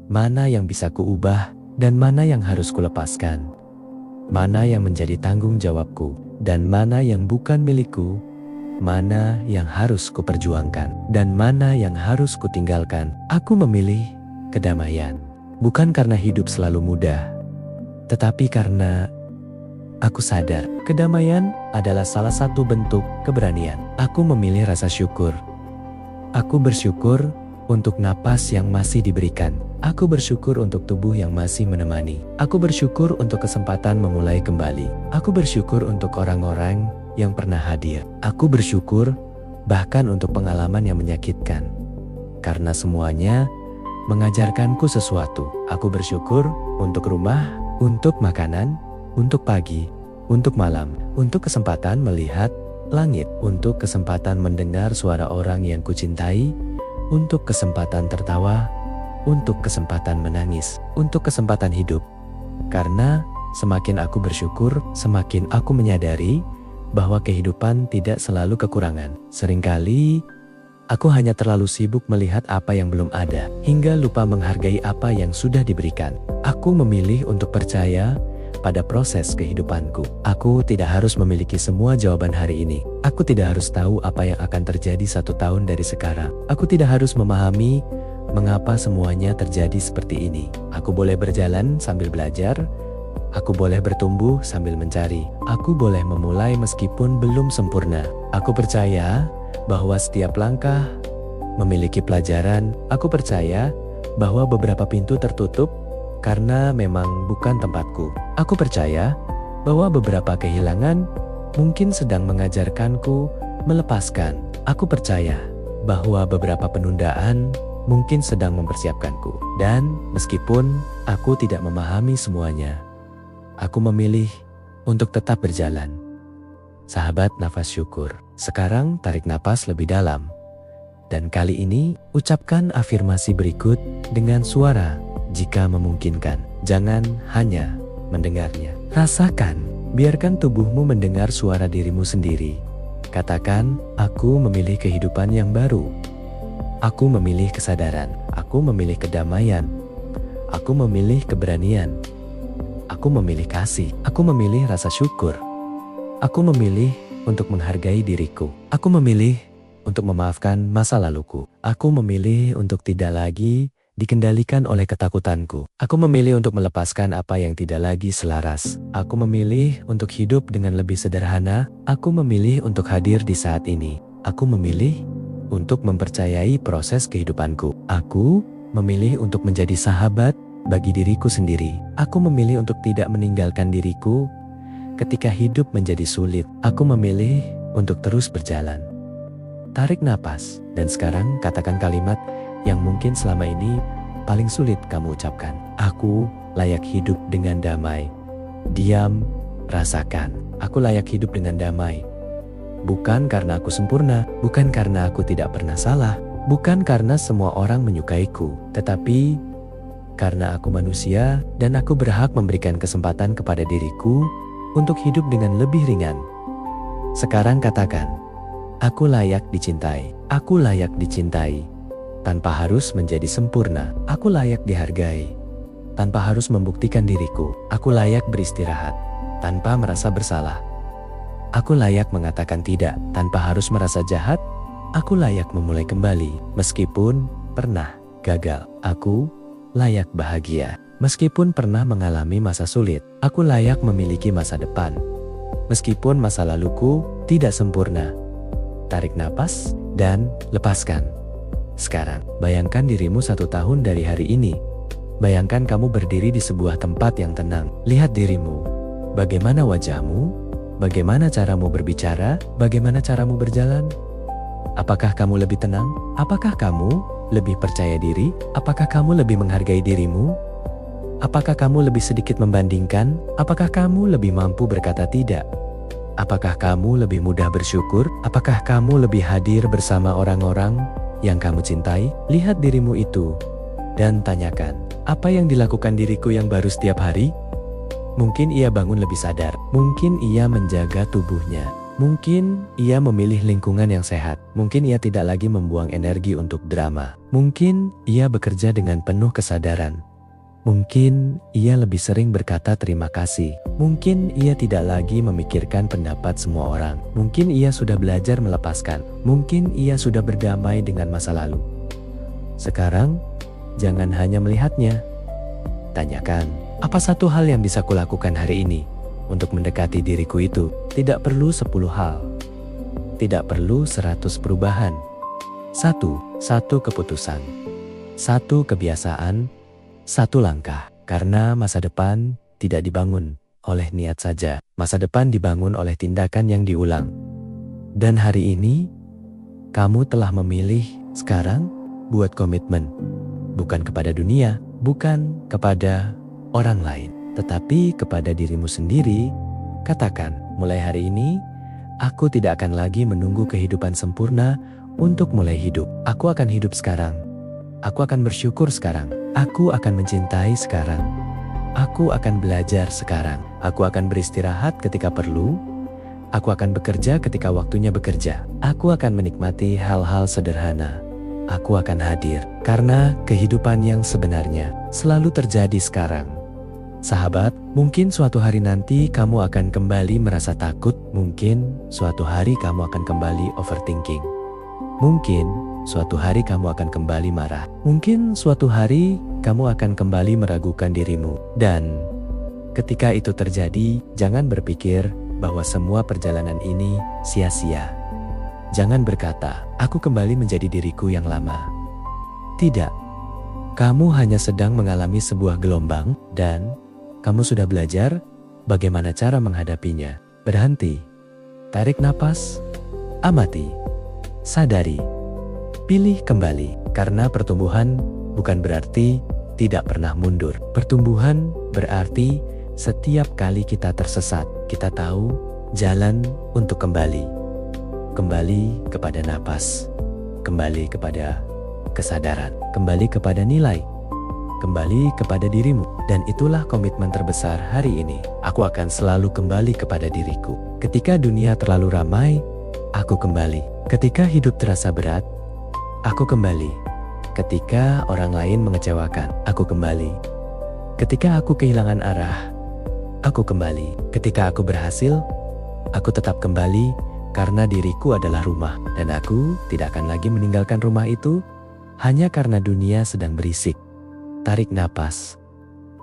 mana yang bisa kuubah dan mana yang harus kulepaskan. Mana yang menjadi tanggung jawabku dan mana yang bukan milikku. Mana yang harus kuperjuangkan dan mana yang harus kutinggalkan. Aku memilih kedamaian. Bukan karena hidup selalu mudah, tetapi karena aku sadar kedamaian adalah salah satu bentuk keberanian. Aku memilih rasa syukur. Aku bersyukur untuk napas yang masih diberikan. Aku bersyukur untuk tubuh yang masih menemani. Aku bersyukur untuk kesempatan memulai kembali. Aku bersyukur untuk orang-orang yang pernah hadir. Aku bersyukur bahkan untuk pengalaman yang menyakitkan. Karena semuanya mengajarkanku sesuatu. Aku bersyukur untuk rumah, untuk makanan, untuk pagi, untuk malam, untuk kesempatan melihat langit, untuk kesempatan mendengar suara orang yang kucintai, untuk kesempatan tertawa, untuk kesempatan menangis, untuk kesempatan hidup. Karena semakin aku bersyukur, semakin aku menyadari bahwa kehidupan tidak selalu kekurangan. Seringkali, aku hanya terlalu sibuk melihat apa yang belum ada, hingga lupa menghargai apa yang sudah diberikan. Aku memilih untuk percaya pada proses kehidupanku. Aku tidak harus memiliki semua jawaban hari ini. Aku tidak harus tahu apa yang akan terjadi 1 tahun dari sekarang. Aku tidak harus memahami mengapa semuanya terjadi seperti ini. Aku boleh berjalan sambil belajar. Aku boleh bertumbuh sambil mencari. Aku boleh memulai meskipun belum sempurna. Aku percaya bahwa setiap langkah memiliki pelajaran. Aku percaya bahwa beberapa pintu tertutup karena memang bukan tempatku. Aku percaya bahwa beberapa kehilangan mungkin sedang mengajarkanku melepaskan. Aku percaya bahwa beberapa penundaan mungkin sedang mempersiapkanku. Dan meskipun aku tidak memahami semuanya, aku memilih untuk tetap berjalan. Sahabat nafas syukur, sekarang tarik napas lebih dalam. Dan kali ini ucapkan afirmasi berikut dengan suara jika memungkinkan. Jangan hanya mendengarnya. Rasakan, biarkan tubuhmu mendengar suara dirimu sendiri. Katakan, aku memilih kehidupan yang baru. Aku memilih kesadaran. Aku memilih kedamaian. Aku memilih keberanian. Aku memilih kasih. Aku memilih rasa syukur. Aku memilih untuk menghargai diriku. Aku memilih untuk memaafkan masa laluku. Aku memilih untuk tidak lagi dikendalikan oleh ketakutanku. Aku memilih untuk melepaskan apa yang tidak lagi selaras. Aku memilih untuk hidup dengan lebih sederhana. Aku memilih untuk hadir di saat ini. Aku memilih untuk mempercayai proses kehidupanku. Aku memilih untuk menjadi sahabat bagi diriku sendiri. Aku memilih untuk tidak meninggalkan diriku ketika hidup menjadi sulit. Aku memilih untuk terus berjalan. Tarik napas, dan sekarang katakan kalimat yang mungkin selama ini paling sulit kamu ucapkan. Aku layak hidup dengan damai. Diam, rasakan. Aku layak hidup dengan damai. Bukan karena aku sempurna, bukan karena aku tidak pernah salah, bukan karena semua orang menyukaiku, tetapi karena aku manusia dan aku berhak memberikan kesempatan kepada diriku untuk hidup dengan lebih ringan. Sekarang katakan, aku layak dicintai. Aku layak dicintai tanpa harus menjadi sempurna. Aku layak dihargai tanpa harus membuktikan diriku. Aku layak beristirahat tanpa merasa bersalah. Aku layak mengatakan tidak tanpa harus merasa jahat. Aku layak memulai kembali meskipun pernah gagal. Aku layak bahagia meskipun pernah mengalami masa sulit. Aku layak memiliki masa depan meskipun masa laluku tidak sempurna. Tarik napas dan lepaskan. Sekarang, bayangkan dirimu 1 tahun dari hari ini. Bayangkan kamu berdiri di sebuah tempat yang tenang. Lihat dirimu. Bagaimana wajahmu? Bagaimana caramu berbicara? Bagaimana caramu berjalan? Apakah kamu lebih tenang? Apakah kamu lebih percaya diri? Apakah kamu lebih menghargai dirimu? Apakah kamu lebih sedikit membandingkan? Apakah kamu lebih mampu berkata tidak? Apakah kamu lebih mudah bersyukur? Apakah kamu lebih hadir bersama orang-orang yang kamu cintai? Lihat dirimu itu dan tanyakan, apa yang dilakukan diriku yang baru setiap hari? Mungkin ia bangun lebih sadar, mungkin ia menjaga tubuhnya, mungkin ia memilih lingkungan yang sehat, mungkin ia tidak lagi membuang energi untuk drama, mungkin ia bekerja dengan penuh kesadaran, mungkin ia lebih sering berkata terima kasih, mungkin ia tidak lagi memikirkan pendapat semua orang, mungkin ia sudah belajar melepaskan, mungkin ia sudah berdamai dengan masa lalu. Sekarang, jangan hanya melihatnya, tanyakan, apa satu hal yang bisa kulakukan hari ini untuk mendekati diriku itu? Tidak perlu 10 hal. Tidak perlu 100 perubahan. Satu keputusan. 1 kebiasaan. 1 langkah. Karena masa depan tidak dibangun oleh niat saja. Masa depan dibangun oleh tindakan yang diulang. Dan hari ini, kamu telah memilih sekarang buat komitmen. Bukan kepada dunia, bukan kepada orang lain, tetapi kepada dirimu sendiri. Katakan, mulai hari ini, aku tidak akan lagi menunggu kehidupan sempurna untuk mulai hidup. Aku akan hidup sekarang. Aku akan bersyukur sekarang. Aku akan mencintai sekarang. Aku akan belajar sekarang. Aku akan beristirahat ketika perlu. Aku akan bekerja ketika waktunya bekerja. Aku akan menikmati hal-hal sederhana. Aku akan hadir, karena kehidupan yang sebenarnya selalu terjadi sekarang. Sahabat, mungkin suatu hari nanti kamu akan kembali merasa takut. Mungkin suatu hari kamu akan kembali overthinking. Mungkin suatu hari kamu akan kembali marah. Mungkin suatu hari kamu akan kembali meragukan dirimu. Dan ketika itu terjadi, jangan berpikir bahwa semua perjalanan ini sia-sia. Jangan berkata, aku kembali menjadi diriku yang lama. Tidak. Kamu hanya sedang mengalami sebuah gelombang dan kamu sudah belajar bagaimana cara menghadapinya. Berhenti, tarik napas, Amati, sadari, pilih kembali. Karena pertumbuhan bukan berarti tidak pernah mundur. Pertumbuhan berarti setiap kali kita tersesat, kita tahu jalan untuk kembali. Kembali kepada napas, kembali kepada kesadaran, kembali kepada nilai, kembali kepada dirimu. Dan itulah komitmen terbesar hari ini. Aku akan selalu kembali kepada diriku. Ketika dunia terlalu ramai, aku kembali. Ketika hidup terasa berat, aku kembali. Ketika orang lain mengecewakan, aku kembali. Ketika aku kehilangan arah, aku kembali. Ketika aku berhasil, aku tetap kembali karena diriku adalah rumah. Dan aku tidak akan lagi meninggalkan rumah itu hanya karena dunia sedang berisik. Tarik napas.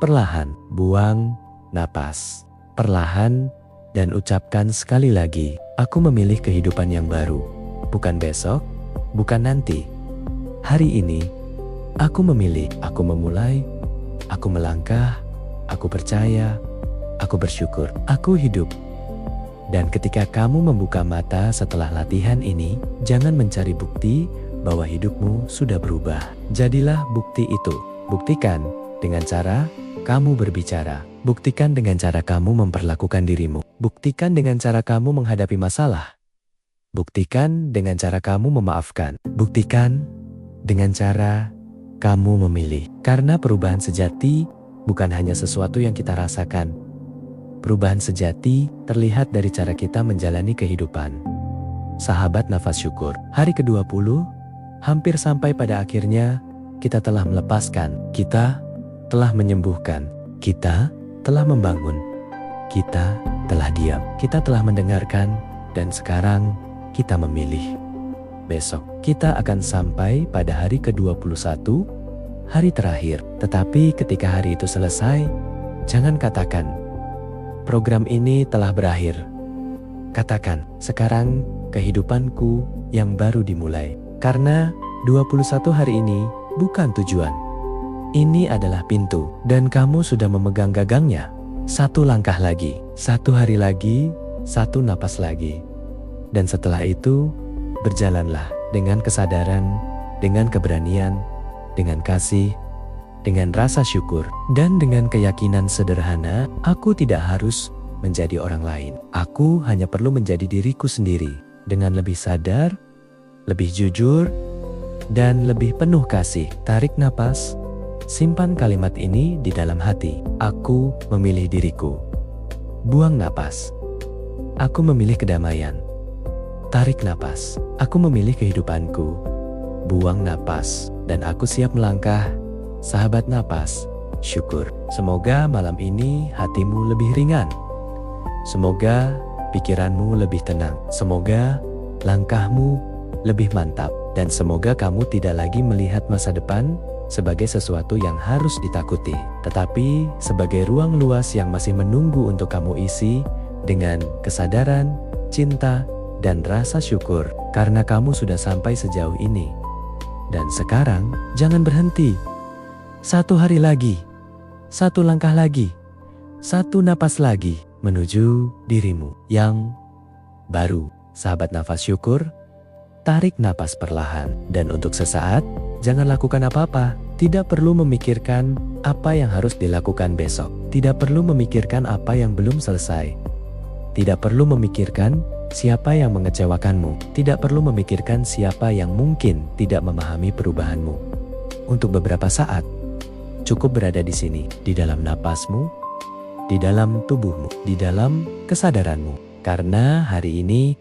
Perlahan, buang napas. Perlahan, dan ucapkan sekali lagi, aku memilih kehidupan yang baru. Bukan besok, bukan nanti. Hari ini, aku memilih, aku memulai, aku melangkah, aku percaya, aku bersyukur, aku hidup. Dan ketika kamu membuka mata setelah latihan ini, jangan mencari bukti bahwa hidupmu sudah berubah. Jadilah bukti itu. Buktikan dengan cara kamu berbicara. Buktikan dengan cara kamu memperlakukan dirimu. Buktikan dengan cara kamu menghadapi masalah. Buktikan dengan cara kamu memaafkan. Buktikan dengan cara kamu memilih. Karena perubahan sejati bukan hanya sesuatu yang kita rasakan. Perubahan sejati terlihat dari cara kita menjalani kehidupan. Sahabat nafas syukur, hari ke-20, hampir sampai pada akhirnya, kita telah melepaskan, kita telah menyembuhkan, kita telah membangun, kita telah diam, kita telah mendengarkan, dan sekarang kita memilih. Besok kita akan sampai pada hari ke-21, hari terakhir. Tetapi ketika hari itu selesai, jangan katakan, program ini telah berakhir. Katakan, sekarang kehidupanku yang baru dimulai. Karena 21 hari ini bukan tujuan. Ini adalah pintu, dan kamu sudah memegang gagangnya. Satu langkah lagi, satu hari lagi, satu napas lagi. Dan setelah itu, berjalanlah dengan kesadaran, dengan keberanian, dengan kasih, dengan rasa syukur, dan dengan keyakinan sederhana, aku tidak harus menjadi orang lain. Aku hanya perlu menjadi diriku sendiri, dengan lebih sadar, lebih jujur, dan lebih penuh kasih. Tarik napas, simpan kalimat ini di dalam hati. Aku memilih diriku. Buang napas. Aku memilih kedamaian. Tarik napas. Aku memilih kehidupanku. Buang napas. Dan aku siap melangkah. Sahabat napas, syukur. Semoga malam ini hatimu lebih ringan. Semoga pikiranmu lebih tenang. Semoga langkahmu lebih mantap. Dan semoga kamu tidak lagi melihat masa depan sebagai sesuatu yang harus ditakuti, tetapi sebagai ruang luas yang masih menunggu untuk kamu isi dengan kesadaran, cinta, dan rasa syukur karena kamu sudah sampai sejauh ini. Dan sekarang, jangan berhenti. Satu hari lagi, satu langkah lagi, satu napas lagi menuju dirimu yang baru. Sahabat nafas syukur, tarik napas perlahan. Dan untuk sesaat, jangan lakukan apa-apa. Tidak perlu memikirkan apa yang harus dilakukan besok. Tidak perlu memikirkan apa yang belum selesai. Tidak perlu memikirkan siapa yang mengecewakanmu. Tidak perlu memikirkan siapa yang mungkin tidak memahami perubahanmu. Untuk beberapa saat, cukup berada di sini, di dalam napasmu, di dalam tubuhmu, di dalam kesadaranmu. Karena hari ini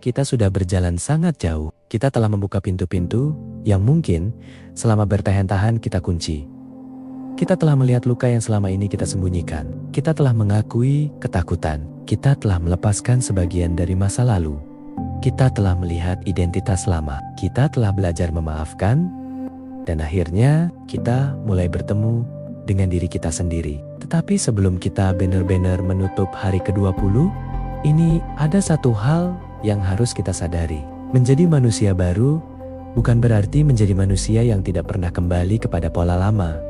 kita sudah berjalan sangat jauh. Kita telah membuka pintu-pintu yang mungkin selama bertahan-tahan kita kunci. Kita telah melihat luka yang selama ini kita sembunyikan. Kita telah mengakui ketakutan. Kita telah melepaskan sebagian dari masa lalu. Kita telah melihat identitas lama. Kita telah belajar memaafkan. Dan akhirnya kita mulai bertemu dengan diri kita sendiri. Tetapi sebelum kita benar-benar menutup hari ke-20, ini ada satu hal yang harus kita sadari. Menjadi manusia baru bukan berarti menjadi manusia yang tidak pernah kembali kepada pola lama.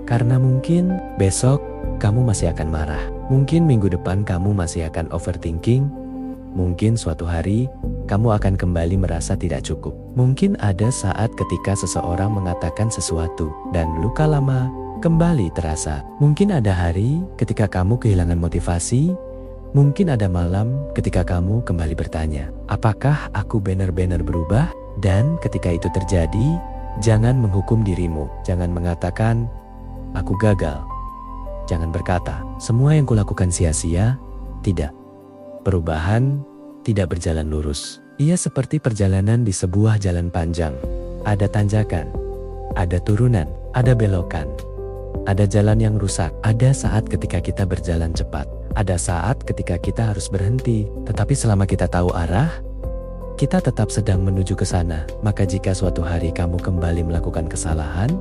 Karena mungkin besok kamu masih akan marah. Mungkin minggu depan kamu masih akan overthinking. Mungkin suatu hari kamu akan kembali merasa tidak cukup. Mungkin ada saat ketika seseorang mengatakan sesuatu dan luka lama kembali terasa. Mungkin ada hari ketika kamu kehilangan motivasi. Mungkin ada malam ketika kamu kembali bertanya, apakah aku benar-benar berubah? Dan ketika itu terjadi, jangan menghukum dirimu. Jangan mengatakan, aku gagal. Jangan berkata, semua yang kulakukan sia-sia. Tidak. Perubahan tidak berjalan lurus. Ia seperti perjalanan di sebuah jalan panjang. Ada tanjakan, ada turunan, ada belokan, ada jalan yang rusak. Ada saat ketika kita berjalan cepat, ada saat ketika kita harus berhenti. Tetapi selama kita tahu arah, kita tetap sedang menuju ke sana. Maka jika suatu hari kamu kembali melakukan kesalahan,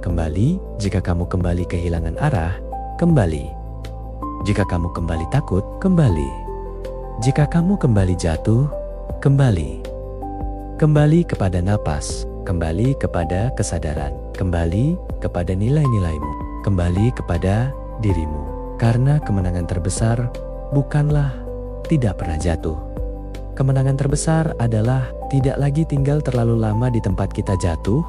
kembali. Jika kamu kembali kehilangan arah, kembali. Jika kamu kembali takut, kembali. Jika kamu kembali jatuh, kembali. Kembali kepada napas, kembali kepada kesadaran, kembali kepada nilai-nilaimu, kembali kepada dirimu. Karena kemenangan terbesar bukanlah tidak pernah jatuh. Kemenangan terbesar adalah tidak lagi tinggal terlalu lama di tempat kita jatuh.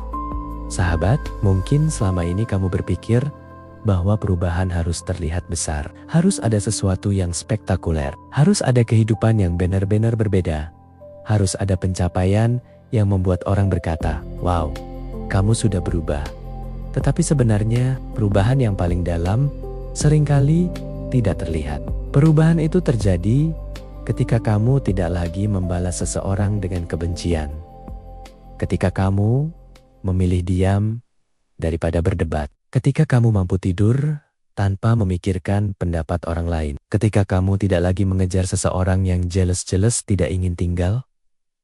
Sahabat, mungkin selama ini kamu berpikir bahwa perubahan harus terlihat besar, harus ada sesuatu yang spektakuler, harus ada kehidupan yang benar-benar berbeda, harus ada pencapaian yang membuat orang berkata, wow, kamu sudah berubah. Tetapi sebenarnya perubahan yang paling dalam seringkali tidak terlihat. Perubahan itu terjadi ketika kamu tidak lagi membalas seseorang dengan kebencian, ketika kamu memilih diam daripada berdebat, ketika kamu mampu tidur tanpa memikirkan pendapat orang lain, ketika kamu tidak lagi mengejar seseorang yang jealous tidak ingin tinggal,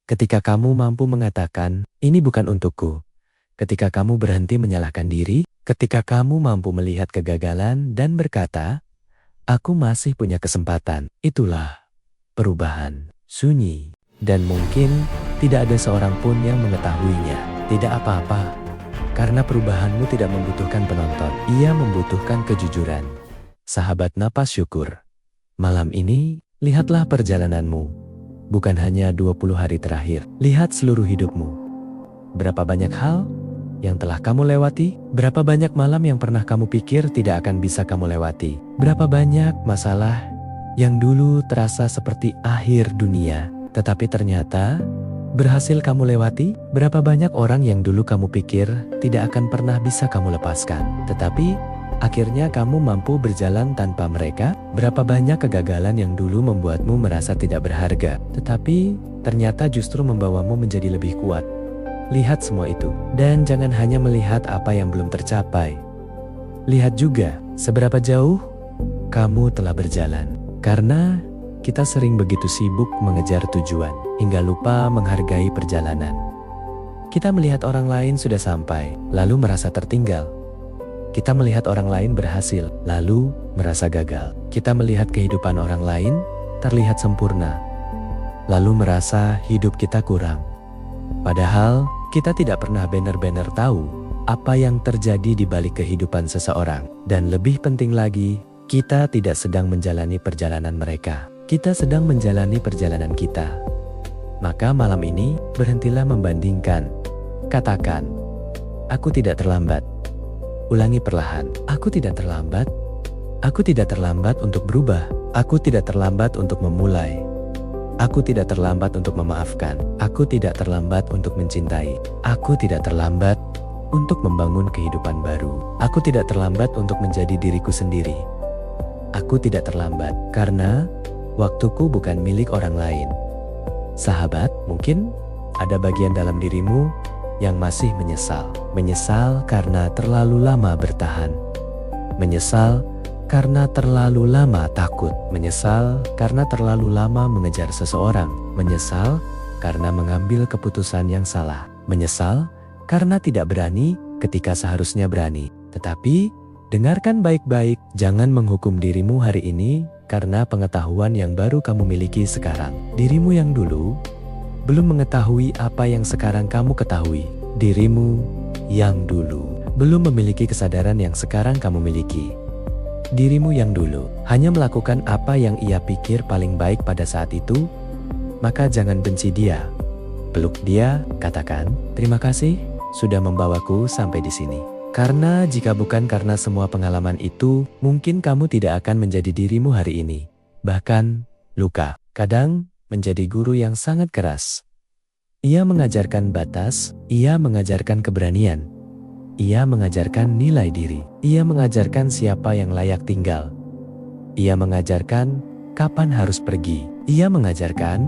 ketika kamu mampu mengatakan, ini bukan untukku, ketika kamu berhenti menyalahkan diri, ketika kamu mampu melihat kegagalan dan berkata, aku masih punya kesempatan. Itulah perubahan, sunyi, dan mungkin tidak ada seorang pun yang mengetahuinya. Tidak apa-apa. Karena perubahanmu tidak membutuhkan penonton, ia membutuhkan kejujuran. Sahabat napas syukur, malam ini lihatlah perjalananmu. Bukan hanya 20 hari terakhir, lihat seluruh hidupmu. Berapa banyak hal yang telah kamu lewati? Berapa banyak malam yang pernah kamu pikir tidak akan bisa kamu lewati? Berapa banyak masalah yang dulu terasa seperti akhir dunia, tetapi ternyata berhasil kamu lewati? Berapa banyak orang yang dulu kamu pikir tidak akan pernah bisa kamu lepaskan, tetapi akhirnya kamu mampu berjalan tanpa mereka? Berapa banyak kegagalan yang dulu membuatmu merasa tidak berharga, tetapi ternyata justru membawamu menjadi lebih kuat? Lihat semua itu, dan jangan hanya melihat apa yang belum tercapai. Lihat juga seberapa jauh kamu telah berjalan. Karena kita sering begitu sibuk mengejar tujuan, hingga lupa menghargai perjalanan. Kita melihat orang lain sudah sampai, lalu merasa tertinggal. Kita melihat orang lain berhasil, lalu merasa gagal. Kita melihat kehidupan orang lain terlihat sempurna, lalu merasa hidup kita kurang. Padahal, kita tidak pernah benar-benar tahu apa yang terjadi di balik kehidupan seseorang. Dan lebih penting lagi, kita tidak sedang menjalani perjalanan mereka. Kita sedang menjalani perjalanan kita. Maka malam ini, berhentilah membandingkan. Katakan, aku tidak terlambat. Ulangi perlahan, aku tidak terlambat. Aku tidak terlambat untuk berubah. Aku tidak terlambat untuk memulai. Aku tidak terlambat untuk memaafkan. Aku tidak terlambat untuk mencintai. Aku tidak terlambat untuk membangun kehidupan baru. Aku tidak terlambat untuk menjadi diriku sendiri. Aku tidak terlambat karena waktuku bukan milik orang lain. Sahabat, mungkin ada bagian dalam dirimu yang masih menyesal. Menyesal karena terlalu lama bertahan. Menyesal karena terlalu lama takut. Menyesal karena terlalu lama mengejar seseorang. Menyesal karena mengambil keputusan yang salah. Menyesal karena tidak berani ketika seharusnya berani. Tetapi, dengarkan baik-baik, jangan menghukum dirimu hari ini karena pengetahuan yang baru kamu miliki sekarang. Dirimu yang dulu belum mengetahui apa yang sekarang kamu ketahui. Dirimu yang dulu belum memiliki kesadaran yang sekarang kamu miliki. Dirimu yang dulu hanya melakukan apa yang ia pikir paling baik pada saat itu, maka jangan benci dia. Peluk dia, katakan, "Terima kasih sudah membawaku sampai di sini." Karena jika bukan karena semua pengalaman itu, mungkin kamu tidak akan menjadi dirimu hari ini. Bahkan, luka kadang menjadi guru yang sangat keras. Ia mengajarkan batas, ia mengajarkan keberanian. Ia mengajarkan nilai diri. Ia mengajarkan siapa yang layak tinggal. Ia mengajarkan kapan harus pergi. Ia mengajarkan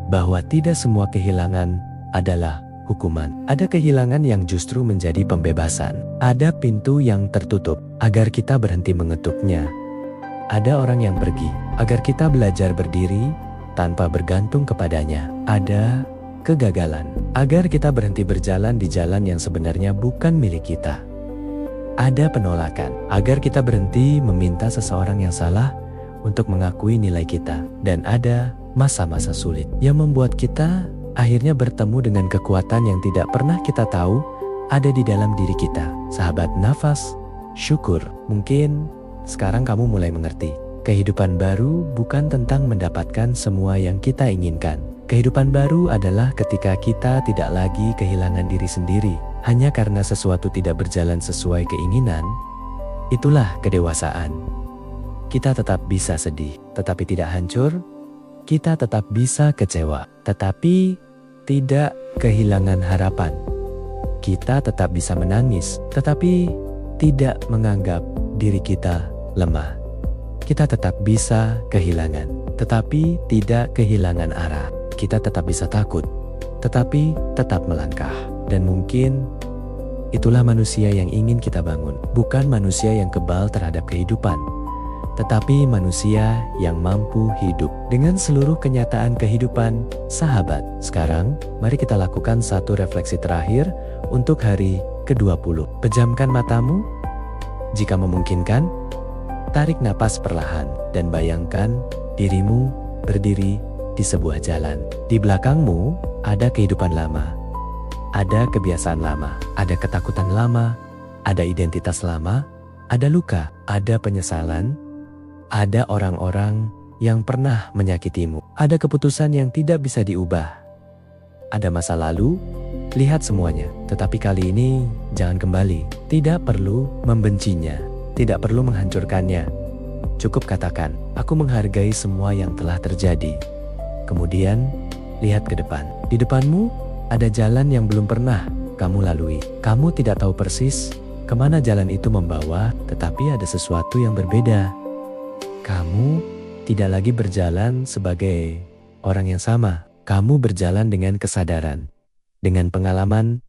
bahwa tidak semua kehilangan adalah hukuman. Ada kehilangan yang justru menjadi pembebasan. Ada pintu yang tertutup agar kita berhenti mengetuknya. Ada orang yang pergi agar kita belajar berdiri tanpa bergantung kepadanya. Ada kegagalan agar kita berhenti berjalan di jalan yang sebenarnya bukan milik kita. Ada penolakan agar kita berhenti meminta seseorang yang salah untuk mengakui nilai kita. Dan ada masa-masa sulit yang membuat kita akhirnya bertemu dengan kekuatan yang tidak pernah kita tahu ada di dalam diri kita. Sahabat nafas, syukur. Mungkin sekarang kamu mulai mengerti. Kehidupan baru bukan tentang mendapatkan semua yang kita inginkan. Kehidupan baru adalah ketika kita tidak lagi kehilangan diri sendiri hanya karena sesuatu tidak berjalan sesuai keinginan. Itulah kedewasaan. Kita tetap bisa sedih, tetapi tidak hancur. Kita tetap bisa kecewa, tetapi tidak kehilangan harapan. Kita tetap bisa menangis, tetapi tidak menganggap diri kita lemah. Kita tetap bisa kehilangan, tetapi tidak kehilangan arah. Kita tetap bisa takut, tetapi tetap melangkah. Dan mungkin itulah manusia yang ingin kita bangun. Bukan manusia yang kebal terhadap kehidupan, tetapi manusia yang mampu hidup dengan seluruh kenyataan kehidupan. Sahabat, sekarang mari kita lakukan satu refleksi terakhir untuk hari ke-20. Pejamkan matamu. Jika memungkinkan, tarik napas perlahan dan bayangkan dirimu berdiri di sebuah jalan. Di belakangmu ada kehidupan lama, ada kebiasaan lama, ada ketakutan lama, ada identitas lama, ada luka, ada penyesalan, ada orang-orang yang pernah menyakitimu, ada keputusan yang tidak bisa diubah, ada masa lalu. Lihat semuanya, tetapi kali ini jangan kembali. Tidak perlu membencinya, tidak perlu menghancurkannya. Cukup katakan, "Aku menghargai semua yang telah terjadi." Kemudian, lihat ke depan. Di depanmu ada jalan yang belum pernah kamu lalui. Kamu tidak tahu persis kemana jalan itu membawa, tetapi ada sesuatu yang berbeda. Kamu tidak lagi berjalan sebagai orang yang sama. Kamu berjalan dengan kesadaran, dengan pengalaman,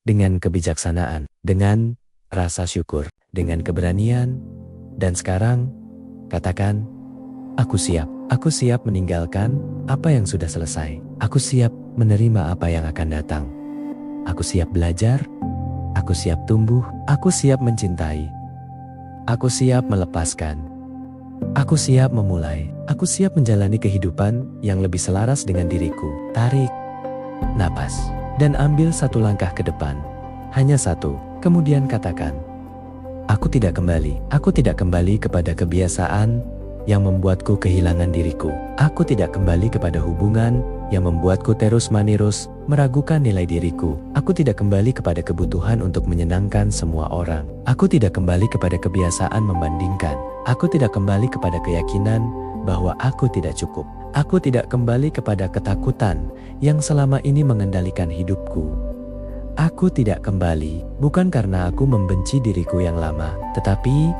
dengan kebijaksanaan, dengan rasa syukur, dengan keberanian. Dan sekarang, katakan, "Aku siap. Aku siap meninggalkan apa yang sudah selesai. Aku siap menerima apa yang akan datang. Aku siap belajar. Aku siap tumbuh. Aku siap mencintai. Aku siap melepaskan. Aku siap memulai. Aku siap menjalani kehidupan yang lebih selaras dengan diriku." Tarik napas dan ambil satu langkah ke depan. Hanya satu. Kemudian katakan, "Aku tidak kembali. Aku tidak kembali kepada kebiasaan yang membuatku kehilangan diriku. Aku tidak kembali kepada hubungan yang membuatku terus-menerus meragukan nilai diriku. Aku tidak kembali kepada kebutuhan untuk menyenangkan semua orang. Aku tidak kembali kepada kebiasaan membandingkan. Aku tidak kembali kepada keyakinan bahwa aku tidak cukup. Aku tidak kembali kepada ketakutan yang selama ini mengendalikan hidupku. Aku tidak kembali, bukan karena aku membenci diriku yang lama, tetapi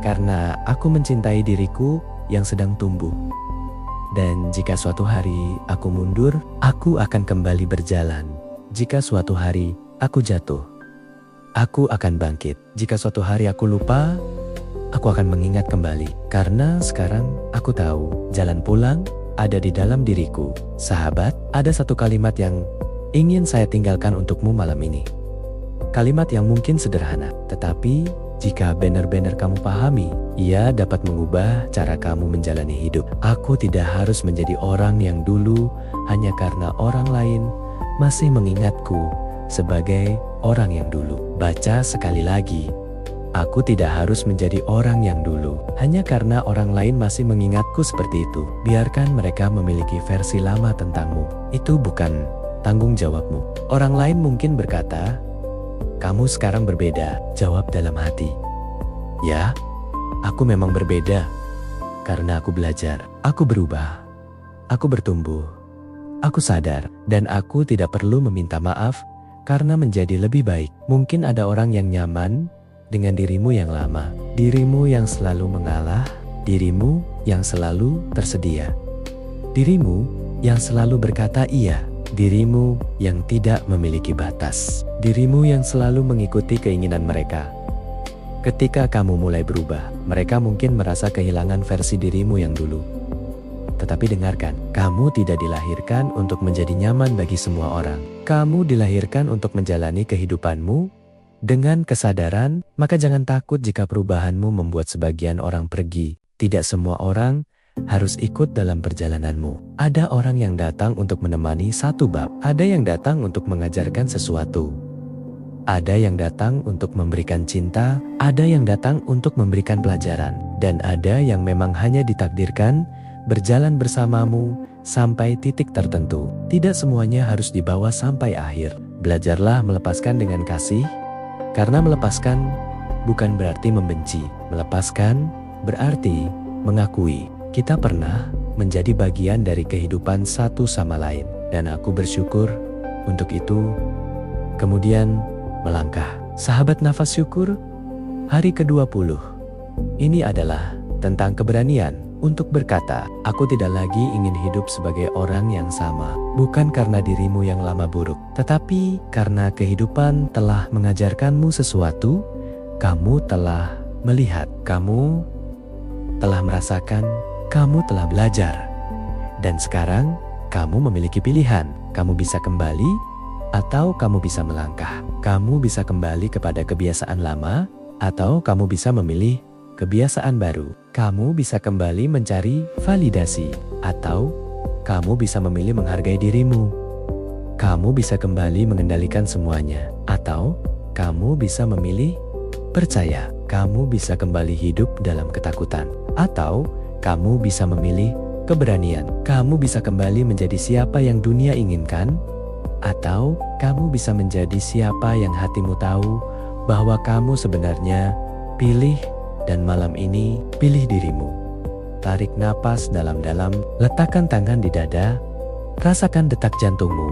karena aku mencintai diriku yang sedang tumbuh. Dan jika suatu hari aku mundur, aku akan kembali berjalan. Jika suatu hari aku jatuh, aku akan bangkit. Jika suatu hari aku lupa, aku akan mengingat kembali. Karena sekarang aku tahu jalan pulang ada di dalam diriku. Sahabat, ada satu kalimat yang ingin saya tinggalkan untukmu malam ini. Kalimat yang mungkin sederhana, tetapi jika benar-benar kamu pahami, ia dapat mengubah cara kamu menjalani hidup. Aku tidak harus menjadi orang yang dulu hanya karena orang lain masih mengingatku sebagai orang yang dulu. Baca sekali lagi. Aku tidak harus menjadi orang yang dulu. Hanya karena orang lain masih mengingatku seperti itu. Biarkan mereka memiliki versi lama tentangmu. Itu bukan tanggung jawabmu. Orang lain mungkin berkata, "Kamu sekarang berbeda." Jawab dalam hati, "Ya, aku memang berbeda. Karena aku belajar, aku berubah, aku bertumbuh, aku sadar, dan aku tidak perlu meminta maaf karena menjadi lebih baik." Mungkin ada orang yang nyaman dengan dirimu yang lama, dirimu yang selalu mengalah, dirimu yang selalu tersedia, dirimu yang selalu berkata iya, dirimu yang tidak memiliki batas, dirimu yang selalu mengikuti keinginan mereka. Ketika kamu mulai berubah, mereka mungkin merasa kehilangan versi dirimu yang dulu. Tetapi dengarkan, kamu tidak dilahirkan untuk menjadi nyaman bagi semua orang. Kamu dilahirkan untuk menjalani kehidupanmu dengan kesadaran, maka jangan takut jika perubahanmu membuat sebagian orang pergi. Tidak semua orang harus ikut dalam perjalananmu. Ada orang yang datang untuk menemani satu bab, ada yang datang untuk mengajarkan sesuatu. Ada yang datang untuk memberikan cinta, ada yang datang untuk memberikan pelajaran, dan ada yang memang hanya ditakdirkan berjalan bersamamu sampai titik tertentu. Tidak semuanya harus dibawa sampai akhir. Belajarlah melepaskan dengan kasih, karena melepaskan bukan berarti membenci. Melepaskan berarti mengakui kita pernah menjadi bagian dari kehidupan satu sama lain, dan aku bersyukur untuk itu. Kemudian melangkah. Sahabat nafas syukur, hari ke-20. Ini adalah tentang keberanian untuk berkata, "Aku tidak lagi ingin hidup sebagai orang yang sama." Bukan karena dirimu yang lama buruk, tetapi karena kehidupan telah mengajarkanmu sesuatu, kamu telah melihat, kamu telah merasakan, kamu telah belajar. Dan sekarang, kamu memiliki pilihan. Kamu bisa kembali, atau kamu bisa melangkah. Kamu bisa kembali kepada kebiasaan lama, atau kamu bisa memilih kebiasaan baru. Kamu bisa kembali mencari validasi, atau kamu bisa memilih menghargai dirimu. Kamu bisa kembali mengendalikan semuanya, atau kamu bisa memilih percaya. Kamu bisa kembali hidup dalam ketakutan, atau kamu bisa memilih keberanian. Kamu bisa kembali menjadi siapa yang dunia inginkan, atau kamu bisa menjadi siapa yang hatimu tahu bahwa kamu sebenarnya pilih. Dan malam ini, pilih dirimu. Tarik napas dalam-dalam, letakkan tangan di dada, rasakan detak jantungmu.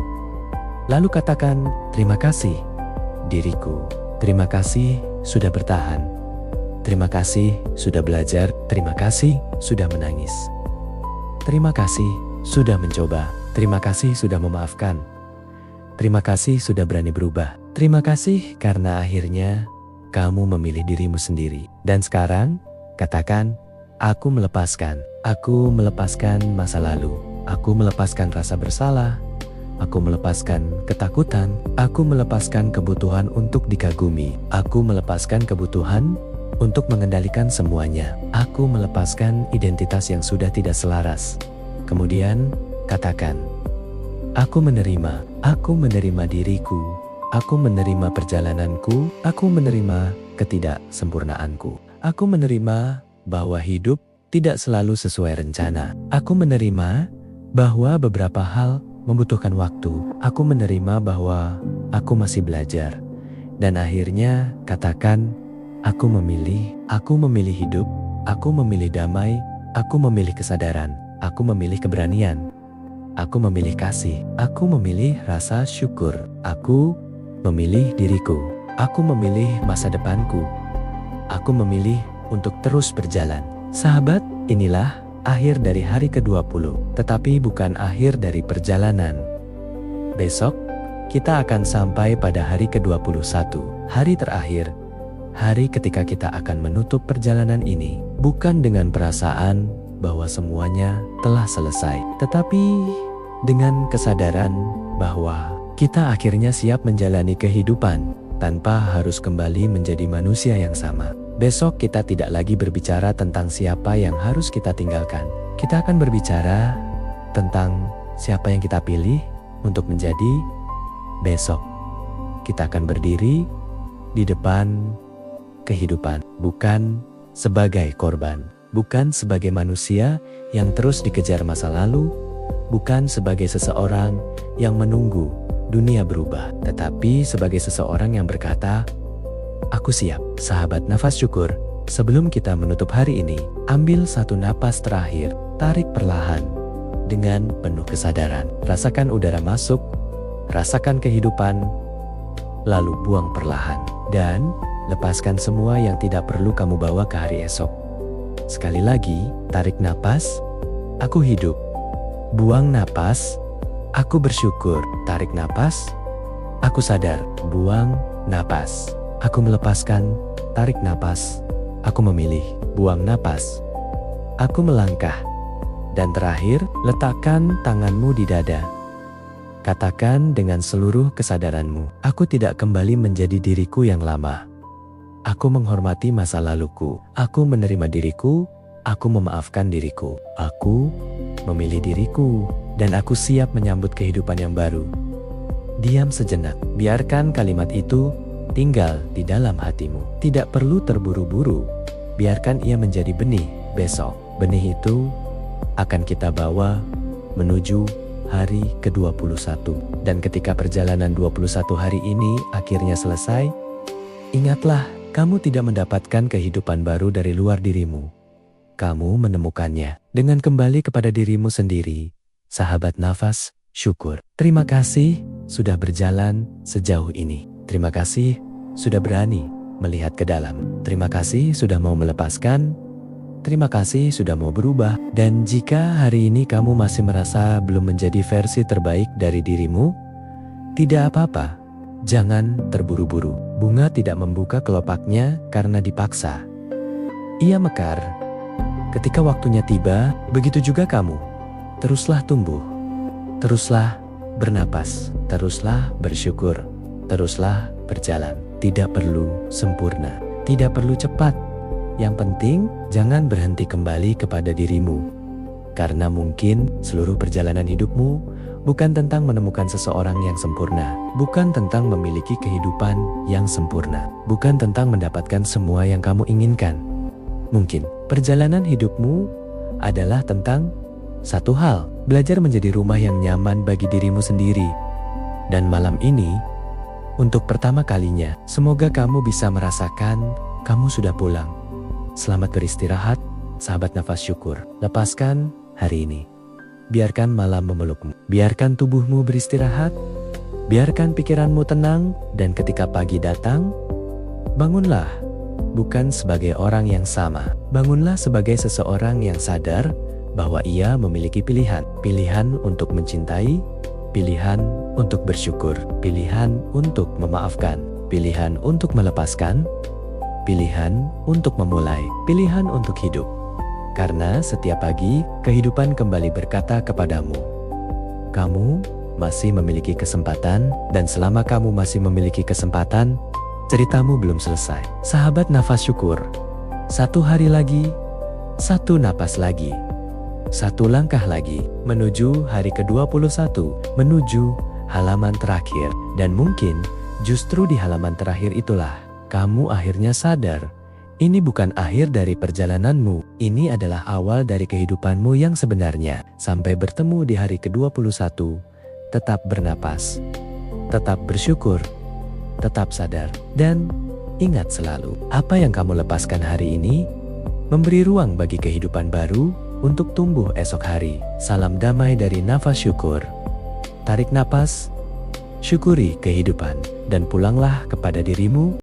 Lalu katakan, "Terima kasih, diriku. Terima kasih sudah bertahan. Terima kasih sudah belajar. Terima kasih sudah menangis. Terima kasih sudah mencoba. Terima kasih sudah memaafkan. Terima kasih sudah berani berubah. Terima kasih karena akhirnya kamu memilih dirimu sendiri." Dan sekarang, katakan, "Aku melepaskan. Aku melepaskan masa lalu. Aku melepaskan rasa bersalah. Aku melepaskan ketakutan. Aku melepaskan kebutuhan untuk dikagumi. Aku melepaskan kebutuhan untuk mengendalikan semuanya. Aku melepaskan identitas yang sudah tidak selaras." Kemudian, katakan, "Aku menerima diriku. Aku menerima perjalananku, aku menerima ketidaksempurnaanku. Aku menerima bahwa hidup tidak selalu sesuai rencana. Aku menerima bahwa beberapa hal membutuhkan waktu. Aku menerima bahwa aku masih belajar." Dan akhirnya katakan, aku memilih hidup, aku memilih damai, aku memilih kesadaran, aku memilih keberanian, aku memilih kasih, aku memilih rasa syukur, aku memilih diriku. Aku memilih masa depanku. Aku memilih untuk terus berjalan. Sahabat, inilah akhir dari hari ke-20, tetapi bukan akhir dari perjalanan. Besok, kita akan sampai pada hari ke-21, hari terakhir, hari ketika kita akan menutup perjalanan ini, bukan dengan perasaan bahwa semuanya telah selesai, tetapi dengan kesadaran bahwa kita akhirnya siap menjalani kehidupan tanpa harus kembali menjadi manusia yang sama. Besok kita tidak lagi berbicara tentang siapa yang harus kita tinggalkan. Kita akan berbicara tentang siapa yang kita pilih untuk menjadi besok. Kita akan berdiri di depan kehidupan, bukan sebagai korban, bukan sebagai manusia yang terus dikejar masa lalu, bukan sebagai seseorang yang menunggu dunia berubah, tetapi sebagai seseorang yang berkata, "Aku siap." Sahabat nafas syukur, sebelum kita menutup hari ini, ambil satu napas terakhir, tarik perlahan dengan penuh kesadaran. Rasakan udara masuk, rasakan kehidupan, lalu buang perlahan. Dan lepaskan semua yang tidak perlu kamu bawa ke hari esok. Sekali lagi, tarik napas, aku hidup. Buang napas, aku bersyukur. Tarik napas, aku sadar. Buang napas, aku melepaskan. Tarik napas, aku memilih. Buang napas, aku melangkah. Dan terakhir, letakkan tanganmu di dada. Katakan dengan seluruh kesadaranmu, aku tidak kembali menjadi diriku yang lama. Aku menghormati masa laluku. Aku menerima diriku. Aku memaafkan diriku. Aku memilih diriku. Dan aku siap menyambut kehidupan yang baru. Diam sejenak. Biarkan kalimat itu tinggal di dalam hatimu. Tidak perlu terburu-buru. Biarkan ia menjadi benih besok. Benih itu akan kita bawa menuju hari ke-21. Dan ketika perjalanan 21 hari ini akhirnya selesai, ingatlah, kamu tidak mendapatkan kehidupan baru dari luar dirimu. Kamu menemukannya dengan kembali kepada dirimu sendiri. Sahabat nafas syukur. Terima kasih sudah berjalan sejauh ini. Terima kasih sudah berani melihat ke dalam. Terima kasih sudah mau melepaskan. Terima kasih sudah mau berubah. Dan jika hari ini kamu masih merasa belum menjadi versi terbaik dari dirimu, tidak apa-apa. Jangan terburu-buru. Bunga tidak membuka kelopaknya karena dipaksa. Ia mekar. Ketika waktunya tiba, begitu juga kamu. Teruslah tumbuh. Teruslah bernapas. Teruslah bersyukur. Teruslah berjalan. Tidak perlu sempurna. Tidak perlu cepat. Yang penting, jangan berhenti kembali kepada dirimu. Karena mungkin seluruh perjalanan hidupmu bukan tentang menemukan seseorang yang sempurna. Bukan tentang memiliki kehidupan yang sempurna. Bukan tentang mendapatkan semua yang kamu inginkan. Mungkin perjalanan hidupmu adalah tentang satu hal. Belajar menjadi rumah yang nyaman bagi dirimu sendiri. Dan malam ini, untuk pertama kalinya, semoga kamu bisa merasakan kamu sudah pulang. Selamat beristirahat, sahabat nafas syukur. Lepaskan hari ini. Biarkan malam memelukmu. Biarkan tubuhmu beristirahat. Biarkan pikiranmu tenang. Dan ketika pagi datang, bangunlah. Bukan sebagai orang yang sama. Bangunlah sebagai seseorang yang sadar bahwa ia memiliki pilihan. Pilihan untuk mencintai. Pilihan untuk bersyukur. Pilihan untuk memaafkan. Pilihan untuk melepaskan. Pilihan untuk memulai, pilihan untuk hidup. Karena setiap pagi, kehidupan kembali berkata kepadamu, kamu masih memiliki kesempatan, dan selama kamu masih memiliki kesempatan, ceritamu belum selesai. Sahabat nafas syukur, satu hari lagi, satu napas lagi, satu langkah lagi, menuju hari ke-21, menuju halaman terakhir. Dan mungkin, justru di halaman terakhir itulah, kamu akhirnya sadar, ini bukan akhir dari perjalananmu, ini adalah awal dari kehidupanmu yang sebenarnya. Sampai bertemu di hari ke-21, tetap bernapas, tetap bersyukur, tetap sadar, dan ingat selalu, apa yang kamu lepaskan hari ini, memberi ruang bagi kehidupan baru untuk tumbuh esok hari. Salam damai dari nafas syukur. Tarik napas, syukuri kehidupan, dan pulanglah kepada dirimu